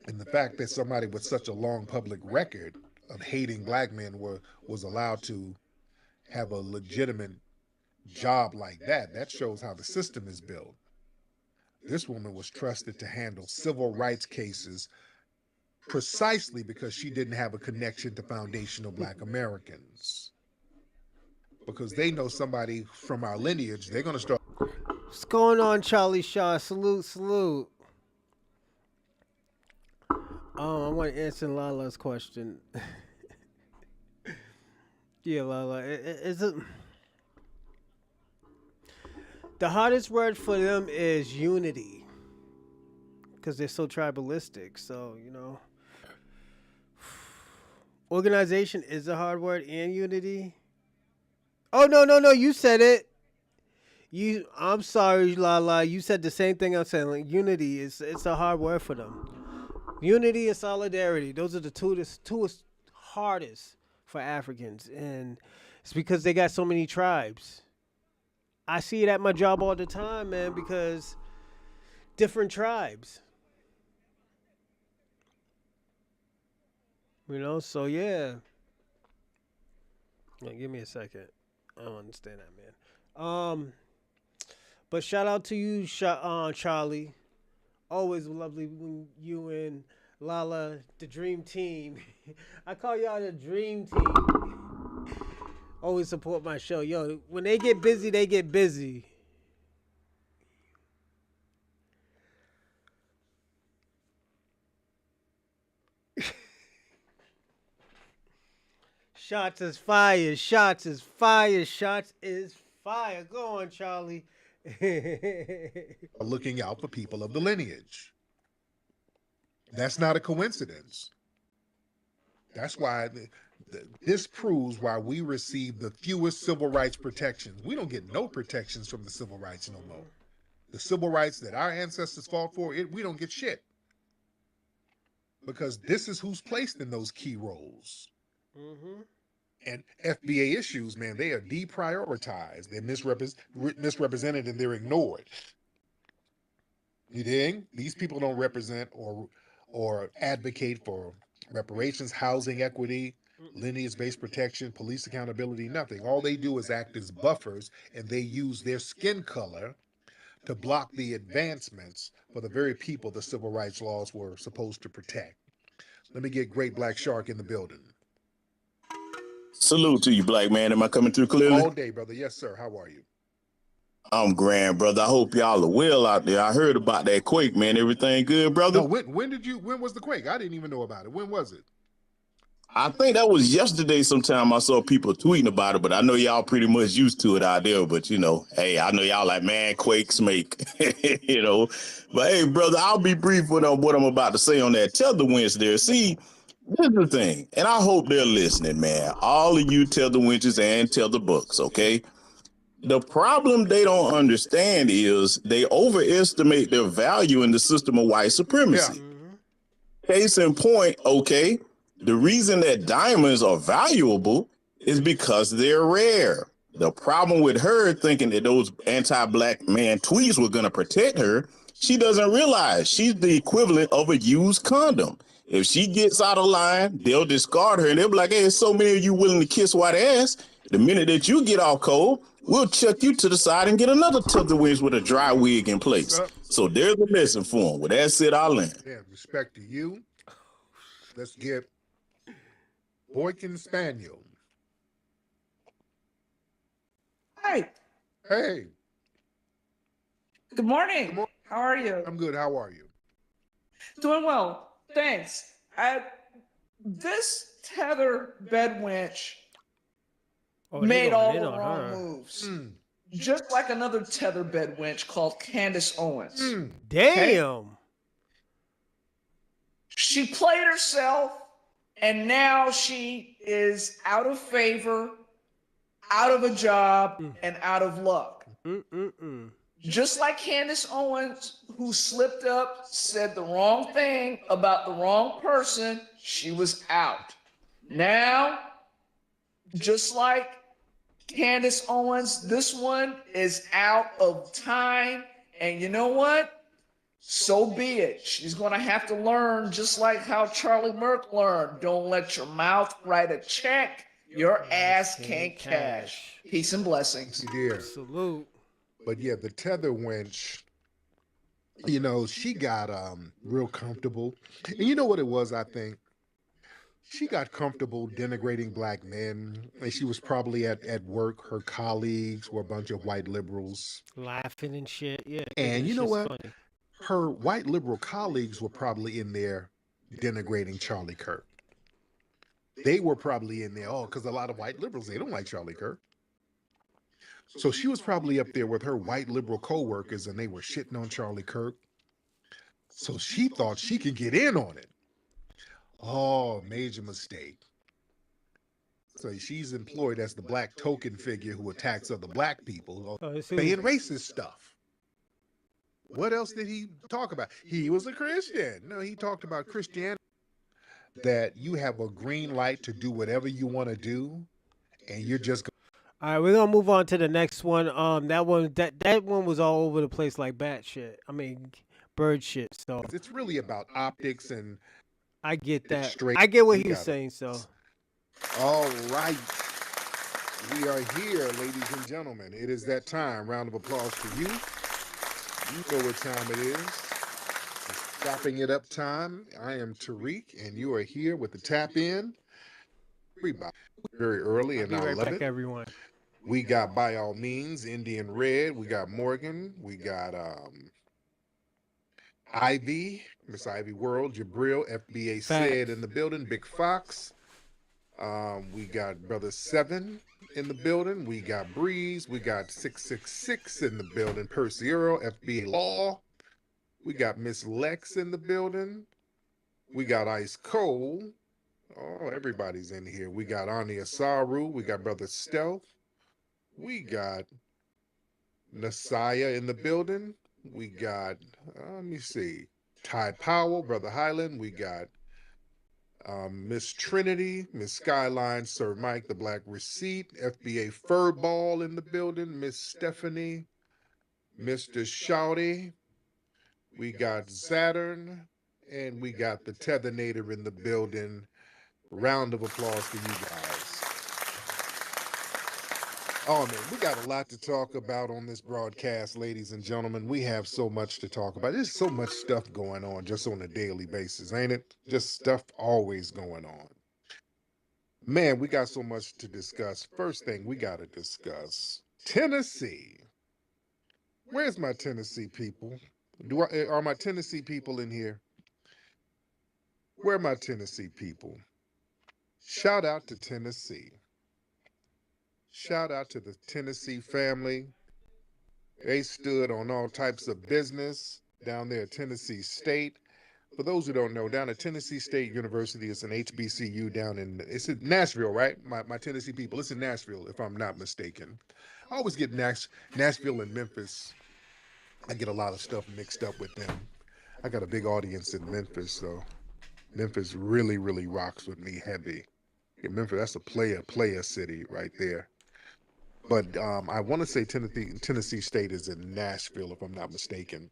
And the fact that somebody with such a long public record of hating black men was allowed to have a legitimate job like that, that shows how the system is built. This woman was trusted to handle civil rights cases precisely because she didn't have a connection to foundational black Americans. Because they know somebody from our lineage, they're going to start.
What's going on, Charlie Shaw? Salute, salute. I want to answer Lala's question. Yeah, Lala. Is it the hardest word for them is unity, because they're so tribalistic. So organization is a hard word, and unity. Oh no! You said it. I'm sorry, Lala. You said the same thing I'm saying. Like, unity it's a hard word for them. Unity and solidarity. Those are the two hardest for Africans, and it's because they got so many tribes. I see it at my job all the time, man, because different tribes. So yeah. Give me a second. I don't understand that, man. But shout out to you, Charlie. Always lovely when you and Lala, the dream team. I call y'all the dream team. Always support my show. Yo, when they get busy, they get busy. Shots is fire. Shots is fire. Shots is fire. Go on, Charlie.
Looking out for people of the lineage. That's not a coincidence. That's why this proves why we receive the fewest civil rights protections. We don't get no protections from the civil rights no more. The civil rights that our ancestors fought for, we don't get shit. Because this is who's placed in those key roles. And FBA issues, man, they are deprioritized. They're misrepresented and they're ignored. You dig? These people don't represent or advocate for reparations, housing equity, lineage-based protection, police accountability, nothing. All they do is act as buffers, and they use their skin color to block the advancements for the very people the civil rights laws were supposed to protect. Let me get Great Black Shark in the building.
Salute to you, black man. Am I coming through clearly?
All day, brother. Yes, sir. How are you?
I'm grand, brother. I hope y'all are well out there. I heard about that quake, man. Everything good, brother?
No, when was the quake? I didn't even know about it. When was it?
I think that was yesterday sometime. I saw people tweeting about it, but I know y'all pretty much used to it out there. But, hey, I know y'all like, man, quakes make, But, hey, brother, I'll be brief with what I'm about to say on that tether winch there. See, here's the thing, and I hope they're listening, man. All of you tether winches and tether bucks, okay? The problem they don't understand is they overestimate their value in the system of white supremacy. Yeah. Case in point, okay, the reason that diamonds are valuable is because they're rare. The problem with her thinking that those anti-black man tweets were going to protect her, she doesn't realize she's the equivalent of a used condom. If she gets out of line, they'll discard her and they'll be like, hey, there's so many of you willing to kiss white ass. The minute that you get off cold, we'll chuck you to the side and get another tether winch with a dry wig in place. So there's a lesson for them. With that said, I'll land.
Yeah, respect to you. Let's get Boykin Spaniel.
Hi.
Hey.
Good morning. How are you?
I'm good. How are you?
Doing well. Thanks. This tether bed winch made all the wrong moves. Just like another tether bed winch called Candace Owens.
Damn.
Okay? She played herself, and now she is out of favor, out of a job, and out of luck. Just like Candace Owens, who slipped up, said the wrong thing about the wrong person, she was out. Now, just like Candace Owens, this one is out of time. And you know what? So be it. She's going to have to learn, just like how Charlie Merck learned. Don't let your mouth write a check your ass can't cash. Peace and blessings.
Yeah.
Salute.
But yeah, the tether winch, you know, she got real comfortable. And you know what it was, I think? She got comfortable denigrating black men. And she was probably at work. Her colleagues were a bunch of white liberals.
Laughing and shit. Yeah.
And you know what?
Funny.
Her white liberal colleagues were probably in there denigrating Charlie Kirk. They were probably in there, because a lot of white liberals, they don't like Charlie Kirk. So she was probably up there with her white liberal co-workers and they were shitting on Charlie Kirk. So she thought she could get in on it. Oh, major mistake. So she's employed as the black token figure who attacks other black people, saying racist stuff. What else did he talk about? He was a Christian. No, he talked about Christianity, that you have a green light to do whatever you want to do, and you're just.
All right, we're gonna move on to the next one. That one was all over the place like bat shit. I mean, bird shit. So
it's really about optics, and
I get that. I get what he was saying. So,
all right, we are here, ladies and gentlemen. It is that time. Round of applause for you. You know what time it is. It's wrapping it up time. I am Tariq, and you are here with the tap in. Everybody, very early, and I love it.
Everyone.
We got, by all means, Indian Red. We got Morgan. We got Ivy, Miss Ivy World, Jabril, FBA said in the building. Big Fox. We got Brother Seven in the building. We got Breeze. We got 666 in the building. Perciero, FBA Law. We got Miss Lex in the building. We got Ice Cold. Oh, everybody's in here. We got Ani Asaru. We got Brother Stealth. We got Nasaya in the building. We got, let me see, Ty Powell, Brother Highland. We got Miss Trinity, Miss Skyline, Sir Mike, the Black Receipt, FBA Furball in the building, Miss Stephanie, Mr. Shouty. We got Saturn, and we got the Tethernator in the building. Round of applause for you guys. Oh man, we got a lot to talk about on this broadcast, ladies and gentlemen. We have so much to talk about. There's so much stuff going on just on a daily basis, ain't it? Just stuff always going on. Man, we got so much to discuss. First thing we got to discuss, Tennessee. Where's my Tennessee people? Are my Tennessee people in here? Where are my Tennessee people? Shout out to Tennessee. Shout out to the Tennessee family. They stood on all types of business down there at Tennessee State. For those who don't know, down at Tennessee State University, it's an HBCU it's in Nashville, right? My Tennessee people, it's in Nashville, if I'm not mistaken. I always get Nashville and Memphis. I get a lot of stuff mixed up with them. I got a big audience in Memphis, so Memphis really, really rocks with me heavy. Memphis, that's a player city right there. But I want to say Tennessee State is in Nashville, if I'm not mistaken.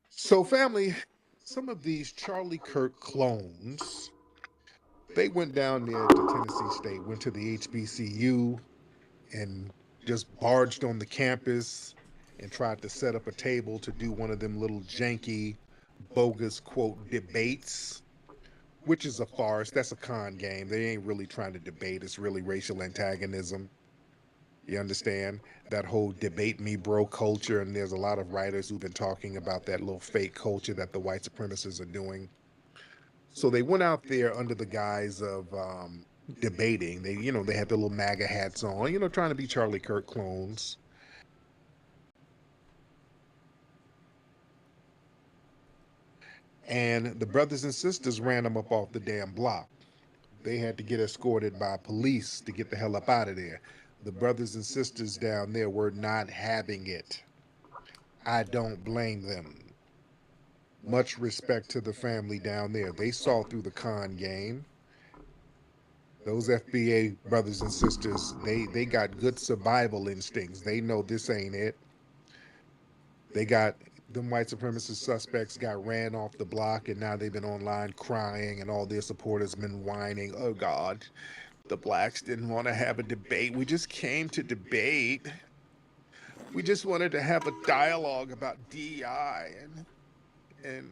So, family, some of these Charlie Kirk clones, they went down there to Tennessee State, went to the HBCU, and just barged on the campus and tried to set up a table to do one of them little janky, bogus quote debates, which is a farce. That's a con game. They ain't really trying to debate. It's really racial antagonism. You understand? That whole debate me bro culture, and there's a lot of writers who've been talking about that little fake culture that the white supremacists are doing. So they went out there under the guise of debating. They had their little MAGA hats on, trying to be Charlie Kirk clones. And the brothers and sisters ran them up off the damn block. They had to get escorted by police to get the hell up out of there. The brothers and sisters down there were not having it. I don't blame them. Much respect to the family down there. They saw through the con game. Those FBA brothers and sisters, they got good survival instincts. They know this ain't it. They got them white supremacist suspects got ran off the block, and now they've been online crying, and all their supporters been whining, oh God, the blacks didn't want to have a debate. We just came to debate. We just wanted to have a dialogue about DEI and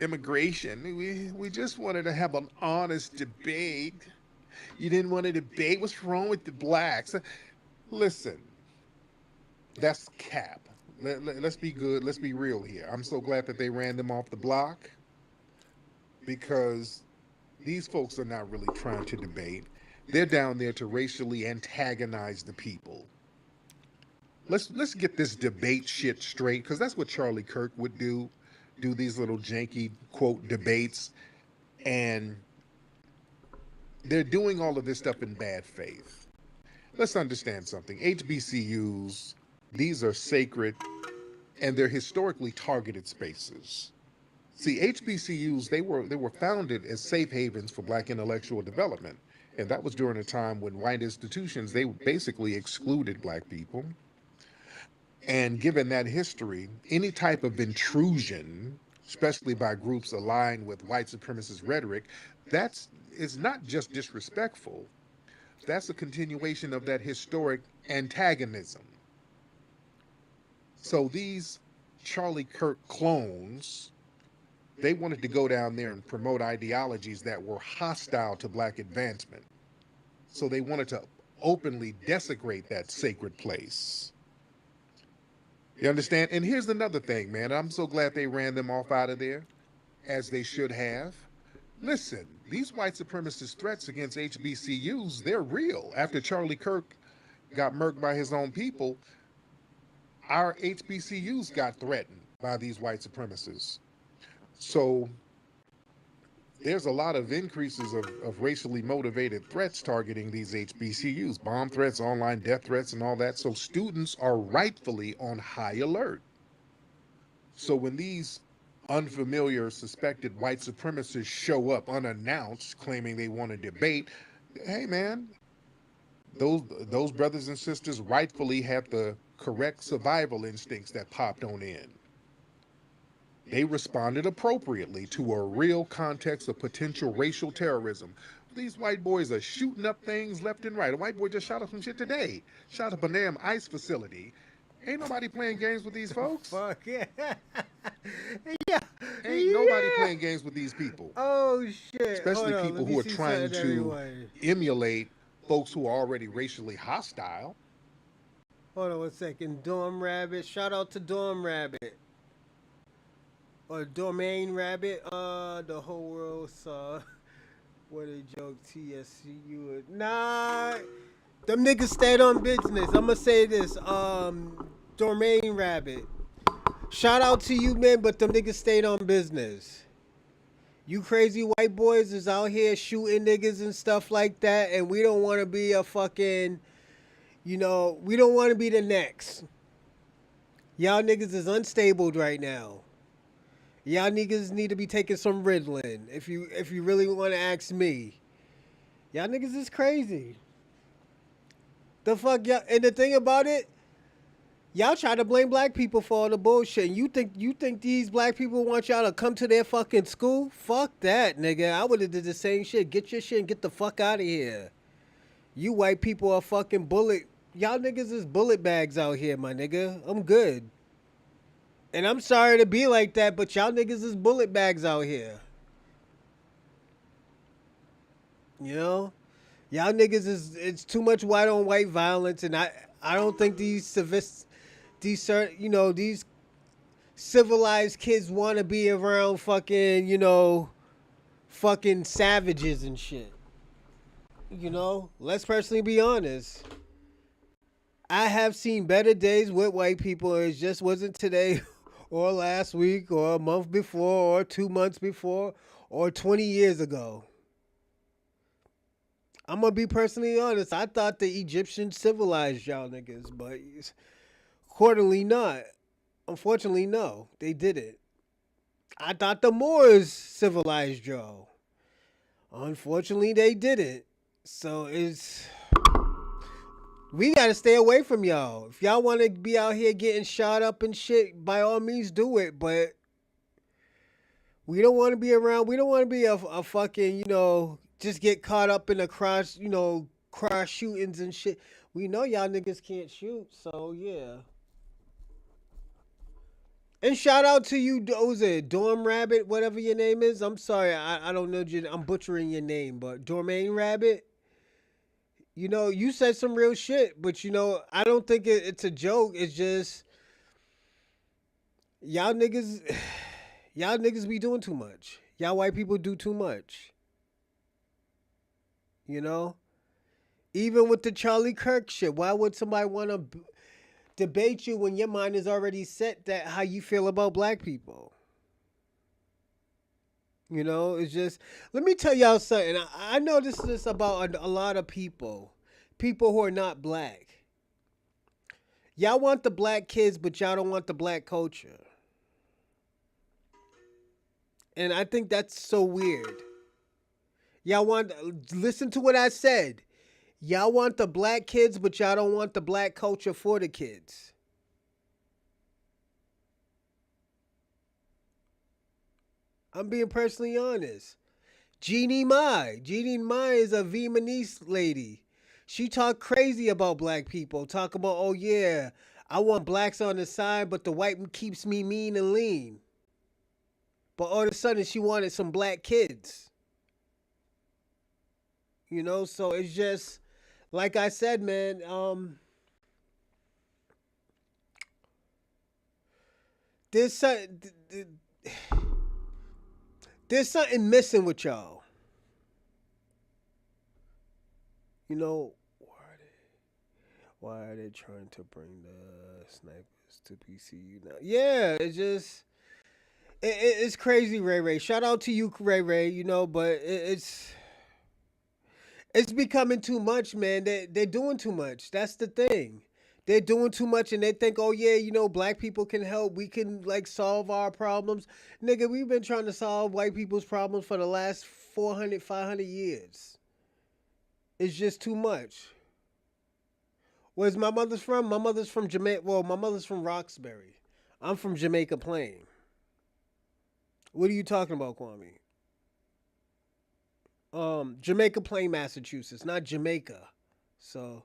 immigration. We just wanted to have an honest debate. You didn't want to debate? What's wrong with the blacks? Listen, that's cap. Let's be good. Let's be real here. I'm so glad that they ran them off the block, because these folks are not really trying to debate. They're down there to racially antagonize the people. Let's get this debate shit straight, because that's what Charlie Kirk would do these little janky quote debates, and they're doing all of this stuff in bad faith. Let's understand something. HBCUs, these are sacred, and they're historically targeted spaces. See, HBCUs, they were founded as safe havens for black intellectual development. And that was during a time when white institutions, they basically excluded black people. And given that history, any type of intrusion, especially by groups aligned with white supremacist rhetoric, is not just disrespectful. That's a continuation of that historic antagonism. So these Charlie Kirk clones, they wanted to go down there and promote ideologies that were hostile to black advancement. So they wanted to openly desecrate that sacred place. You understand? And here's another thing, man. I'm so glad they ran them off out of there, as they should have. Listen, these white supremacist threats against HBCUs, they're real. After Charlie Kirk got murked by his own people, our HBCUs got threatened by these white supremacists. So there's a lot of increases of racially motivated threats targeting these HBCUs, bomb threats, online death threats, and all that. So students are rightfully on high alert. So when these unfamiliar suspected white supremacists show up unannounced claiming they want to debate, hey man, those brothers and sisters rightfully have the correct survival instincts that popped on in. They responded appropriately to a real context of potential racial terrorism. These white boys are shooting up things left and right. A white boy just shot up some shit today. Shot up a damn ICE facility. Ain't nobody playing games with these folks.
Fuck yeah. Yeah.
Ain't nobody playing games with these people.
Oh shit.
Especially people who are trying to emulate folks who are already racially hostile.
Hold on 1 second. Dorm Rabbit. Shout out to Dorm Rabbit. Or Domain Rabbit. The whole world saw what a joke TSCU. Nah. Them niggas stayed on business. I'ma say this. Domain Rabbit. Shout out to you, man, but them niggas stayed on business. You crazy white boys is out here shooting niggas and stuff like that, and we don't want to be a fucking, we don't want to be the next. Y'all niggas is unstable right now. Y'all niggas need to be taking some Ritalin, if you really want to ask me. Y'all niggas is crazy. The fuck y'all, and the thing about it, y'all try to blame black people for all the bullshit. And you think these black people want y'all to come to their fucking school? Fuck that, nigga. I would have did the same shit. Get your shit and get the fuck out of here. You white people are fucking bullet. Y'all niggas is bullet bags out here, my nigga. I'm good. And I'm sorry to be like that, but y'all niggas is bullet bags out here. You know? Y'all niggas is it's too much white on white violence, and I don't think these civilized kids want to be around fucking fucking savages and shit. Let's personally be honest. I have seen better days with white people. It just wasn't today, or last week, or a month before, or 2 months before, or 20 years ago. I'm gonna be personally honest. I thought the Egyptians civilized y'all niggas, but accordingly not. Unfortunately, no, they didn't. I thought the Moors civilized y'all. Unfortunately, they didn't. So we gotta stay away from y'all. If y'all want to be out here getting shot up and shit, by all means do it. But we don't want to be around. We don't want to be a fucking just get caught up in the cross shootings and shit. We know y'all niggas can't shoot, so yeah. And shout out to you, was it Dorm Rabbit, whatever your name is. I'm sorry, I don't know. I'm butchering your name, but Dormain Rabbit. You said some real shit, but I don't think it's a joke. It's just y'all niggas, y'all niggas be doing too much. Y'all white people do too much. Even with the Charlie Kirk shit, why would somebody want to debate you when your mind is already set that how you feel about black people? It's just, let me tell y'all something. I know this is about a lot of people who are not black. Y'all want the black kids, but y'all don't want the black culture. And I think that's so weird. Listen to what I said. Y'all want the black kids, but y'all don't want the black culture for the kids. I'm being personally honest. Jeannie Mai. Jeannie Mai is a Vietnamese lady. She talk crazy about black people. Talk about, oh yeah, I want blacks on the side, but the white keeps me mean and lean. But all of a sudden, she wanted some black kids. So it's just, like I said, man, there's something missing with y'all. Why are they trying to bring the snipers to PCU now? Yeah, it's just it's crazy, Ray Ray. Shout out to you, Ray Ray. But it's becoming too much, man. They're doing too much. That's the thing. They're doing too much, and they think, oh yeah, black people can help. We can solve our problems. Nigga, we've been trying to solve white people's problems for the last 400, 500 years. It's just too much. Where's my mother's from? My mother's from Jamaica. Well, my mother's from Roxbury. I'm from Jamaica Plain. What are you talking about, Kwame? Jamaica Plain, Massachusetts, not Jamaica. So,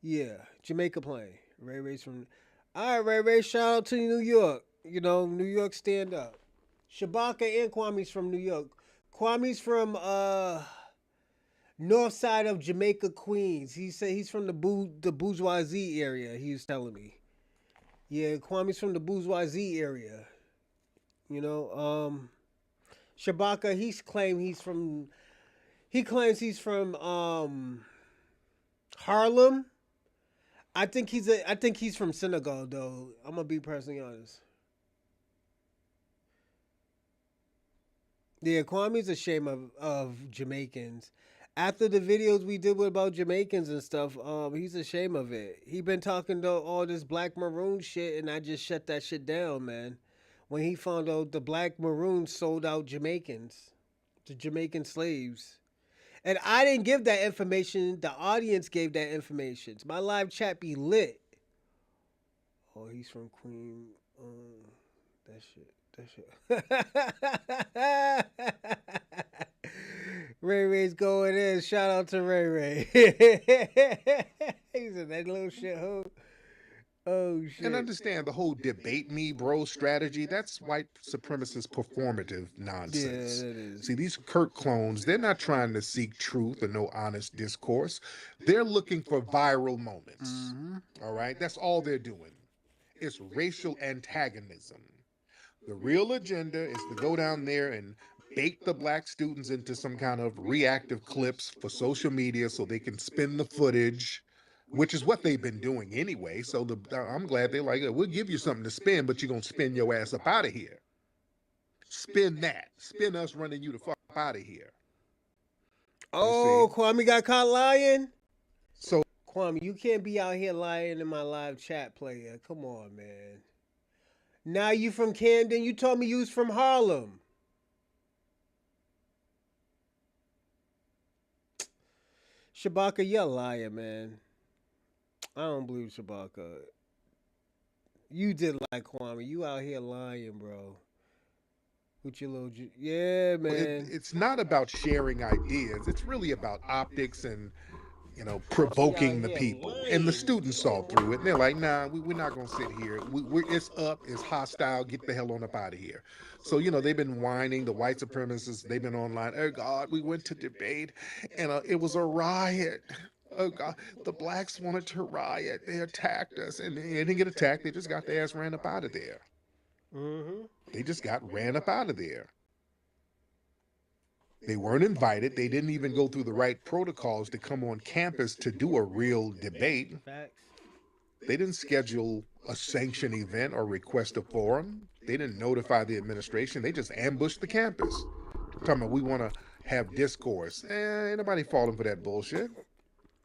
yeah, Jamaica Plain. Ray Ray's from. All right, Ray Ray. Shout out to New York. New York, stand up. Shabaka and Kwame's from New York. Kwame's from north side of Jamaica, Queens. He said he's from the bourgeoisie area. He was telling me. Yeah, Kwame's from the bourgeoisie area. Shabaka. He claims he's from Harlem. I think he's from Senegal though. I'm gonna be personally honest. Yeah, Kwame's ashamed of Jamaicans. After the videos we did about Jamaicans and stuff, he's ashamed of it. He been talking to all this black maroon shit, and I just shut that shit down, man. When he found out the black maroons sold out Jamaicans, the Jamaican slaves. And I didn't give that information. The audience gave that information. My live chat be lit. Oh, he's from Queen. That shit. That shit. Ray Ray's going in. Shout out to Ray Ray. He's in that little shit hole. Oh shit.
And understand the whole debate me, bro strategy, that's white supremacist performative nonsense.
Yeah, that is.
See, these Kirk clones, they're not trying to seek truth or no honest discourse. They're looking for viral moments. All right? That's all they're doing. It's racial antagonism. The real agenda is to go down there and bait the black students into some kind of reactive clips for social media so they can spin the footage, which is what they've been doing anyway. So I'm glad they're like, we'll give you something to spin, but you're going to spin your ass up out of here. Spin that. Spin us running you the fuck out of here.
Oh, Kwame got caught lying?
So,
Kwame, you can't be out here lying in my live chat, player. Come on, man. Now you from Camden? You told me you was from Harlem. Shabaka, you're a liar, man. I don't believe Shabaka. You did like Kwame. You out here lying, bro. With your little... Yeah, man.
it's not about sharing ideas. It's really about optics and, provoking the people. And the students saw through it. And they're like, nah, we're not going to sit here. It's up. It's hostile. Get the hell on up out of here. So, they've been whining. The white supremacists, they've been online. Oh, God, we went to debate, and it was a riot. Oh, God, the blacks wanted to riot. They attacked us. And they didn't get attacked. They just got their ass ran up out of there. They just got ran up out of there. They weren't invited. They didn't even go through the right protocols to come on campus to do a real debate. They didn't schedule a sanctioned event or request a forum. They didn't notify the administration. They just ambushed the campus. Talking about we want to have discourse. Ain't nobody falling for that bullshit.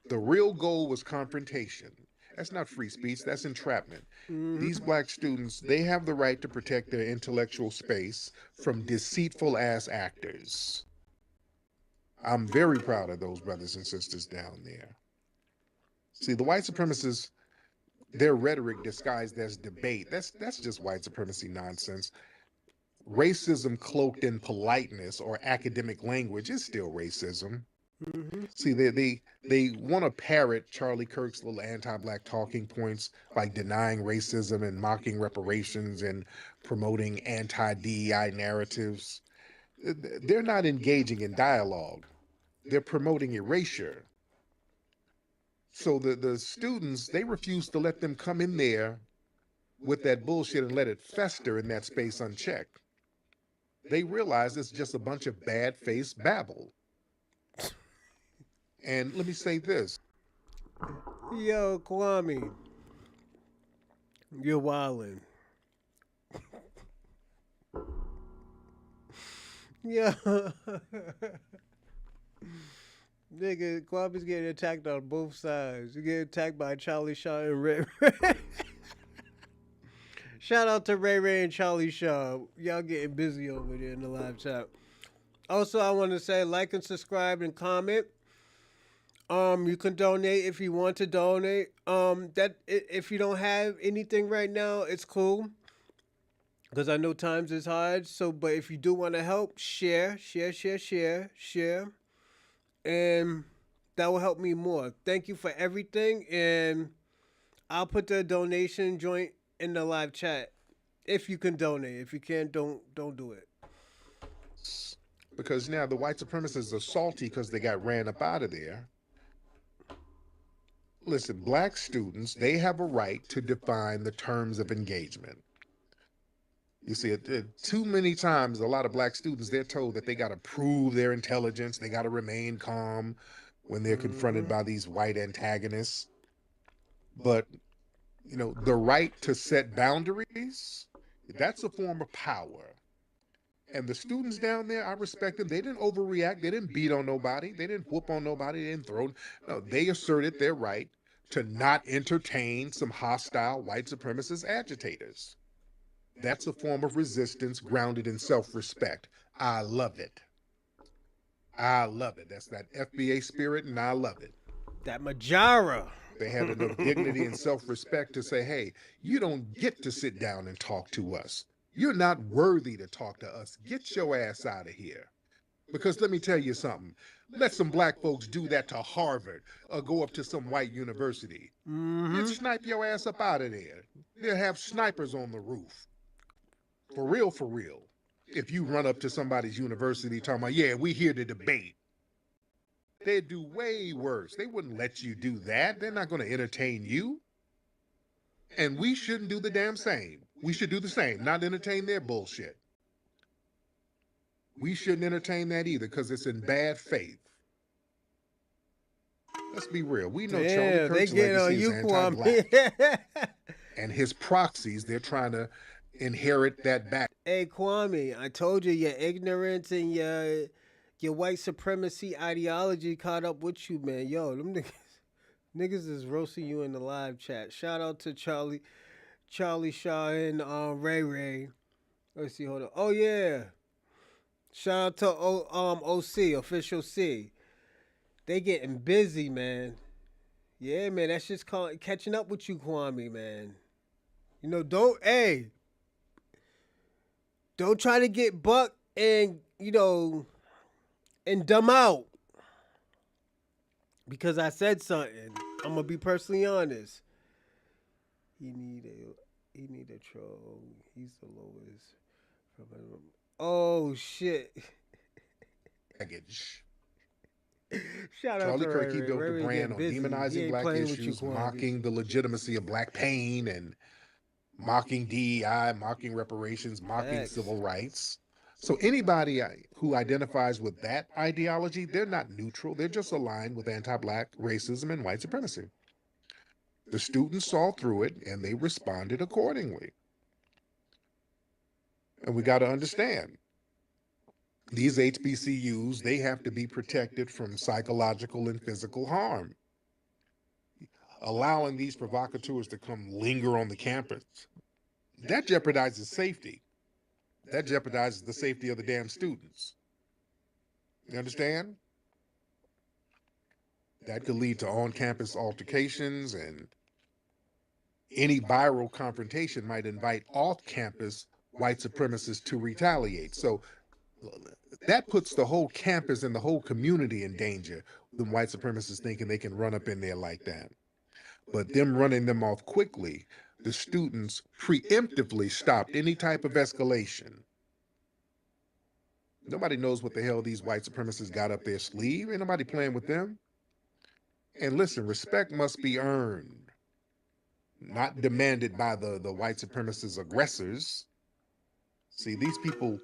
The real goal was confrontation. That's not free speech. That's entrapment. These black students, they have the right to protect their intellectual space from deceitful ass actors. I'm very proud of those brothers and sisters down there. See, the white supremacists, their rhetoric disguised as debate, that's just white supremacy nonsense. Racism cloaked in politeness or academic language is still racism. See, they want to parrot Charlie Kirk's little anti-black talking points, like denying racism and mocking reparations and promoting anti-DEI narratives. They're not engaging in dialogue. They're promoting erasure. So the students, they refuse to let them come in there with that bullshit and let it fester in that space unchecked. They realize it's just a bunch of bad-faced babble. And let me say this.
Yo, Kwame. You're wildin'. Yeah. Nigga, Kwame's getting attacked on both sides. You get attacked by Charlie Shaw and Ray Ray. Shout out to Ray Ray and Charlie Shaw. Y'all getting busy over there in the live chat. Also, I want to say like and subscribe and comment. You can donate if you want to donate. That if you don't have anything right now, it's cool. Because I know times is hard. So, but if you do want to help, share. And that will help me more. Thank you for everything. And I'll put the donation joint in the live chat. If you can donate. If you can't, don't do it.
Because now the white supremacists are salty because they got ran up out of there. Listen, black students, they have a right to define the terms of engagement. You see, too many times, a lot of black students, they're told that they got to prove their intelligence. They got to remain calm when they're confronted by these white antagonists. But, the right to set boundaries, that's a form of power. And the students down there, I respect them. They didn't overreact. They didn't beat on nobody. They didn't whoop on nobody. They didn't throw. No, they asserted their right to not entertain some hostile white supremacist agitators. That's a form of resistance grounded in self-respect. I love it. I love it. That's that FBA spirit, and I love it.
That Majara.
They had enough dignity and self-respect to say, hey, you don't get to sit down and talk to us. You're not worthy to talk to us. Get your ass out of here. Because let me tell you something. Let some black folks do that to Harvard or go up to some white university. You'd snipe your ass up out of there. They'll have snipers on the roof. For real, for real. If you run up to somebody's university talking about, yeah, we here to debate. They'd do way worse. They wouldn't let you do that. They're not going to entertain you. And we shouldn't do the damn same. We should do the same, not entertain their bullshit. We shouldn't entertain that either because it's in bad faith. Let's be real. We know Charlie Kirk's legacy is anti-black. And his proxies, they're trying to inherit that back.
Hey, Kwame, I told you your ignorance and your white supremacy ideology caught up with you, man. Yo, them niggas is roasting you in the live chat. Shout out to Charlie Shaw and Ray Ray. Let's see, hold on. Oh yeah. Shout out to OC, Official C. They getting busy, man. Yeah, man, that's just catching up with you, Kwame, man. You know, don't try to get buck and, and dumb out. Because I said something. I'm gonna be personally honest. He need a troll. He's the lowest. Oh shit. Shout out
Charlie
to
Kirk, he
Ray
built
Ray.
the brand on
Busy.
demonizing black issues, mocking the legitimacy of black pain, and mocking DEI, mocking reparations, mocking civil rights. So anybody who identifies with that ideology, they're not neutral. They're just aligned with anti-black racism and white supremacy. The students saw through it, and they responded accordingly. And we got to understand, these HBCUs, they have to be protected from psychological and physical harm. Allowing these provocateurs to come linger on the campus, that jeopardizes safety. That jeopardizes the safety of the damn students. You understand? That could lead to on-campus altercations, and any viral confrontation might invite off-campus white supremacists to retaliate. So that puts the whole campus and the whole community in danger, the white supremacists thinking they can run up in there like that. But them running them off quickly, the students preemptively stopped any type of escalation. Nobody knows what the hell these white supremacists got up their sleeve. Ain't nobody playing with them. And listen, respect must be earned, not demanded by the white supremacist aggressors. See, these people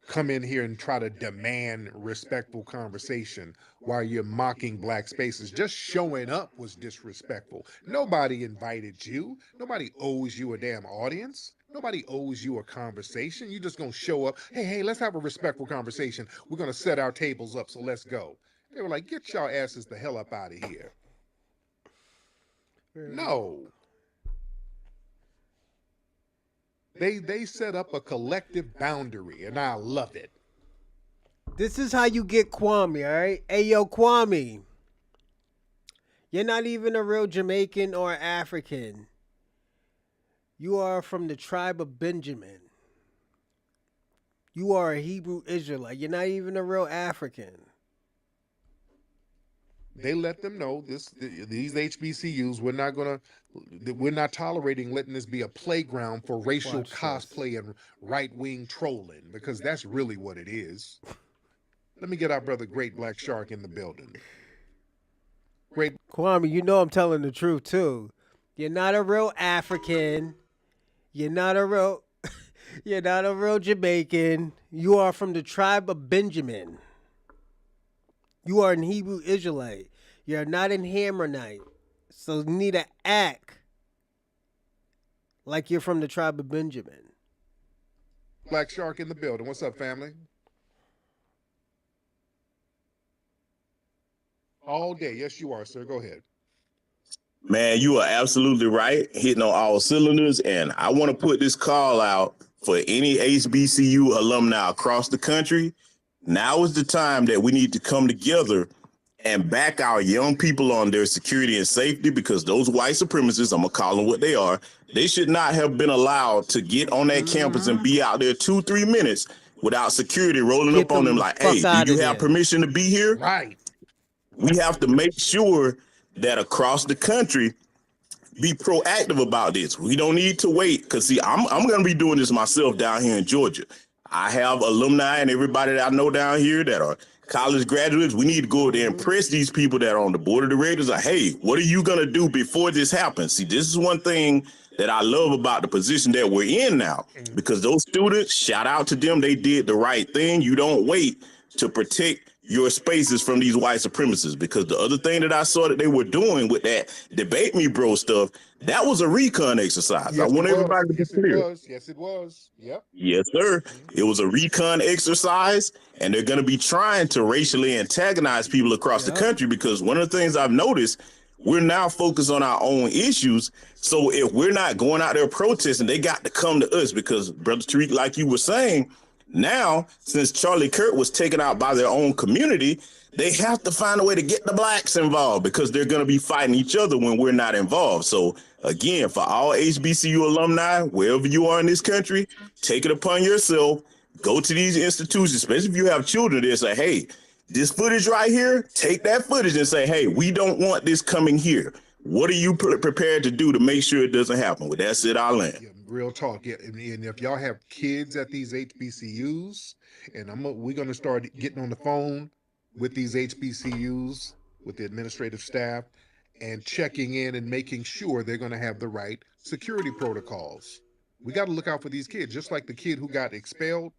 come in here and try to demand respectful conversation while you're mocking black spaces. Just showing up was disrespectful. Nobody invited you. Nobody owes you a damn audience. Nobody owes you a conversation. You just gonna show up. Hey, let's have a respectful conversation. We're gonna set our tables up, so let's go. They were like, get y'all asses the hell up out of here. No. They set up a collective boundary, and I love it.
This is how you get Kwame, all right? Hey, yo, Kwame. You're not even a real Jamaican or African. You are from the tribe of Benjamin. You are a Hebrew Israelite. You're not even a real African.
They let them know these HBCUs, we're not tolerating letting this be a playground for racial cosplay and right-wing trolling, because that's really what it is. Let me get our brother Great Black Shark in the building. Great
Kwame, you know I'm telling the truth too. You're not a real African. You're not a real Jamaican. You are from the tribe of Benjamin. You are an Hebrew Israelite. You're not an Hammerite. So you need to act like you're from the tribe of Benjamin.
Black Shark in the building. What's up, family? All day. Yes, you are, sir. Go ahead.
Man, you are absolutely right, hitting on all cylinders. And I want to put this call out for any HBCU alumni across the country. Now is the time that we need to come together and back our young people on their security and safety, because those white supremacists, I'm going to call them what they are, they should not have been allowed to get on that campus and be out there 2-3 minutes without security rolling
Get
up on them
them the
like,
fuck
hey, do
out
you
of
have
there.
permission to be here?
Right.
We have to make sure that across the country, be proactive about this. We don't need to wait, because see, I'm going to be doing this myself down here in Georgia. I have alumni and everybody that I know down here that are college graduates. We need to go there and press these people that are on the board of directors. Like, hey, what are you going to do before this happens? See, this is one thing that I love about the position that we're in now, because those students, shout out to them, they did the right thing. You don't wait to protect your spaces from these white supremacists, because the other thing that I saw that they were doing with that debate me bro stuff, that was a recon exercise. I
Yes, it
want
was.
everybody to be
Yes, it
clear.
was. Yes, it was. Yep.
Yes, sir. It was a recon exercise, and they're going to be trying to racially antagonize people across the country, because one of the things I've noticed, we're now focused on our own issues. So if we're not going out there protesting, they got to come to us, because, Brother Tariq, like you were saying, now, since Charlie Kirk was taken out by their own community, they have to find a way to get the blacks involved, because they're going to be fighting each other when we're not involved. So again, for all HBCU alumni, wherever you are in this country, take it upon yourself. Go to these institutions, especially if you have children there, say, hey, this footage right here, take that footage and say, hey, we don't want this coming here. What are you prepared to do to make sure it doesn't happen? Well, that's it, I'll land.
Yeah, real talk. Yeah, and if y'all have kids at these HBCUs, and we're gonna start getting on the phone with these HBCUs, with the administrative staff, and checking in and making sure they're gonna have the right security protocols. We got to look out for these kids, just like the kid who got expelled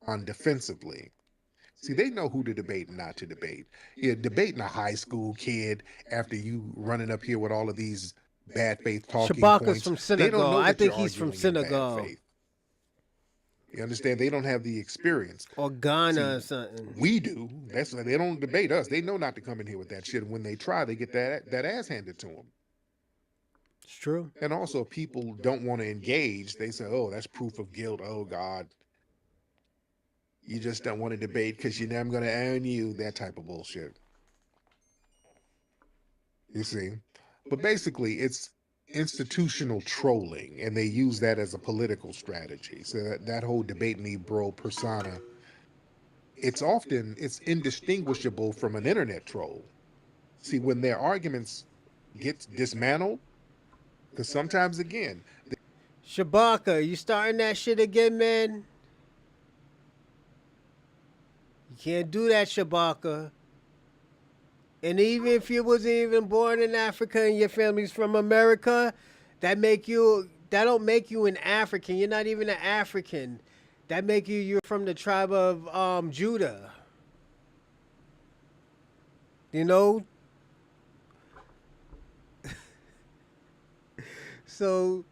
on defensively. See, they know who to debate and not to debate. Yeah, debating a high school kid after you running up here with all of these bad faith talking
Shabaka's
points.
from
They don't
Senegal.
know
I
that
think
you're
he's from
arguing in bad
Senegal.
faith. You understand? They don't have the experience.
Or Ghana or something.
We do. That's why they don't debate us. They know not to come in here with that shit. And when they try, they get that ass handed to them.
It's true.
And also, people don't want to engage. They say, "Oh, that's proof of guilt. Oh God, you just don't want to debate because you know I'm going to own you." That type of bullshit. You see, but basically, it's institutional trolling, and they use that as a political strategy. So that whole debate me bro persona, it's indistinguishable from an internet troll. See, when their arguments get dismantled, because sometimes again,
Shabaka, you starting that shit again, man? You can't do that, Shabaka. And even if you wasn't even born in Africa and your family's from America, that don't make you an African. You're not even an African. That make you're from the tribe of Judah. You know? So,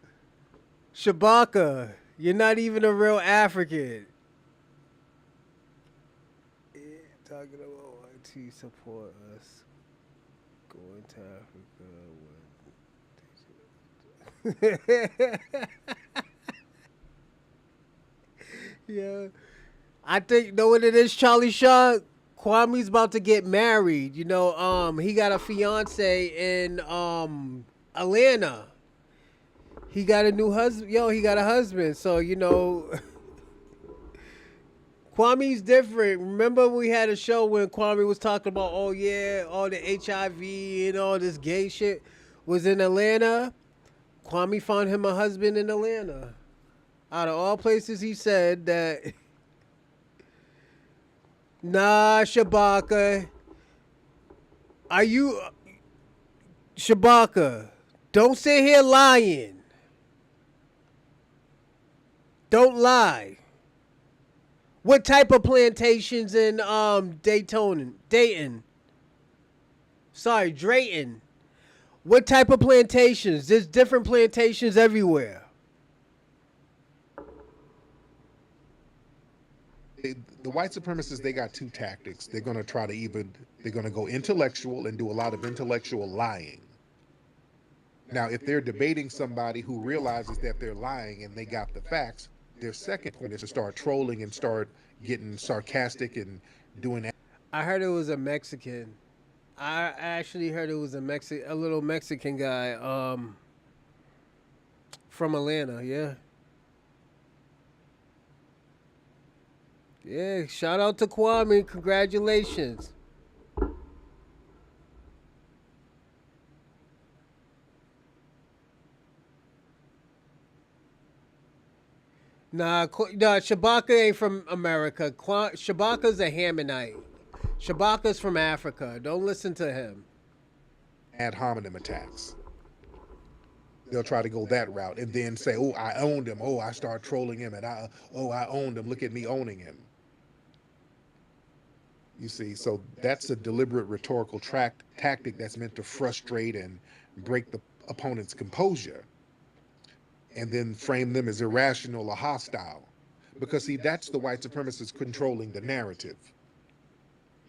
Shabaka, you're not even a real African. Yeah, talking about why to support us going to Africa. Yeah. I think, you know what it is, Charlie Shaw? Kwame's about to get married. You know, he got a fiance in Atlanta. He got a new husband. He got a husband. So, you know, Kwame's different. Remember we had a show when Kwame was talking about, oh yeah, all the HIV and all this gay shit was in Atlanta. Kwame found him a husband in Atlanta. Out of all places, he said that, nah, Shabaka, Shabaka, don't sit here lying. Don't lie. What type of plantations in Dayton? Sorry, Drayton. What type of plantations? There's different plantations everywhere.
The white supremacists, they got two tactics. They're going to they're going to go intellectual and do a lot of intellectual lying. Now, if they're debating somebody who realizes that they're lying and they got the facts, their second point is to start trolling and start getting sarcastic and doing.
I heard it was a Mexican. I actually heard it was a little Mexican guy, from Atlanta. Yeah, yeah. Shout out to Kwame. Congratulations. Nah, Shabaka ain't from America. Shabaka's a Hamanite. Shabaka's from Africa. Don't listen to him.
Ad hominem attacks. They'll try to go that route and then say, "Oh, I owned him. Oh, I start trolling him, and I owned him. Look at me owning him." You see, so that's a deliberate rhetorical tactic that's meant to frustrate and break the opponent's composure, and then frame them as irrational or hostile. Because see, that's the white supremacists controlling the narrative.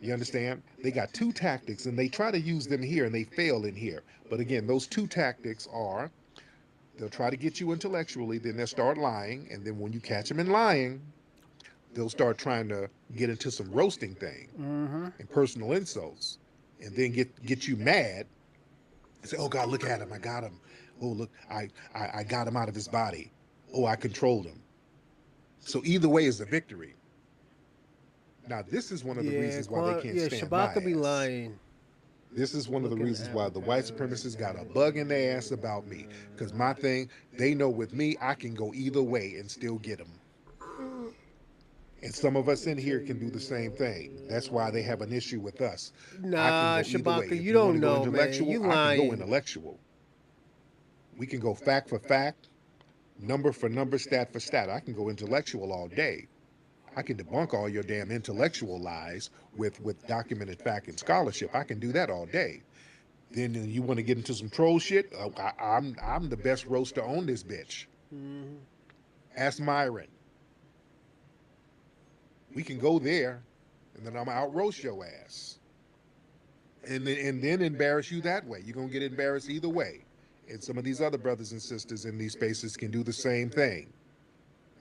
You understand? They got two tactics, and they try to use them here, and they fail in here. But again, those two tactics are: they'll try to get you intellectually, then they'll start lying, and then when you catch them in lying, they'll start trying to get into some roasting thing and personal insults, and then get you mad and say, "Oh God, look at him! I got him! Oh look, I got him out of his body! Oh, I controlled him!" So either way is a victory. Now this is one of the reasons why they can't stand my
Shabaka be
ass.
lying.
This is one of the reasons why the white supremacists got a bug in their ass about me. Because my thing, they know with me, I can go either way and still get them. And some of us in here can do the same thing. That's why they have an issue with us.
Nah,
I can go either way.
Shabaka,
If
you
want
don't
to go
know, man.
intellectual,
You
I can go
lying.
intellectual. We can go fact for fact, number for number, stat for stat. I can go intellectual all day. I can debunk all your damn intellectual lies with documented fact and scholarship. I can do that all day. Then you want to get into some troll shit? I'm the best roaster on this bitch. Ask Myron. We can go there, and then I'm out roast your ass, and then embarrass you that way. You're gonna get embarrassed either way. And some of these other brothers and sisters in these spaces can do the same thing.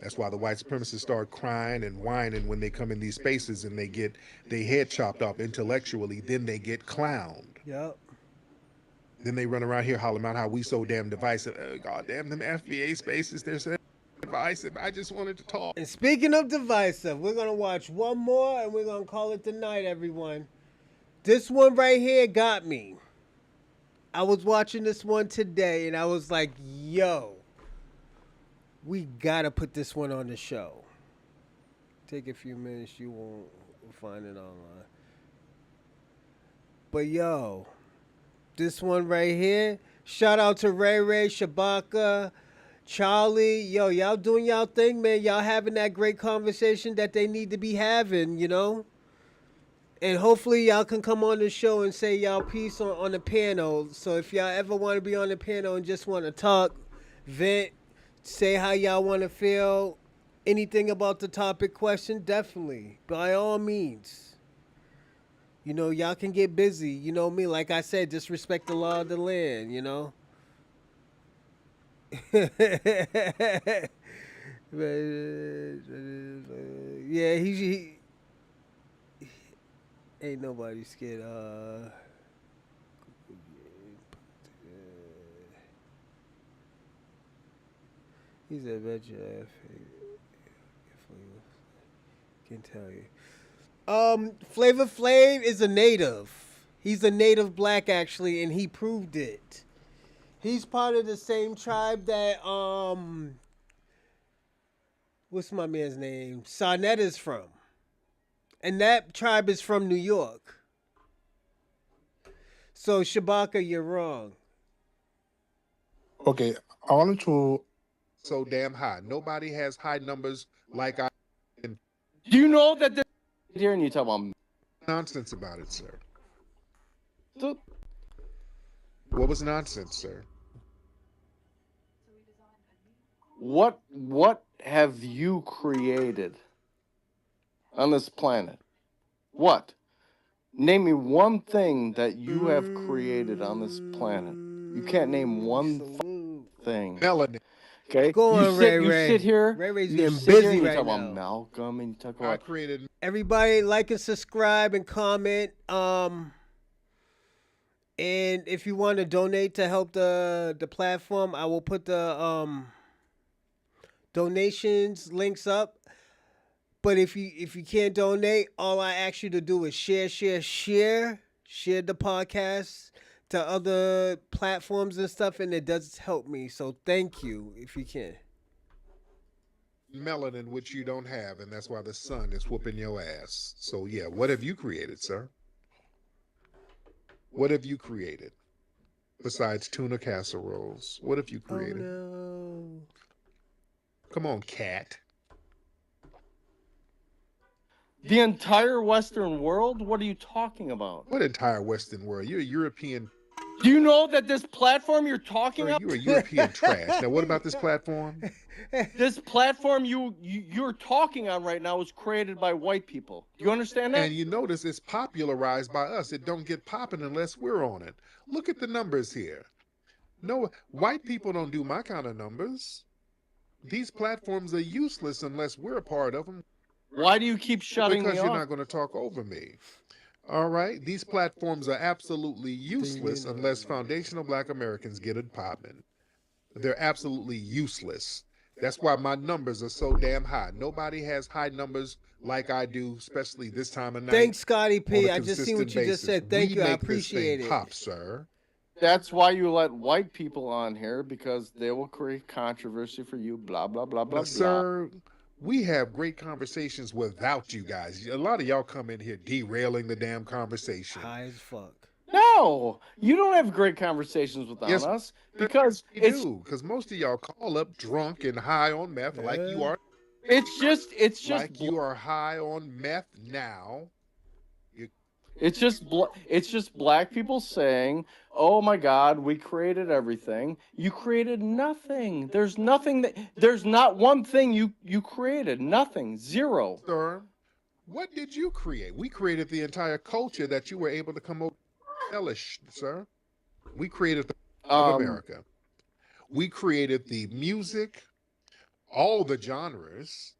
That's why the white supremacists start crying and whining when they come in these spaces and they get their head chopped off intellectually. Then they get clowned.
Yep.
Then they run around here hollering about how we so damn divisive. Oh, God damn them FBA spaces, they're so divisive. I just wanted to talk.
And speaking of divisive, we're gonna watch one more and we're gonna call it the night, everyone. This one right here got me. I was watching this one today and I was like, yo, we gotta put this one on the show. Take a few minutes, you won't find it online. But yo, this one right here, shout out to Ray Ray, Shabaka, Charlie. Yo, y'all doing y'all thing, man. Y'all having that great conversation that they need to be having, you know? And hopefully y'all can come on the show and say y'all piece on the panel. So if y'all ever want to be on the panel and just want to talk, vent, say how y'all want to feel, anything about the topic question, definitely. By all means. You know, y'all can get busy. You know me, like I said, just respect the law of the land, you know? Yeah, he ain't nobody scared. He said, "Bet you can tell you." Flavor Flav is a native. He's a native black actually, and he proved it. He's part of the same tribe that what's my man's name? Sonnet is from. And that tribe is from New York. So Shabaka, you're wrong.
Okay, I wanted to.
So damn high. Nobody has high numbers like I.
Do you know that they're here and you talk about
Nonsense about it, sir.
the,
What was nonsense, sir?
what have you created on this planet? What? Name me one thing that you have created on this planet. You can't name one thing.
Melanin.
Okay.
Go on, Ray
You
Ray.
sit here.
Ray Ray's
you
getting
sit here
busy
and you
right
talk
now.
about Malcolm and you talk
I
about
created.
Everybody like and subscribe and comment. And if you want to donate to help the platform, I will put the donations links up. But if you can't donate, all I ask you to do is share the podcast to other platforms and stuff, and it does help me. So thank you if you can.
Melanin, which you don't have, and that's why the sun is whooping your ass. So yeah, what have you created, sir? What have you created besides tuna casseroles? What have you created?
Oh no!
Come on, cat.
the entire Western world. What are you talking about?
What entire Western world? You're a European.
Do you know that this platform you're talking about?
You're a European trash. Now, what about this platform?
This platform you're talking on right now was created by white people. Do you understand that?
And you notice it's popularized by us. It don't get popping unless we're on it. Look at the numbers here. No, white people don't do my kind of numbers. These platforms are useless unless we're a part of them.
Why do you keep shutting
Because
me
you're
off?
not going to talk over me. All right? These platforms are absolutely useless unless foundational black Americans get it popping. They're absolutely useless. That's why my numbers are so damn high. Nobody has high numbers like I do, especially this time of night.
Thanks, Scotty
on
P.
a
I just seen what
consistent
you just
basis.
said. Thank
We
you. I
make this thing
appreciate it.
pop, sir.
That's why you let white people on here, because they will create controversy for you, blah, blah, blah, blah, blah.
Sir, we have great conversations without you guys. A lot of y'all come in here derailing the damn conversation.
High as fuck.
No, you don't have great conversations without us, because
you do, because most of y'all call up drunk and high on meth like you are.
It's just
like you are high on meth now.
It's just black people saying, "Oh my God, we created everything." You created nothing. There's not one thing you created. Nothing. Zero.
Sir, what did you create? We created the entire culture that you were able to come over and embellish, sir. We created the of America. We created the music, all the genres,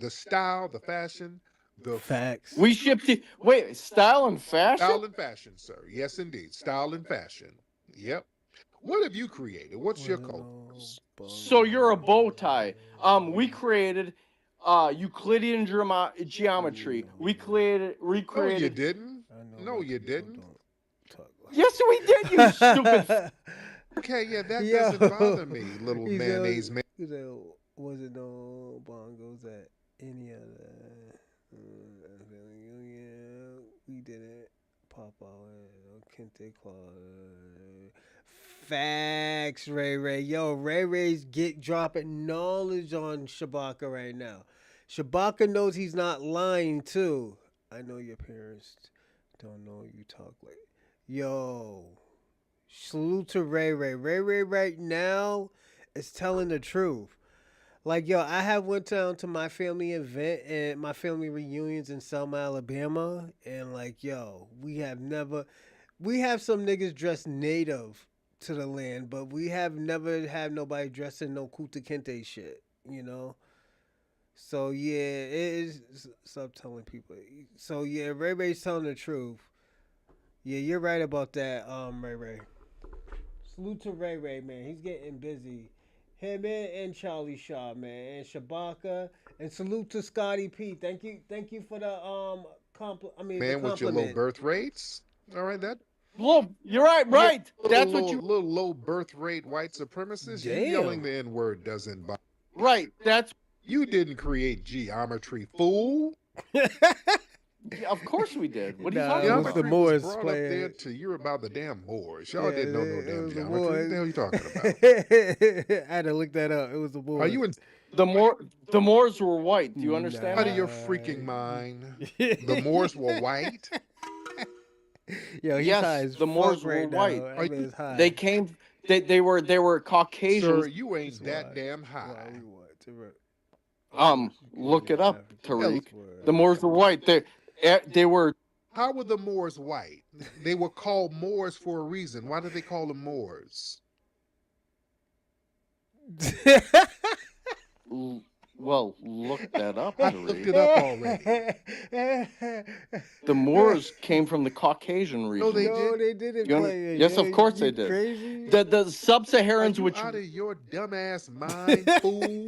the style, the fashion, the
facts.
We shipped it. Wait, style and fashion?
Style and fashion, sir. Yes, indeed. Style and fashion. Yep. What have you created? What's your culture?
So you're a bow tie. We created Euclidean geometry. We created.
No, you didn't. No, you didn't.
Yes, we did, you stupid.
Okay, yeah, that doesn't bother me, little mayonnaise man.
Wasn't no bongos at any other. We didn't pop out. Kente Claw. Facts, Ray Ray. Yo, Ray Ray's dropping knowledge on Shabaka right now. Shabaka knows he's not lying too. I know your parents don't know you talk like. Yo, salute to Ray Ray. Ray Ray right now is telling the truth. Like, yo, I have went down to my family event and my family reunions in Selma, Alabama, and like, yo, we have some niggas dressed native to the land, but we have never had nobody dressed in no Kuta Kente shit, you know? So, yeah, it is, stop telling people. So, yeah, Ray Ray's telling the truth. Yeah, you're right about that, Ray Ray. Salute to Ray Ray, man. He's getting busy. Him and Charlie Shaw, man, and Shabaka, and salute to Scotty P. Thank you for the
man,
the compliment.
with your low birth rates. All right, that.
Well, you're right. That's what you.
Little low birth rate white supremacist. You yelling the N word doesn't bother.
Right. That's.
You didn't create geometry, fool.
Of course we did. What are you talking about?
The Moors
brought
playing.
Up there to you're about the damn Moors. Y'all didn't know no damn geometry. What the hell are you talking about?
I had to look that up. It was the Moors.
Are you in?
The Moors were white. Do you understand?
Out of your freaking mind. The Moors were white.
Yo, he's
yes,
high as
the Moors
right
were white.
High.
They came. They were Caucasians.
Sir, you ain't that damn high.
Look it up, Tariq. The Moors were white. They were.
How were the Moors white? They were called Moors for a reason. Why did they call them Moors?
Well, look that up,
I looked it
Tariq.
up already.
The Moors came from the Caucasian
No, they
regions.
No,
didn't.
they didn't play it.
Yes, of
Yeah,
course they
you
did.
crazy?
The
Are
sub-Saharans,
you
which
out of your dumbass mind, fool?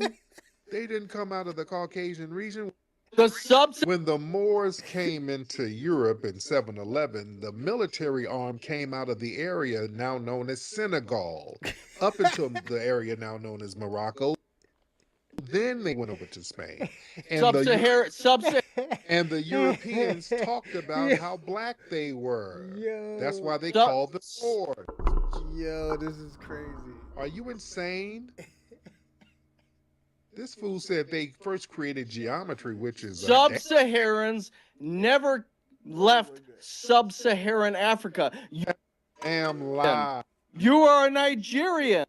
They didn't come out of the Caucasian region.
the sub
When the Moors came into Europe in 711, the military arm came out of the area now known as Senegal, up until the area now known as Morocco. Then they went over to Spain, and
sub-Saharan
and the Europeans talked about how black they were. That's
Yo,
why they
sub
called them Moors.
yo, this is crazy.
Are you insane? This fool said they first created geometry, which is a
sub-Saharans never left sub-Saharan Africa.
damn lie.
You are a Nigerian.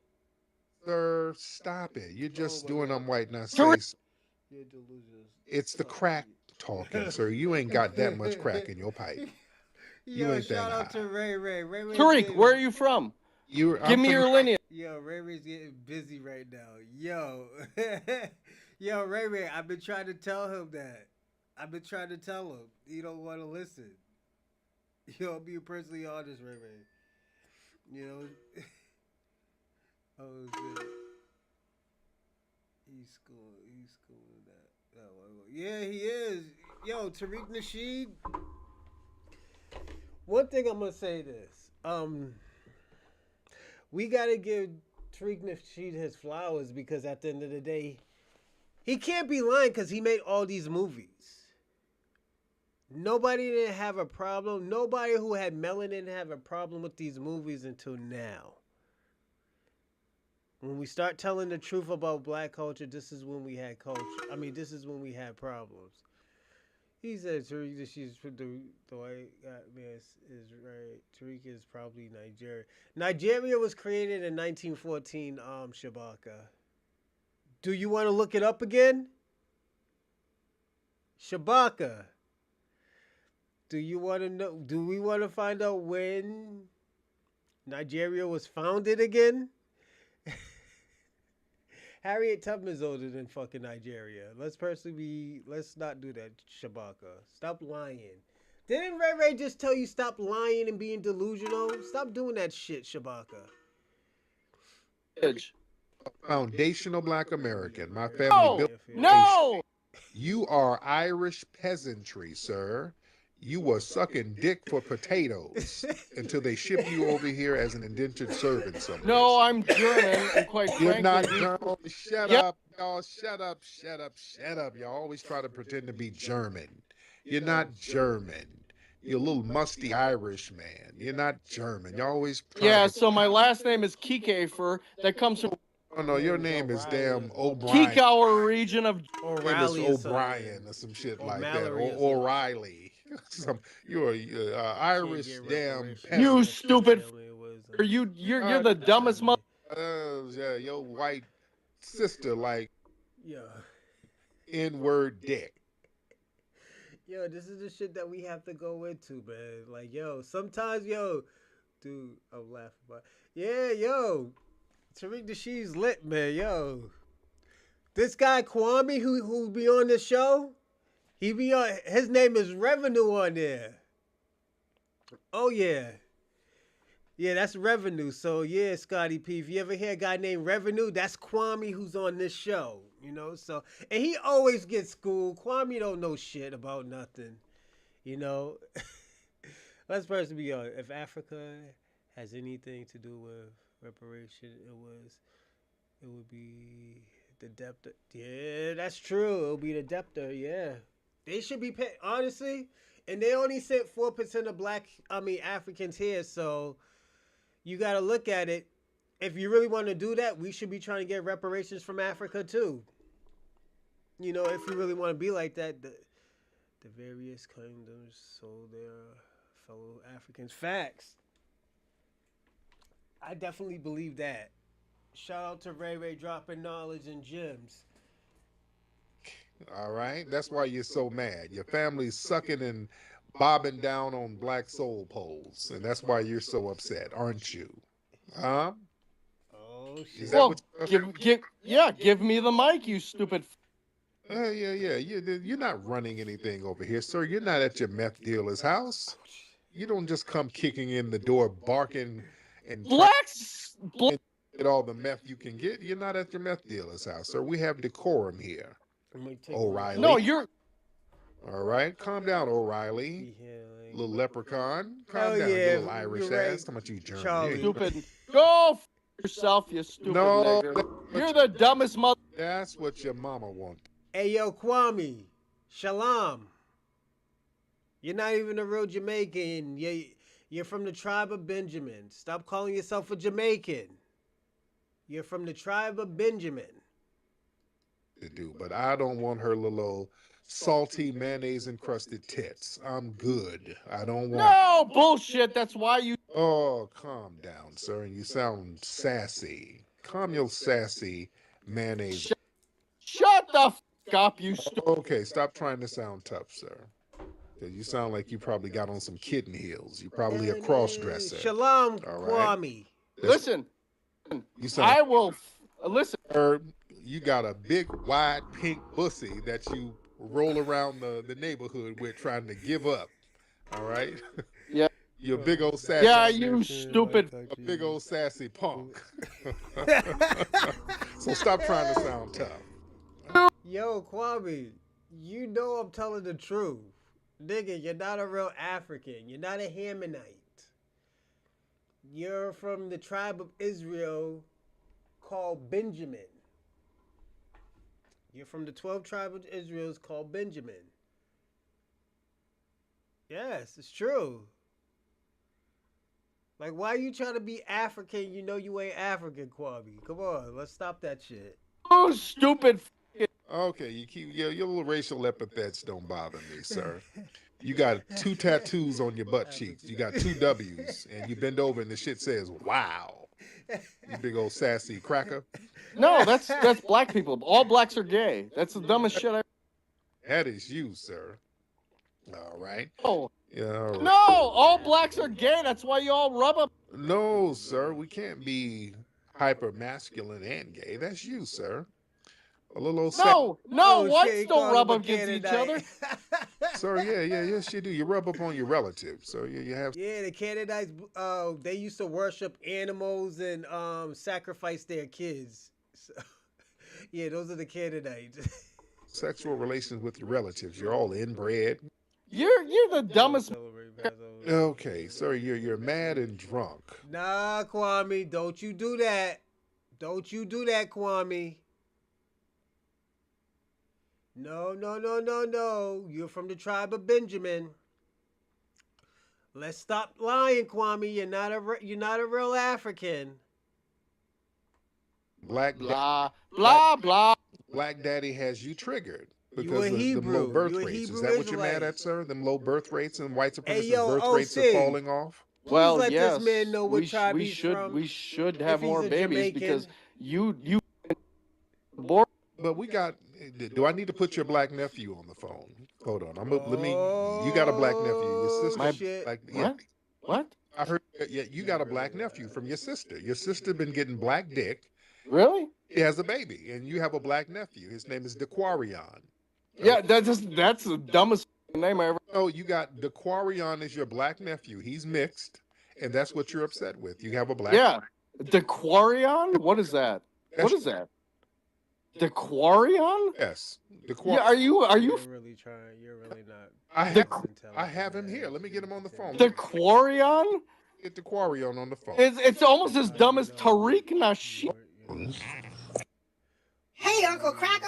Sir, stop it. You're just
my
doing
God.
them white now.
Tariq.
Say
You're delusional.
it's the crack talking, sir. You ain't got that much crack in your pipe. You
Yo,
ain't that
shout out
high.
to Ray Ray. Ray Ray's
Tariq,
getting-
where are you from?
You,
Give me your lineage.
Yo, Ray Ray's getting busy right now. Yo, yo, Ray Ray, I've been trying to tell him that. I've been trying to tell him. He don't want to listen. Yo, I'm being personally honest, Ray Ray. You know. Oh shit. He's schooling that. Yeah, he is. Yo, Tariq Nasheed. One thing I'm gonna say this. We gotta give Tariq Nasheed his flowers because at the end of the day, he can't be lying because he made all these movies. Nobody didn't have a problem. Nobody who had melanin didn't have a problem with these movies until now. When we start telling the truth about black culture, this is when we had culture. I mean, this is when we had problems. He said Tariq Nasheed's the white man is right. Tariq is probably Nigeria. Nigeria was created in 1914. Shabaka. Do you want to look it up again? Shabaka. Do you want to know? Do we want to find out when Nigeria was founded again? Harriet Tubman is older than fucking Nigeria. Let's not do that, Shabaka. Stop lying. Didn't Ray Ray just tell you stop lying and being delusional? Stop doing that shit, Shabaka.
Foundational black American. My family
No,
built.
no.
You are Irish peasantry, sir. You were sucking dick for potatoes until they ship you over here as an indentured servant somewhere.
No, I'm German, and quite
You're
frankly,
not German. Shut
Yep.
up, y'all. Shut up, shut up, shut up. Y'all always try to pretend to be German. You're not German. You're a little musty Irish man. You're not German. You always try
Yeah,
to...
so my last name is Kikefer. That comes from
Oh no, your name is damn O'Brien.
Kikauer region of
Your name is
O'Reilly or
O'Brien
something.
or some shit
Or
like that.
Mallory or
Or
something.
O'Reilly. You're Irish
Can't get
damn
reparations.
peasant.
You
That's the
stupid
family it was,
you're the dumbest mother.
Yeah, your white sister like
Yo.
N-word dick.
Yo, this is the shit that we have to go into, man. Like, yo, sometimes, yo, dude, I'm laughing, but yeah, yo, Tariq Nasheed's lit, man, yo. This guy Kwame, who be on this show, he be on. His name is Revenue on there. Oh yeah, yeah, that's Revenue. So yeah, Scotty P. If you ever hear a guy named Revenue, that's Kwame who's on this show. You know, so and he always gets schooled. Kwame don't know shit about nothing. You know, let's first be honest. If Africa has anything to do with reparation, it would be the debtor. Yeah, that's true. It'll be the debtor. Yeah, they should be paid honestly. And they only sent 4% of Africans here. So you got to look at it. If you really want to do that, we should be trying to get reparations from Africa too. You know, if you really want to be like that, the various kingdoms sold their fellow Africans. Facts. I definitely believe that. Shout out to Ray Ray dropping knowledge and gems.
All right? That's why you're so mad. Your family's sucking and bobbing down on black soul poles. And that's why you're so upset, aren't you? Huh?
Oh Oh
Is
shit.
that what?
Well, give me the mic, you stupid.
Yeah. You're not running anything over here, sir. You're not at your meth dealer's house. You don't just come kicking in the door, barking, and trying
Blacks.
to get all the meth you can get. You're not at your meth dealer's house, sir. We have decorum here,
I'm gonna take
O'Reilly.
No, you're.
All right, calm down, O'Reilly.
Be here, like...
Little leprechaun.
Hell
Calm down, you
yeah,
little Irish
you're right,
ass. How about you German?
Charlie.
Stupid. Go f yourself, you stupid
No,
nigger. You're the dumbest mother.
that's what your mama wants.
Hey yo, Kwame, Shalom. You're not even a real Jamaican. You're from the tribe of Benjamin. Stop calling yourself a Jamaican. You're from the tribe of Benjamin.
To do, but I don't want her little salty mayonnaise encrusted tits. I'm good. I don't want.
No bullshit. That's why you.
Oh, calm down, sir. You sound sassy. Calm your sassy mayonnaise.
Shut the f up, you stupid.
Okay, stop trying to sound tough, sir. 'Cause you sound like you probably got on some kitten heels. You probably a cross dresser.
Shalom,
All right.
Kwame.
Listen,
You sound.
I will. Listen.
You got a big, wide, pink pussy that you roll around the neighborhood with, trying to give up. All right.
Yeah.
You're a big old sassy.
Yeah, you stupid.
A big old sassy punk. So stop trying to sound tough.
Yo, Kwame, you know I'm telling the truth. Nigga, you're not a real African. You're not a Hamanite. You're from the tribe of Israel called Benjamin. You're from the 12 tribe of Israel called Benjamin. Yes, it's true. Like, why you trying to be African? You know you ain't African, Kwame. Come on, let's stop that shit.
Oh, stupid.
Okay, you keep your little racial epithets don't bother me, sir. You got 2 tattoos on your butt cheeks. You got 2 W's, and you bend over and the shit says "Wow." You big old sassy cracker.
No, that's black people. All blacks are gay. That's the dumbest shit I.
That is you, sir. All right.
Oh.
Yeah. All right.
No, all blacks are gay. That's why you all rub up.
No, sir. We can't be hyper masculine and gay. That's you, sir. A little old
No,
Oh,
whites
shit,
don't
called
rub
him a
up against each
Canaanite.
other.
Sir, yes, you do. You rub up on your relatives. So you have
Yeah, the Canaanites, they used to worship animals and sacrifice their kids. So, yeah, those are the Canaanites.
sexual relations with your relatives. You're all inbred.
You're the dumbest.
Okay, sir, you're mad and drunk.
Nah, Kwame, don't you do that. Don't you do that, Kwame. No. You're from the tribe of Benjamin. Let's stop lying, Kwame. You're not a real African.
Black
Blah.
Black Daddy has you triggered
You
because
a
of the
Hebrew.
low birth
You a
rates.
Hebrew
Is that what you're mad
Israelite.
at, sir? Them low birth rates and white supremacist
yo,
birth rates are
OC.
falling off?
Please
Well,
let
yes,
this man know what tribe
we
he's
should
from.
we should
If
have
he's
more
a
babies
Jamaican.
because you born.
But we got. Do I need to put your black nephew on the phone? Hold on. Let me. You got a black nephew. Your sister.
My-
Like,
What?
I heard. Yeah, you got a black nephew from your sister. Your sister been getting black dick.
Really?
He has a baby, and you have a black nephew. His name is Dequarion.
Yeah, that's the dumbest name I ever.
Oh, you got Dequarion as your black nephew. He's mixed, and that's what you're upset with. You have a black.
Yeah, Dequarion. What is that? What is that? Dequarion?
Yes.
Yeah, are you?
You're really trying. You're really not.
I have him here. Let me get him on the phone.
Dequarion?
Get Dequarion on the phone.
It's almost as dumb as Tariq Nasheed.
Hey, Uncle Cracker.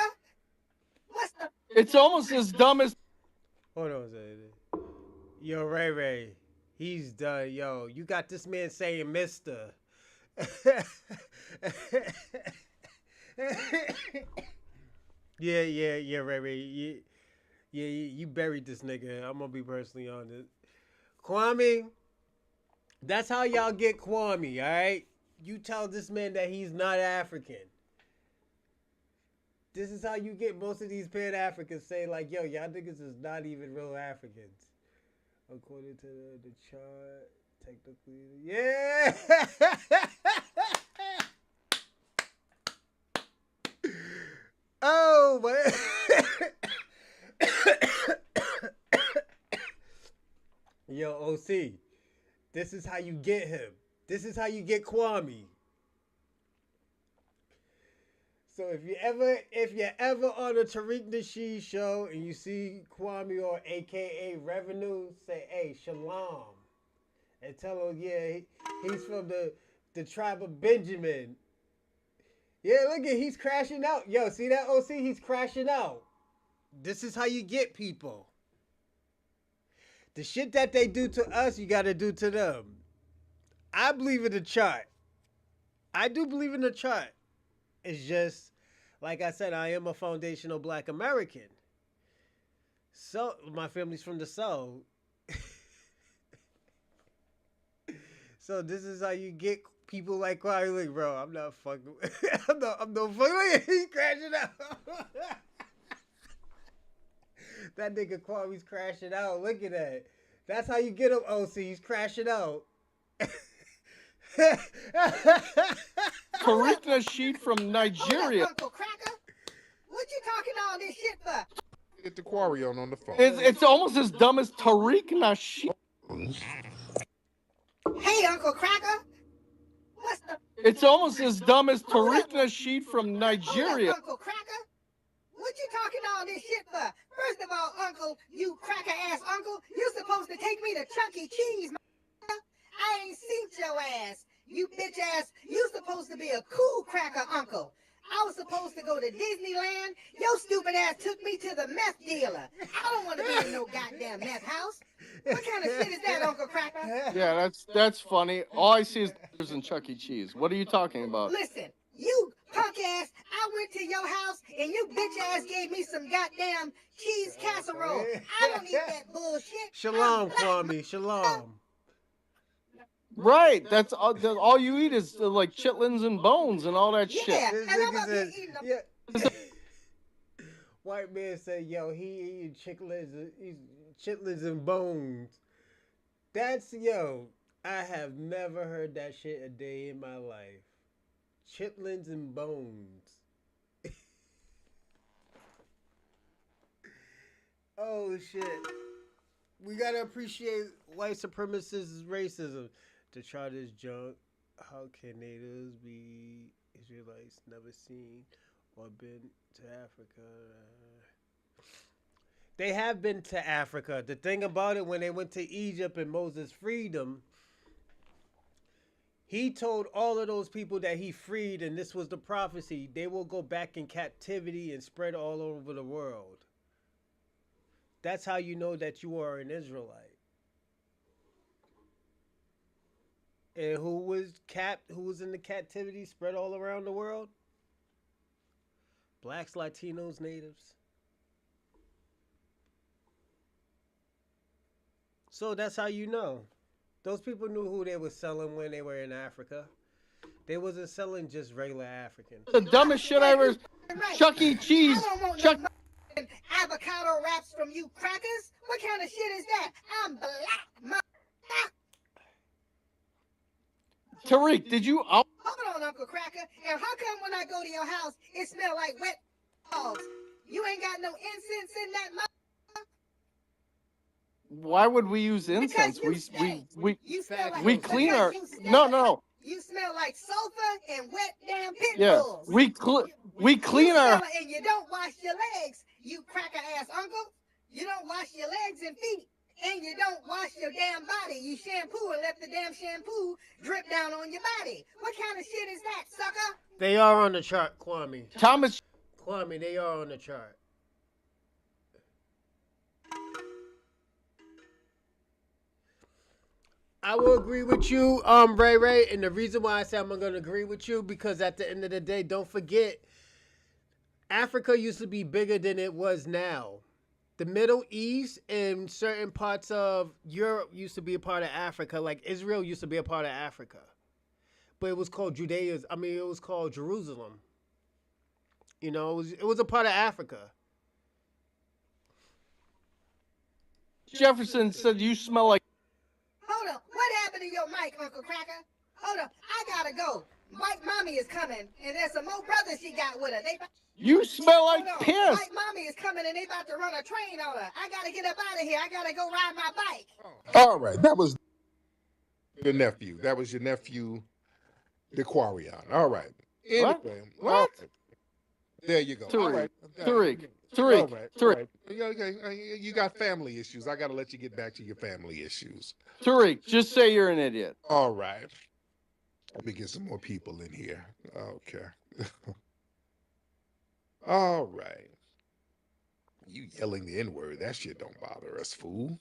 What's the...
It's almost as dumb as.
Hold on a second. Yo, Ray. He's done. Yo, you got this man saying Mister. Yeah, Ray. Yeah, you buried this nigga. I'm gonna be personally honest. Kwame, that's how y'all get Kwame, all right? You tell this man that he's not African. This is how you get most of these Pan-Africans saying like, yo, y'all niggas is not even real Africans. According to the chart, technically, yeah. OC. This is how you get him. This is how you get Kwame. So if you're ever on a Tariq Nasheed show and you see Kwame or AKA Revenue, say, hey, Shalom. And tell him, yeah, he's from the tribe of Benjamin. Yeah, look at, he's crashing out. Yo, see that OC? He's crashing out. This is how you get people. The shit that they do to us, you gotta do to them. I believe in the chart. I do believe in the chart. It's just, like I said, I am a foundational Black American. So my family's from the South. So this is how you get people like Kwame. Like, bro, I'm not fucking. I'm no fucking. He's crashing out. That nigga Kwame's crashing out. Look at that. That's how you get him, OC. He's crashing out.
Tariq Nasheed from Nigeria.
Uncle Cracker, what you talking all this shit for?
Get the quarry on the phone.
It's almost as dumb as Tariq Nasheed.
Hey, Uncle Cracker. What's the...
It's almost as dumb as Tariq Nasheed from Nigeria.
Uncle Cracker, what you talking all this shit for? First of all, Uncle, you cracker-ass uncle, you supposed to take me to Chuck E. Cheese, I ain't seen your ass. You bitch-ass, you supposed to be a cool cracker uncle. I was supposed to go to Disneyland. Your stupid ass took me to the meth dealer. I don't want to be in no goddamn meth house. What kind of shit is that, Uncle Cracker?
Yeah, that's funny. All I see is there's in Chuck E. Cheese. What are you talking about?
Listen, you punk ass, I went to your house and you bitch ass gave me some goddamn cheese casserole. I don't eat that bullshit.
Shalom, Kwame. Shalom.
Right. That's all you eat is like chitlins and bones and all that shit.
Yeah,
This
and I'm
nigga
up here
said,
eating
yeah. White man said, yo, he eating chitlins and bones. That's, yo, I have never heard that shit a day in my life. Chitlins and bones. Oh, shit. We gotta appreciate white supremacist racism. To try this junk, how can natives be Israelites never seen or been to Africa? They have been to Africa. The thing about it, when they went to Egypt and Moses freed them, he told all of those people that he freed, and this was the prophecy, they will go back in captivity and spread all over the world. That's how you know that you are an Israelite. And who was in the captivity spread all around the world? Blacks, Latinos, natives. So that's how you know. Those people knew who they were selling when they were in Africa. They wasn't selling just regular Africans.
The dumbest shit I ever. Chuck E. Cheese. Chuck.
Avocado wraps from you crackers? What kind of shit is that? I'm black.
Tariq, did you?
Hold on, Uncle Cracker. And how come when I go to your house, it smell like wet balls? You ain't got no incense in that mouth?
Why would we use incense?
You smell like,
we clean our. No.
You smell like sulfur and wet damn pit
Yeah,
bulls.
we clean our.
And you don't wash your legs, you cracker ass uncle. You don't wash your legs and feet. And you don't wash your damn body. You shampoo and let the damn shampoo drip down on your body. What kind of shit is that, sucker?
They are on the chart, Kwame.
Thomas.
Kwame, they are on the chart. I will agree with you, Ray. And the reason why I say I'm going to agree with you, because at the end of the day, don't forget, Africa used to be bigger than it was now. The Middle East and certain parts of Europe used to be a part of Africa. Like Israel used to be a part of Africa. But it was called Judaism. I mean, it was called Jerusalem. You know, it was a part of Africa.
Jefferson said you smell like.
Hold up. What happened to your mic, Uncle Cracker? Hold up. I gotta go. White mommy is coming, and there's some more brothers she got with her.
You smell like
Hold on.
piss.
White mommy is coming, and they about to run a train on her. I gotta get up out of here. I gotta go ride my bike.
All right, that was your nephew. That was your nephew, DeQuarion. All right.
What?
Anyway,
What?
okay. There you go. All right.
Tariq.
All right. Okay. You got family issues. I got to let you get back to your family issues.
Tariq, just say you're an idiot.
All right. Let me get some more people in here. Okay. All right. You yelling the N-word, that shit don't bother us, fool.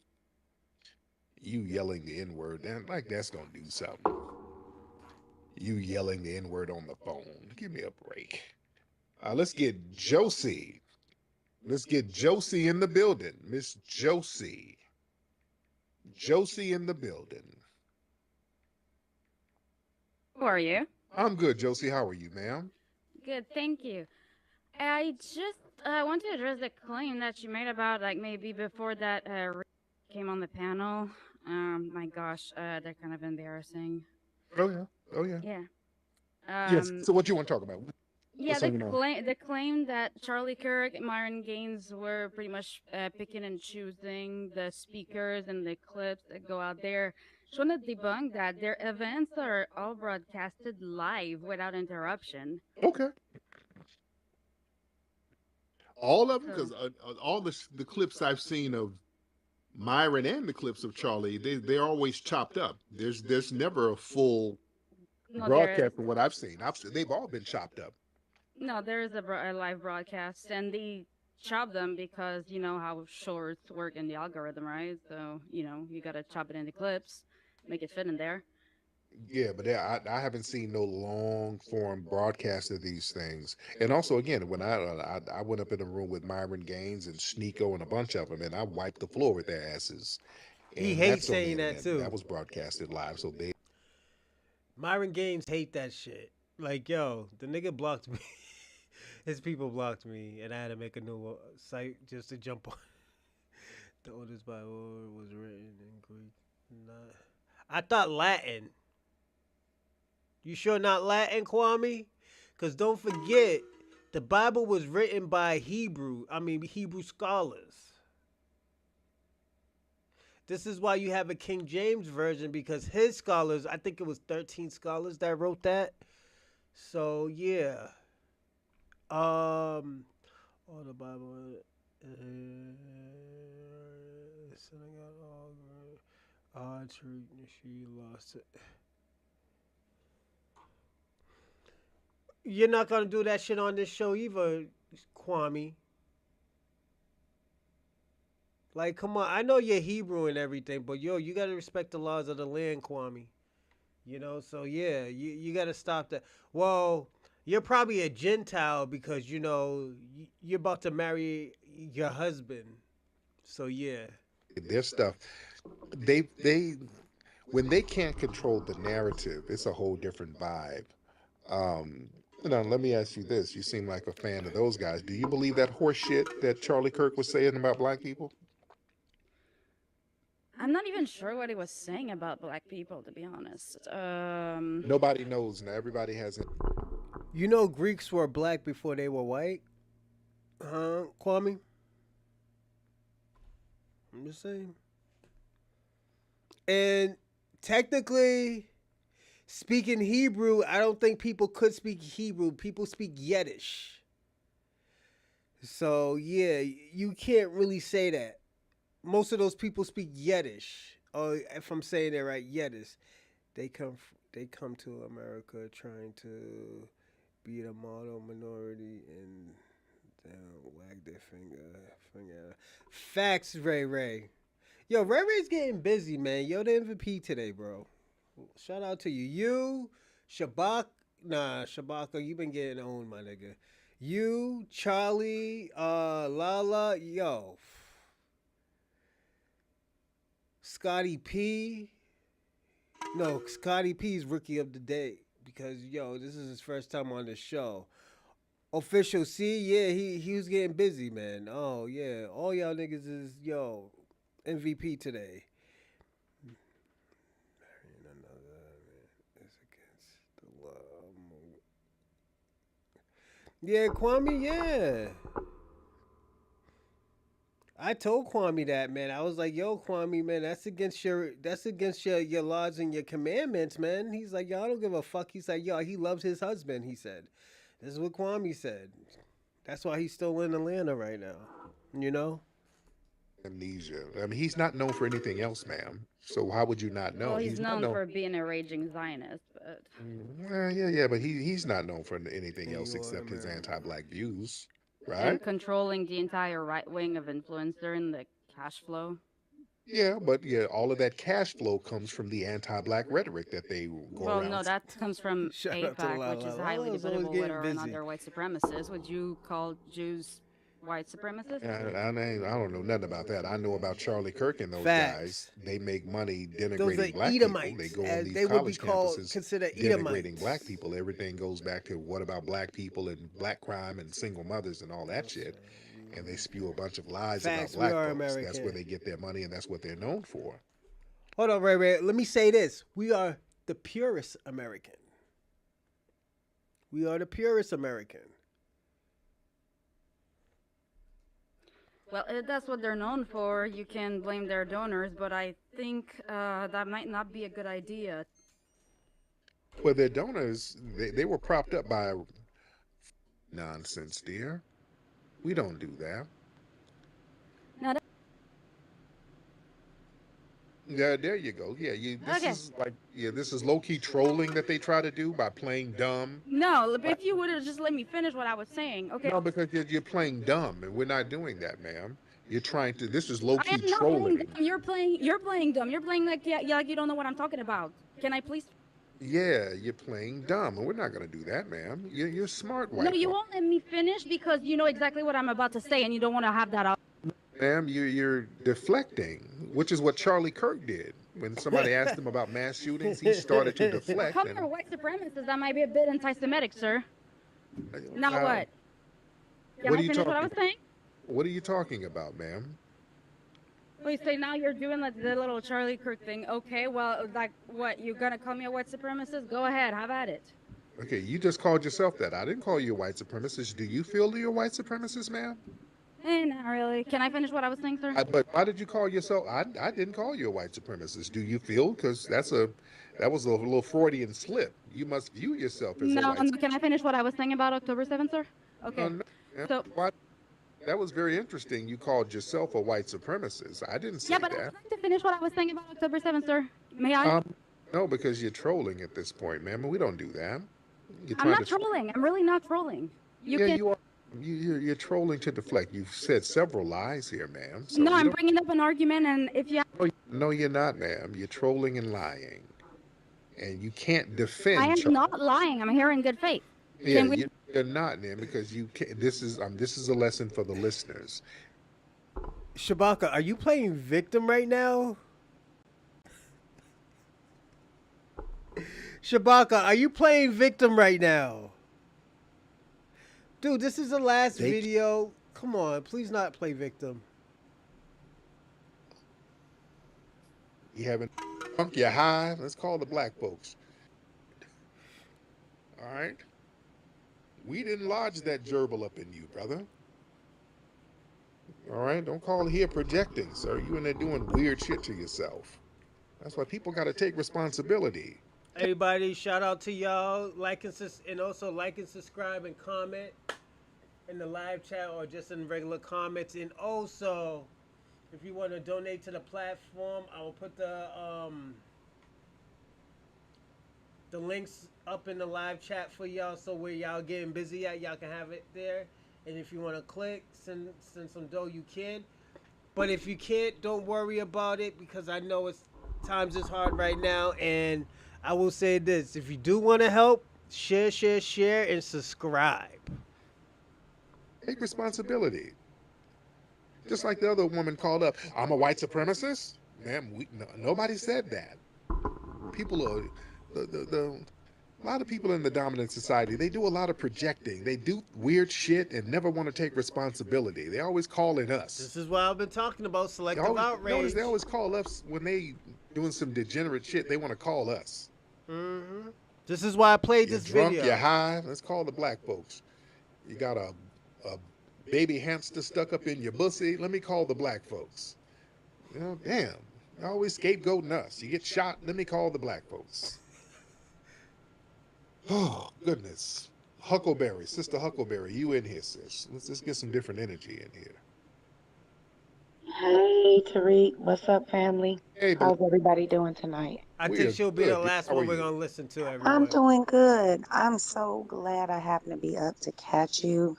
You yelling the N-word, like that's gonna do something. You yelling the N-word on the phone. Give me a break. Let's get Josie. Let's get Josie in the building. Miss Josie. Josie in the building.
Who are you?
I'm good, Josie. How are you, ma'am?
Good, thank you. I just want to address the claim that you made about, like, maybe before that came on the panel. My gosh, they're kind of embarrassing.
Oh, yeah. Oh, yeah.
Yeah.
Yes. So what you want to talk about?
Yeah, the claim that Charlie Kirk and Myron Gaines were pretty much picking and choosing the speakers and the clips that go out there. Just want to debunk that. Their events are all broadcasted live without interruption.
Okay. All of them, because all the clips I've seen of Myron and the clips of Charlie, they're always chopped up. There's never a full broadcast from what I've seen. They've all been chopped up.
No, there is a live broadcast, and they chop them because you know how shorts work in the algorithm, right? So you gotta chop it into clips, make it fit in there.
Yeah, but I haven't seen no long form broadcast of these things. And also, again, when I went up in a room with Myron Gaines and Sneeko and a bunch of them, and I wiped the floor with their asses. And
he hates saying that too.
That was broadcasted live, so they.
Myron Gaines hate that shit. Like, yo, the nigga blocked me. His people blocked me, and I had to make a new site just to jump on. The oldest Bible was written in Greek. I thought Latin. You sure not Latin, Kwame? Because don't forget, the Bible was written by Hebrew scholars. This is why you have a King James version, because his scholars, I think it was 13 scholars that wrote that. So, yeah. All the Bible. She lost it. You're not gonna do that shit on this show either, Kwame. Like, come on. I know you're Hebrew and everything, but yo, you gotta respect the laws of the land, Kwame. So yeah, you gotta stop that. Well, you're probably a Gentile because you're about to marry your husband. So yeah.
Their stuff, they when they can't control the narrative, it's a whole different vibe. Let me ask you this. You seem like a fan of those guys. Do you believe that horse shit that Charlie Kirk was saying about black people?
I'm not even sure what he was saying about black people, to be honest.
Nobody knows now. Everybody has it.
Greeks were black before they were white? Kwame? I'm just saying. And technically, speaking Hebrew, I don't think people could speak Hebrew. People speak Yiddish. So, yeah, you can't really say that. Most of those people speak Yiddish. Or if I'm saying it right, Yiddish. They come to America trying to be the model minority and wag their finger. Facts, Ray. Yo, Ray's getting busy, man. Yo, the MVP today, bro. Shout out to you. You, Shabaka, you been getting owned, my nigga. You, Charlie, Lala, yo. Scotty P. No, Scotty P's rookie of the day because, yo, this is his first time on the show. Official C, yeah, he was getting busy, man. Oh, yeah. All y'all niggas is, yo, MVP today. Marrying another man is against the law of Yeah, Kwame, yeah. I told Kwame that, man. I was like, "Yo, Kwame, man, that's against your laws and your commandments, man." He's like, "Yo, I don't give a fuck." He's like, "Yo, he loves his husband." He said, "This is what Kwame said." That's why he's still in Atlanta right now. You know?
Amnesia. I mean, he's not known for anything else, ma'am. So how would you not
Well,
know?
he's
He's not
known
known.
for being a raging Zionist, but
Yeah, but he's not known for anything
And
else
you are
except his
American.
anti-black views,
and
right?
controlling the entire right wing of influence during the cash flow.
Yeah, but yeah, all of that cash flow comes from the anti-black rhetoric that they go
Well, no,
around.
that comes from
Shout out to
APAC,
La
which
La.
is
La
highly
La's always
debatable
getting
whether or not
busy.
they're white supremacists. Would you call Jews white supremacists?
I don't know nothing about that. I know about Charlie Kirk and those guys.
Facts.
They make money
Those are
denigrating black people. They
Edomites,
go on
as
these
they would be
college
called,
campuses
considered
denigrating black
Edomites.
people. Everything goes back to what about black people and black crime and single mothers and all that shit. And they spew a bunch of lies about
Facts. We
black
are
folks. That's where
American.
they get their money and that's what they're known for.
Hold on, Ray. Let me say this: we are the purest American. We are the purest American.
Well, if that's what they're known for, you can blame their donors, but I think that might not be a good idea.
Well, their donors, they were propped up by nonsense, dear. We don't do that.
Now,
Yeah, there you go. Yeah, this
okay.
is like, yeah, this is low key trolling that they try to do by playing dumb.
No, if you would have just let me finish what I was saying, okay?
No, because you're playing dumb, and we're not doing that, ma'am. You're trying to. This is low
I
key
am not playing
trolling.
dumb. You're playing dumb. You're playing like like you don't know what I'm talking about. Can I please?
Yeah, you're playing dumb, and we're not gonna do that, ma'am. You're a smart
No,
white
you
woman,
won't let me finish because you know exactly what I'm about to say and you don't want to have that out.
ma'am. You're deflecting, which is what Charlie Kirk did when somebody asked him about mass shootings. He started to
Well,
deflect,
come
and
here, white supremacists. That might be a bit anti-Semitic, sir. Now what? Can
what
I
are you
finish what I
talking?
was saying?
What are you talking about, ma'am?
Please say now you're doing like the little Charlie Kirk thing. Okay, well, like what? You're gonna call me a white supremacist? Go ahead, have at it.
Okay, you just called yourself that. I didn't call you a white supremacist. Do you feel you're a white supremacist, ma'am?
Not really. Can I finish what I was saying, sir?
But why did you call yourself? I didn't call you a white supremacist. Do you feel? Because that was a little Freudian slip. You must view yourself as a
No,
white.
can I finish what I was saying about October 7th, sir?
No,
Okay.
no, ma'am.
So,
Why? That was very interesting. You called yourself a white supremacist. I didn't say
yeah, but I was
that.
trying to finish what I was saying about October 7th, sir. May I?
No, because you're trolling at this point, ma'am. We don't do that. You're
I'm
trying
not
to.
trolling. I'm really not trolling. You
Yeah,
can.
you are. You're trolling to deflect. You've said several lies here, ma'am. So
No,
we
I'm
don't.
bringing up an argument, and if you.
No, you're not, ma'am. You're trolling and lying, and you can't
I
defend.
am not lying. I'm here in good faith.
Yeah,
Can we?
you're not, man, because you can't. This is a lesson for the listeners.
Shabaka, are you playing victim right now? Shabaka, are you playing victim right now? Dude, this is the last
They
video. Come on, please not play victim.
You haven't drunk, you high. Let's call the black folks. All right, we didn't lodge that gerbil up in you, brother. All right, don't call here projecting, sir. You in there doing weird shit to yourself. That's why people got to take responsibility.
Everybody, shout out to y'all. And also like and subscribe and comment in the live chat or just in regular comments. And also, if you want to donate to the platform, I will put the links up in the live chat for y'all. So where y'all getting busy at, y'all can have it there. And if you want to click, send some dough, you can. But if you can't, don't worry about it because I know times is hard right now. And I will say this: if you do want to help, share, and subscribe.
Take responsibility. Just like the other woman called up, I'm a white supremacist. Ma'am, nobody said that. People are a lot of people in the dominant society. They do a lot of projecting. They do weird shit and never want to take responsibility. They always calling us.
This is what I've been talking about: selective outrage.
Notice they always call us when they doing some degenerate shit. They want to call us.
This is why I played
You're
this
drunk,
video.
you're high. Let's call the black folks. You got a baby hamster stuck up in your pussy. Let me call the black folks. You know, damn. You're always scapegoating us. You get shot. Let me call the black folks. Oh, goodness. Huckleberry, Sister Huckleberry, you in here, sis. Let's get some different energy in here.
Hey, Tariq. What's up, family?
Hey,
How's everybody doing tonight?
I
we
think
are
she'll be the
good.
last
How are
one we're
you?
gonna listen to.
I'm
Everyone.
doing good. I'm so glad I happen to be up to catch you.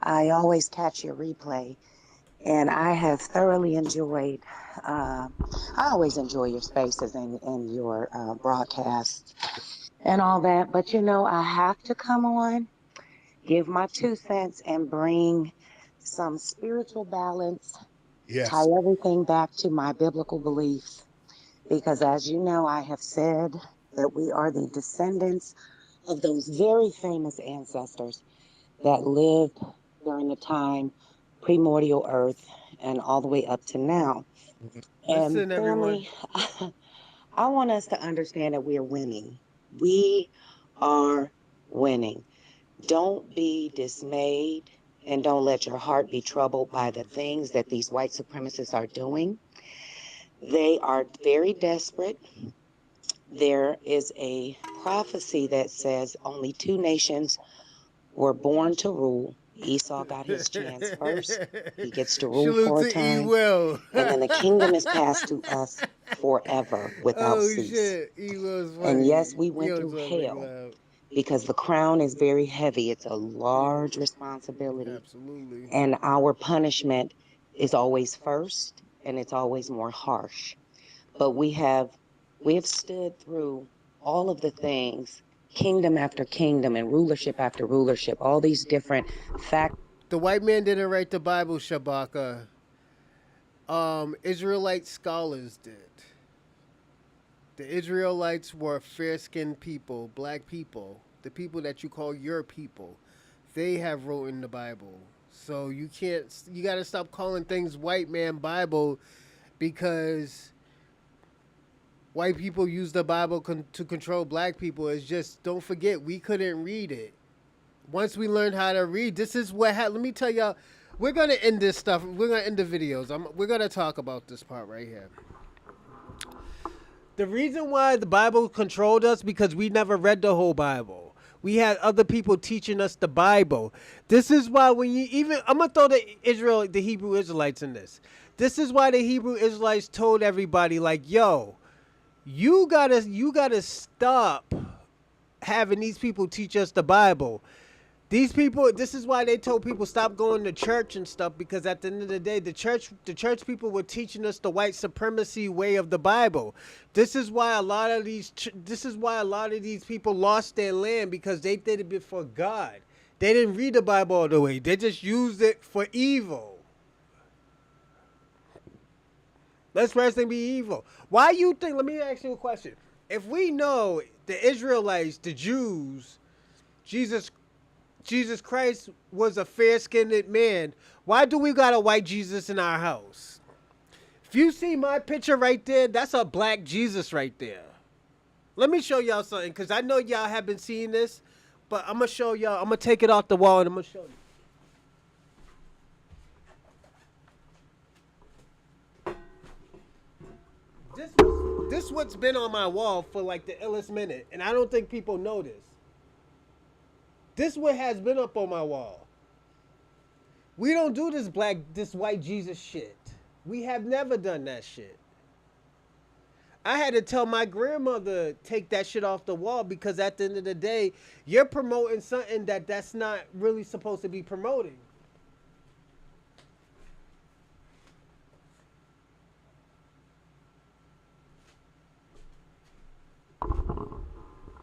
I always catch your replay, and I have thoroughly enjoyed. Uh, I always enjoy your spaces and your broadcasts and all that. But I have to come on, give my 2 cents, and bring some spiritual balance, tie
Yes.
everything back to my biblical beliefs. Because as you know, I have said that we are the descendants of those very famous ancestors that lived during the time primordial earth and all the way up to now. And
Listen, everyone.
family, I want us to understand that we are winning. We are winning. Don't be dismayed and don't let your heart be troubled by the things that these white supremacists are doing. They are very desperate. There is a prophecy that says only two nations were born to rule. Esau got his chance first. He gets to rule
Salute
for a
to E
time,
Will.
and then the kingdom is passed to us forever without
Oh
cease.
shit, E Will's
And
funny.
yes, we
He
went
always
through
want to make
hell
loud.
because the crown is very heavy. It's a large responsibility,
Absolutely.
and our punishment is always first, and it's always more harsh. But we have stood through all of the things, kingdom after kingdom and rulership after rulership, all these different facts.
The white man didn't write the Bible, Shabaka. Israelite scholars did. The Israelites were fair-skinned people, black people, the people that you call your people. They have written the Bible. So you can't. You got to stop calling things white man Bible because white people use the Bible to control black people. It's just, don't forget, we couldn't read it. Once we learned how to read, this is what happened. Let me tell y'all, we're going to end this stuff. We're going to end the videos. We're going to talk about this part right here. The reason why the Bible controlled us because we never read the whole Bible. We had other people teaching us the Bible. This is why when you even, I'm gonna throw the Hebrew Israelites in this. This is why the Hebrew Israelites told everybody like, yo, you gotta stop having these people teach us the Bible. These people, this is why they told people stop going to church and stuff, because at the end of the day, the church people were teaching us the white supremacy way of the Bible. This is why a lot of these people lost their land, because they did it before God. They didn't read the Bible all the way. They just used it for evil. Let's first thing be evil. Why you think, let me ask you a question. If we know the Israelites, the Jews, Jesus Christ was a fair-skinned man, why do we got a white Jesus in our house? If you see my picture right there, that's a black Jesus right there. Let me show y'all something, because I know y'all have been seeing this, but I'm going to show y'all. I'm going to take it off the wall and I'm going to show you. This what's been on my wall for like the illest minute, and I don't think people know this. This what has been up on my wall. We don't do this white Jesus shit. We have never done that shit. I had to tell my grandmother take that shit off the wall, because at the end of the day, you're promoting something that's not really supposed to be promoting.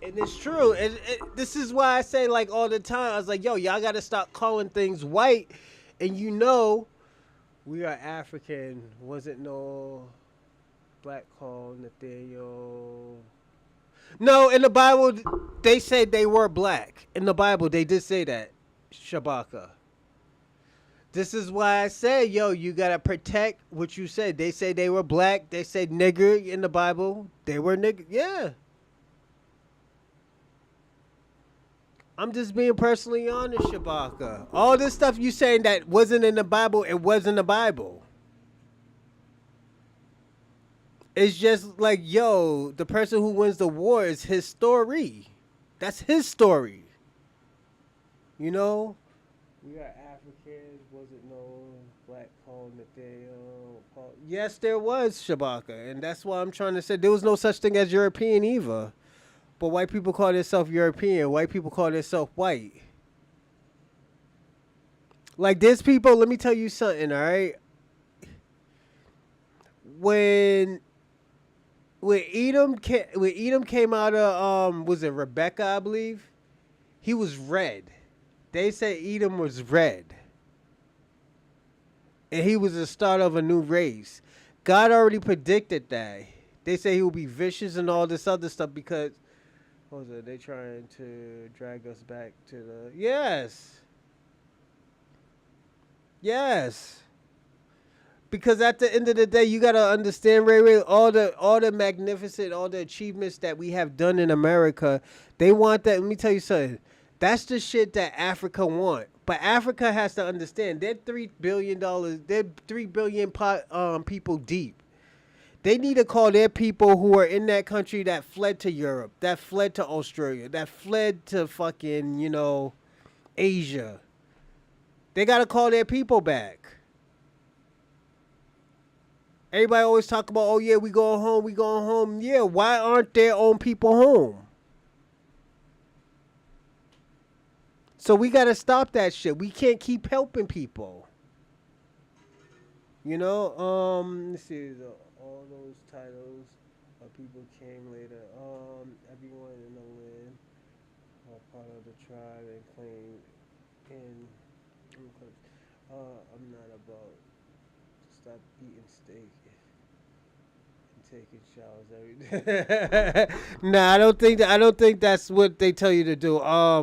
And it's true. This is why I say, like, all the time, I was like, yo, y'all got to stop calling things white. And we are African. Wasn't no black call Nathaniel. No, in the Bible, they said they were black. In the Bible, they did say that. Shabaka. This is why I say, yo, you got to protect what you said. They say they were black. They said nigger in the Bible. They were nigger. Yeah. I'm just being personally honest, Shabaka. All this stuff you saying that wasn't in the Bible, it wasn't the Bible. It's just like, yo, the person who wins the war is his story. That's his story. You know? We got Africans, was it no black colonization? Yes, there was, Shabaka. And that's why I'm trying to say there was no such thing as European either. But white people call themselves European. White people call themselves white. Like, there's people, let me tell you something, all right? When Edom came out of was it Rebecca, I believe? He was red. They said Edom was red. And he was the start of a new race. God already predicted that. They say he will be vicious and all this other stuff because what was it? They trying to drag us back to the yes. Yes. Because at the end of the day, you gotta understand, Ray, all the magnificent, all the achievements that we have done in America, they want that. Let me tell you something. That's the shit that Africa want. But Africa has to understand they're $3 billion. They're 3 billion people deep. They need to call their people who are in that country that fled to Europe, that fled to Australia, that fled to fucking Asia. They gotta call their people back. Everybody always talk about, oh yeah, we going home, we going home. Yeah, why aren't their own people home? So we gotta stop that shit. We can't keep helping people. Let's see, all those titles of people came later. Everyone in the land are part of the tribe and claim in. I'm not about to stop eating steak and taking showers every day. Nah, I don't think that's what they tell you to do. I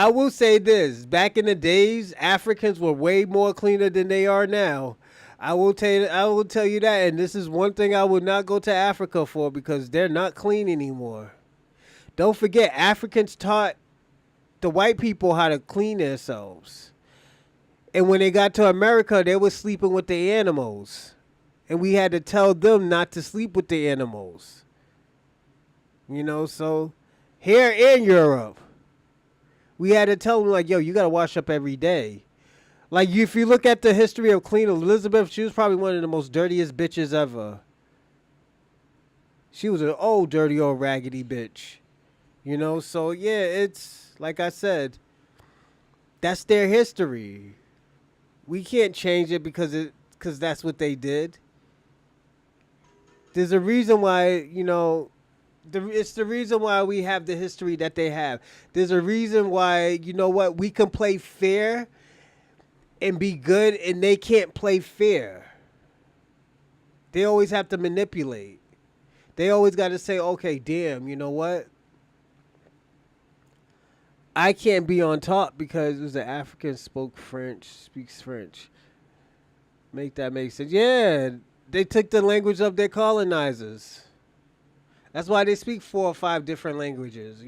will say this: back in the days, Africans were way more cleaner than they are now. I will tell you that, and this is one thing I would not go to Africa for because they're not clean anymore. Don't forget, Africans taught the white people how to clean themselves, and when they got to America, they were sleeping with the animals, and we had to tell them not to sleep with the animals. So here in Europe, we had to tell them, like, yo, you got to wash up every day. Like, if you look at the history of Queen Elizabeth, she was probably one of the most dirtiest bitches ever. She was an old, dirty, old, raggedy bitch. So, yeah, it's, like I said, that's their history. We can't change it because that's what they did. There's a reason why, it's the reason why we have the history that they have. There's a reason why, we can play fair and be good, and they can't play fair. They always have to manipulate. They always got to say, okay, damn, you know what? I can't be on top because it was an African speaks French. Make that make sense. Yeah, they took the language of their colonizers. That's why they speak 4 or 5 different languages,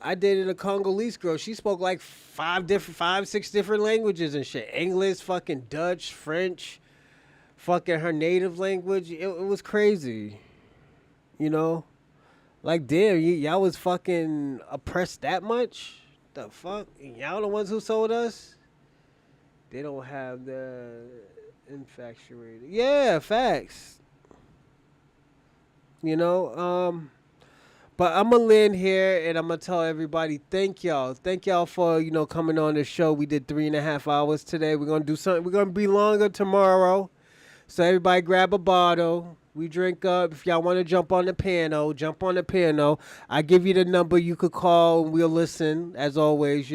I dated a Congolese girl. She spoke like 6 different languages and shit. English, fucking Dutch, French, fucking her native language. It was crazy. Like, damn, y'all was fucking oppressed that much? The fuck? Y'all the ones who sold us? They don't have the infatuated. Yeah, facts. But I'm going to land here and I'm going to tell everybody, thank y'all. Thank y'all for, coming on the show. We did 3.5 hours today. We're going to do something. We're going to be longer tomorrow. So everybody grab a bottle. We drink up. If y'all want to jump on the piano, jump on the piano. I give you the number you could call and we'll listen, as always,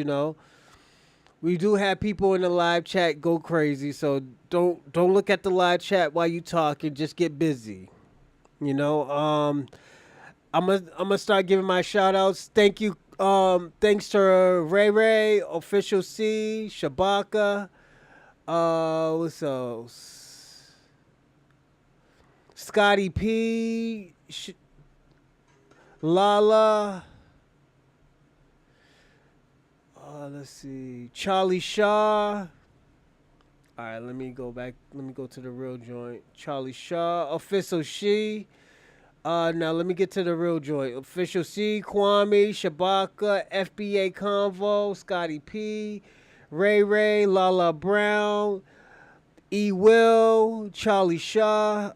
We do have people in the live chat go crazy, so don't look at the live chat while you talk and just get busy. I'm gonna start giving my shout outs. Thank you. Thanks to Ray, Official C, Shabaka. What's else? Scotty P, Lala. Let's see. Charlie Shaw. All right, let me go back. Let me go to the real joint. Charlie Shaw, Official She. Now let me get to the real joint. Official C, Kwame, Shabaka, FBA Convo, Scotty P, Ray Ray, Lala Brown, E Will, Charlie Shaw,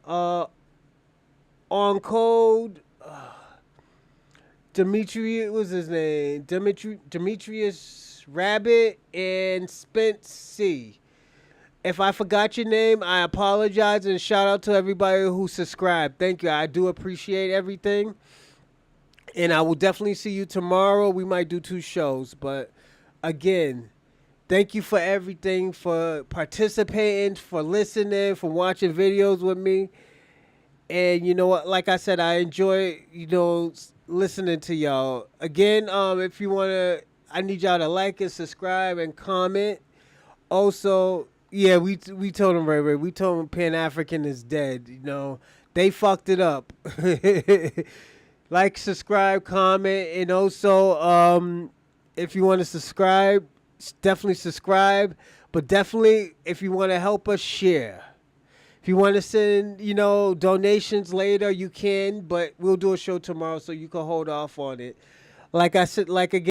On Code, Demetrius, what's his name? Demetrius Rabbit, and Spence C. If I forgot your name, I apologize, and shout out to everybody who subscribed. Thank you. I do appreciate everything. And I will definitely see you tomorrow. We might do 2 shows. But again, thank you for everything, for participating, for listening, for watching videos with me. And you know what? Like I said, I enjoy, listening to y'all. Again, if you want to, I need y'all to like and subscribe and comment. Also, yeah, we told him, Ray. We told him Pan African is dead. They fucked it up. Like, subscribe, comment, and also, if you want to subscribe, definitely subscribe. But definitely, if you want to help us, share. If you want to send, donations later, you can. But we'll do a show tomorrow, so you can hold off on it. Like I said, again.